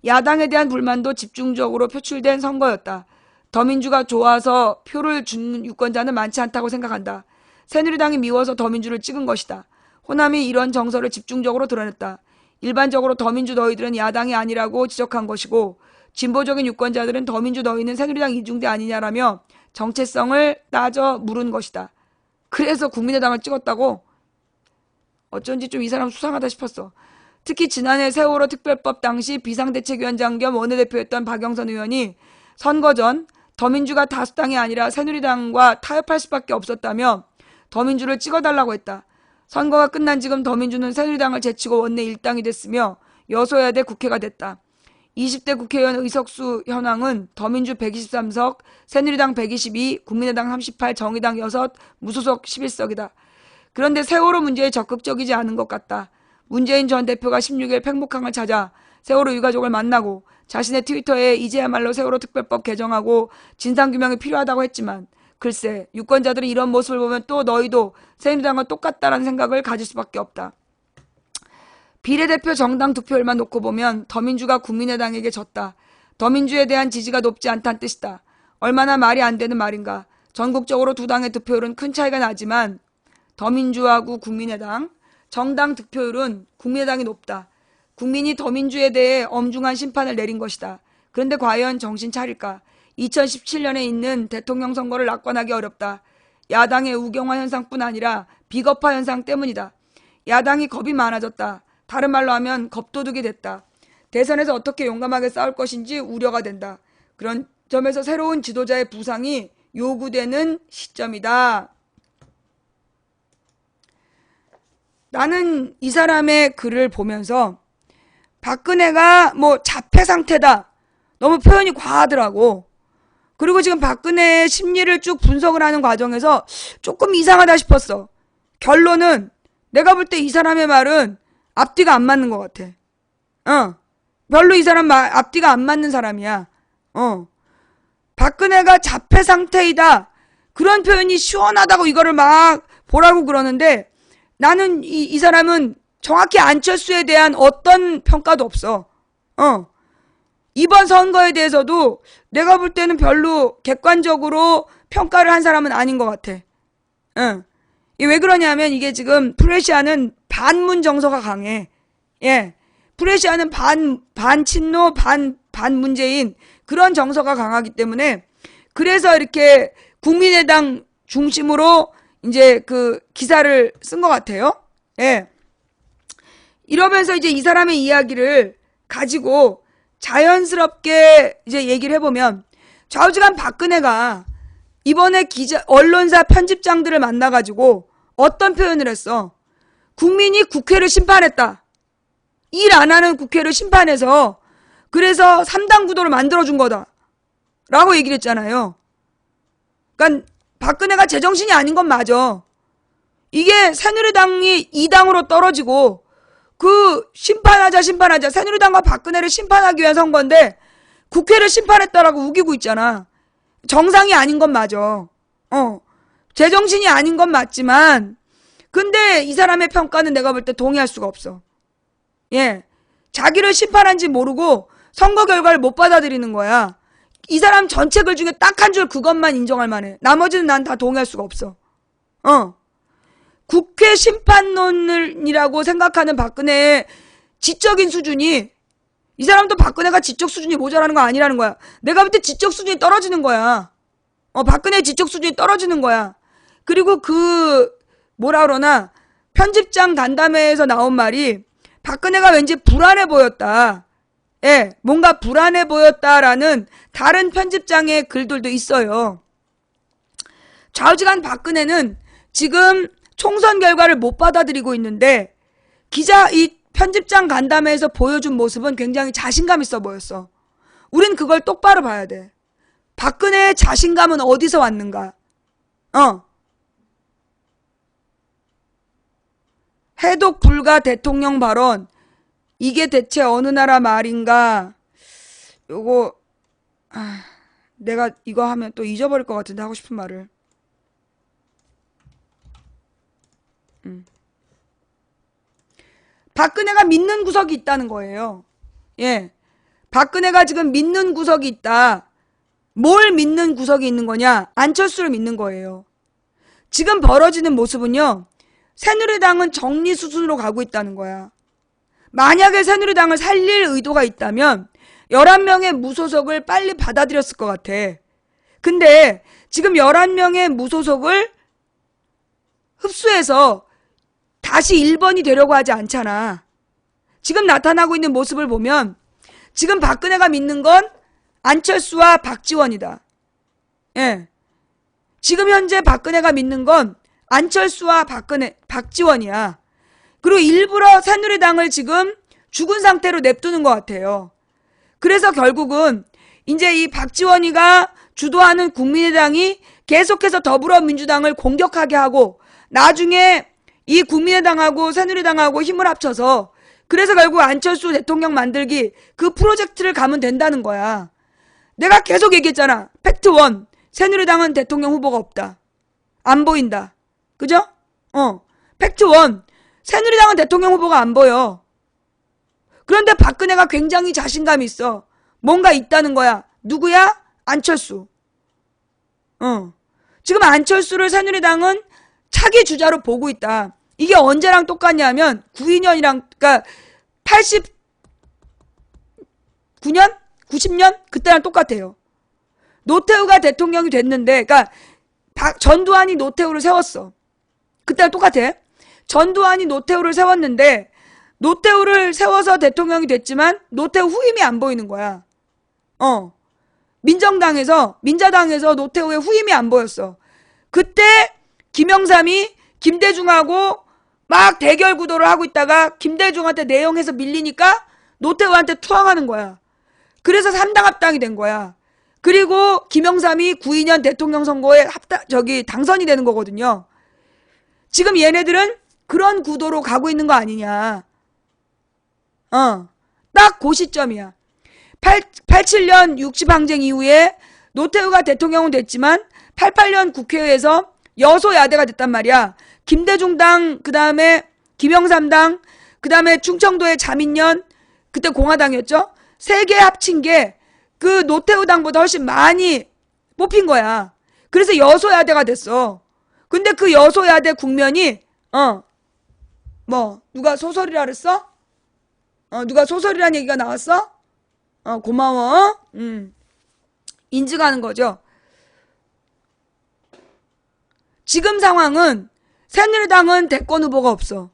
야당에 대한 불만도 집중적으로 표출된 선거였다. 더민주가 좋아서 표를 준 유권자는 많지 않다고 생각한다. 새누리당이 미워서 더민주를 찍은 것이다. 호남이 이런 정서를 집중적으로 드러냈다. 일반적으로 더민주 너희들은 야당이 아니라고 지적한 것이고 진보적인 유권자들은 더민주 너희는 새누리당 이중대 아니냐라며 정체성을 따져 물은 것이다. 그래서 국민의당을 찍었다고? 어쩐지 좀 이 사람 수상하다 싶었어. 특히 지난해 세월호 특별법 당시 비상대책위원장 겸 원내대표였던 박영선 의원이 선거 전 더민주가 다수당이 아니라 새누리당과 타협할 수밖에 없었다며 더민주를 찍어달라고 했다. 선거가 끝난 지금 더민주는 새누리당을 제치고 원내 1당이 됐으며 여소야대 국회가 됐다. 20대 국회의원 의석수 현황은 더민주 123석, 새누리당 122, 국민의당 38, 정의당 6, 무소속 11석이다. 그런데 세월호 문제에 적극적이지 않은 것 같다. 문재인 전 대표가 16일 팽목항을 찾아 세월호 유가족을 만나고 자신의 트위터에 이제야말로 세월호 특별법 개정하고 진상규명이 필요하다고 했지만 글쎄 유권자들이 이런 모습을 보면 또 너희도 새누리당과 똑같다라는 생각을 가질 수밖에 없다. 비례대표 정당 득표율만 놓고 보면 더민주가 국민의당에게 졌다. 더민주에 대한 지지가 높지 않다는 뜻이다. 얼마나 말이 안 되는 말인가. 전국적으로 두 당의 득표율은 큰 차이가 나지만 더민주하고 국민의당, 정당 득표율은 국민의당이 높다. 국민이 더민주에 대해 엄중한 심판을 내린 것이다. 그런데 과연 정신 차릴까? 2017년에 있는 대통령 선거를 낙관하기 어렵다. 야당의 우경화 현상뿐 아니라 비겁화 현상 때문이다. 야당이 겁이 많아졌다. 다른 말로 하면 겁도둑이 됐다. 대선에서 어떻게 용감하게 싸울 것인지 우려가 된다. 그런 점에서 새로운 지도자의 부상이 요구되는 시점이다. 나는 이 사람의 글을 보면서 박근혜가 뭐 자폐 상태다. 너무 표현이 과하더라고. 그리고 지금 박근혜의 심리를 쭉 분석을 하는 과정에서 조금 이상하다 싶었어. 결론은 내가 볼 때 이 사람의 말은 앞뒤가 안 맞는 것 같아. 별로 이 사람 말 앞뒤가 안 맞는 사람이야. 박근혜가 자폐 상태이다. 그런 표현이 시원하다고 이거를 막 보라고 그러는데 나는 이 사람은 정확히 안철수에 대한 어떤 평가도 없어. 이번 선거에 대해서도 내가 볼 때는 별로 객관적으로 평가를 한 사람은 아닌 것 같아. 이게 왜 그러냐면 이게 지금 프레시아는 반문 정서가 강해. 예. 프레시아는 반 친노, 반 문재인 그런 정서가 강하기 때문에 그래서 이렇게 국민의당 중심으로 이제 그 기사를 쓴 것 같아요. 예. 이러면서 이제 이 사람의 이야기를 가지고 자연스럽게 이제 얘기를 해보면 좌우지간 박근혜가 이번에 언론사 편집장들을 만나가지고 어떤 표현을 했어? 국민이 국회를 심판했다. 일 안 하는 국회를 심판해서 그래서 3당 구도를 만들어준 거다. 라고 얘기를 했잖아요. 그러니까 박근혜가 제정신이 아닌 건 맞아. 이게 새누리당이 2당으로 떨어지고 그 심판하자 새누리당과 박근혜를 심판하기 위한 선거인데 국회를 심판했다라고 우기고 있잖아. 정상이 아닌 건 맞아. 제정신이 아닌 건 맞지만 근데 이 사람의 평가는 내가 볼 때 동의할 수가 없어. 예. 자기를 심판한지 모르고 선거 결과를 못 받아들이는 거야. 이 사람 전체 글 중에 딱 한 줄 그것만 인정할 만해. 나머지는 난 다 동의할 수가 없어. 국회 심판론이라고 생각하는 박근혜의 지적인 수준이 이 사람도 박근혜가 지적 수준이 모자라는 거 아니라는 거야. 내가 볼 때 지적 수준이 떨어지는 거야. 박근혜의 지적 수준이 떨어지는 거야. 그리고 뭐라 그러나 편집장 간담회에서 나온 말이 박근혜가 왠지 불안해 보였다. 예, 뭔가 불안해 보였다라는 다른 편집장의 글들도 있어요. 좌우지간 박근혜는 지금 총선 결과를 못 받아들이고 있는데 이 편집장 간담회에서 보여준 모습은 굉장히 자신감 있어 보였어. 우린 그걸 똑바로 봐야 돼. 박근혜의 자신감은 어디서 왔는가? 해독 불가 대통령 발언. 이게 대체 어느 나라 말인가? 요거 내가 이거 하면 또 잊어버릴 것 같은데 하고 싶은 말을. 박근혜가 믿는 구석이 있다는 거예요. 예. 박근혜가 지금 믿는 구석이 있다. 뭘 믿는 구석이 있는 거냐? 안철수를 믿는 거예요. 지금 벌어지는 모습은요. 새누리당은 정리 수순으로 가고 있다는 거야. 만약에 새누리당을 살릴 의도가 있다면 11명의 무소속을 빨리 받아들였을 것 같아. 근데 지금 11명의 무소속을 흡수해서 다시 1번이 되려고 하지 않잖아. 지금 나타나고 있는 모습을 보면 지금 박근혜가 믿는 건 안철수와 박지원이다. 예. 지금 현재 박근혜가 믿는 건 안철수와 박지원이야. 그리고 일부러 새누리당을 지금 죽은 상태로 냅두는 것 같아요. 그래서 결국은 이제 이 박지원이가 주도하는 국민의당이 계속해서 더불어민주당을 공격하게 하고 나중에 이 국민의당하고 새누리당하고 힘을 합쳐서 그래서 결국 안철수 대통령 만들기 그 프로젝트를 가면 된다는 거야. 내가 계속 얘기했잖아. 팩트 1. 새누리당은 대통령 후보가 없다. 안 보인다. 그죠? 팩트 1. 새누리당은 대통령 후보가 안 보여. 그런데 박근혜가 굉장히 자신감이 있어. 뭔가 있다는 거야. 누구야? 안철수. 지금 안철수를 새누리당은 차기 주자로 보고 있다. 이게 언제랑 똑같냐면 92년이랑 그러니까 89년? 90년? 그때랑 똑같아요. 노태우가 대통령이 됐는데 그러니까 전두환이 노태우를 세웠어. 그때랑 똑같아. 전두환이 노태우를 세웠는데 노태우를 세워서 대통령이 됐지만 노태우 후임이 안 보이는 거야. 민자당에서 노태우의 후임이 안 보였어. 그때 김영삼이 김대중하고 막 대결 구도를 하고 있다가 김대중한테 내용해서 밀리니까 노태우한테 투항하는 거야. 그래서 3당 합당이 된 거야. 그리고 김영삼이 92년 대통령 선거에 당선이 되는 거거든요. 지금 얘네들은 그런 구도로 가고 있는 거 아니냐. 딱 그 시점이야. 87년 60항쟁 이후에 노태우가 대통령은 됐지만 88년 국회에서 여소야대가 됐단 말이야. 김대중당, 그 다음에 김영삼당, 그 다음에 충청도의 자민련, 그때 공화당이었죠. 세 개 합친 게 그 노태우 당보다 훨씬 많이 뽑힌 거야. 그래서 여소야대가 됐어. 근데 그 여소야대 국면이 누가 소설이라 그랬어? 누가 소설이란 얘기가 나왔어? 고마워. 인증하는 거죠. 지금 상황은 새누리당은 대권 후보가 없어.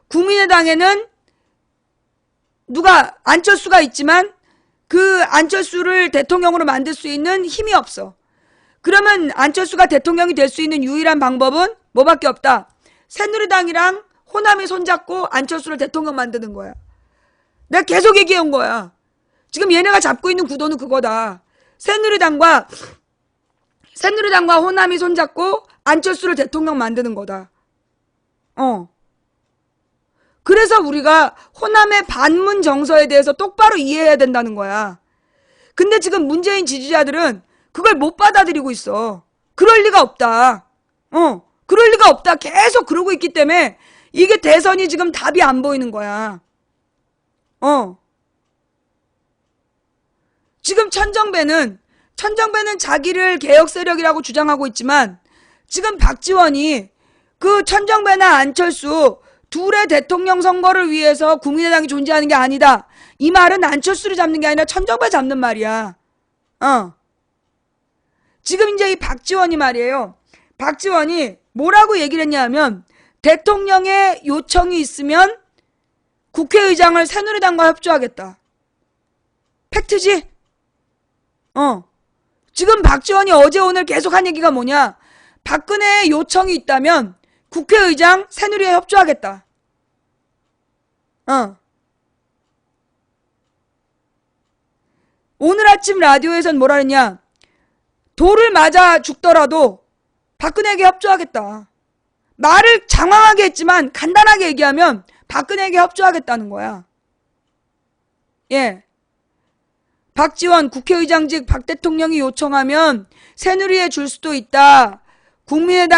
국민의당에는 누가 안철수가 있지만 그 안철수를 대통령으로 만들 수 있는 힘이 없어. 그러면 안철수가 대통령이 될 수 있는 유일한 방법은 뭐밖에 없다. 새누리당이랑 호남이 손잡고 안철수를 대통령 만드는 거야. 내가 계속 얘기해온 거야. 지금 얘네가 잡고 있는 구도는 그거다. 새누리당과 호남이 손잡고 안철수를 대통령 만드는 거다. 그래서 우리가 호남의 반문 정서에 대해서 똑바로 이해해야 된다는 거야. 근데 지금 문재인 지지자들은 그걸 못 받아들이고 있어. 그럴 리가 없다. 그럴 리가 없다. 계속 그러고 있기 때문에 이게 대선이 지금 답이 안 보이는 거야. 지금 천정배는 자기를 개혁 세력이라고 주장하고 있지만 지금 박지원이 그 천정배나 안철수 둘의 대통령 선거를 위해서 국민의당이 존재하는 게 아니다. 이 말은 안철수를 잡는 게 아니라 천정배 잡는 말이야. 지금 이제 이 박지원이 말이에요. 박지원이 뭐라고 얘기를 했냐면 대통령의 요청이 있으면 국회의장을 새누리당과 협조하겠다. 팩트지? 지금 박지원이 어제 오늘 계속 한 얘기가 뭐냐. 박근혜의 요청이 있다면 국회의장 새누리에 협조하겠다. 오늘 아침 라디오에선 뭐라 했냐. 돌을 맞아 죽더라도 박근혜에게 협조하겠다. 말을 장황하게 했지만 간단하게 얘기하면 박근혜에게 협조하겠다는 거야. 예. 박지원 국회의장직 박 대통령이 요청하면 새누리에 줄 수도 있다. 국민의당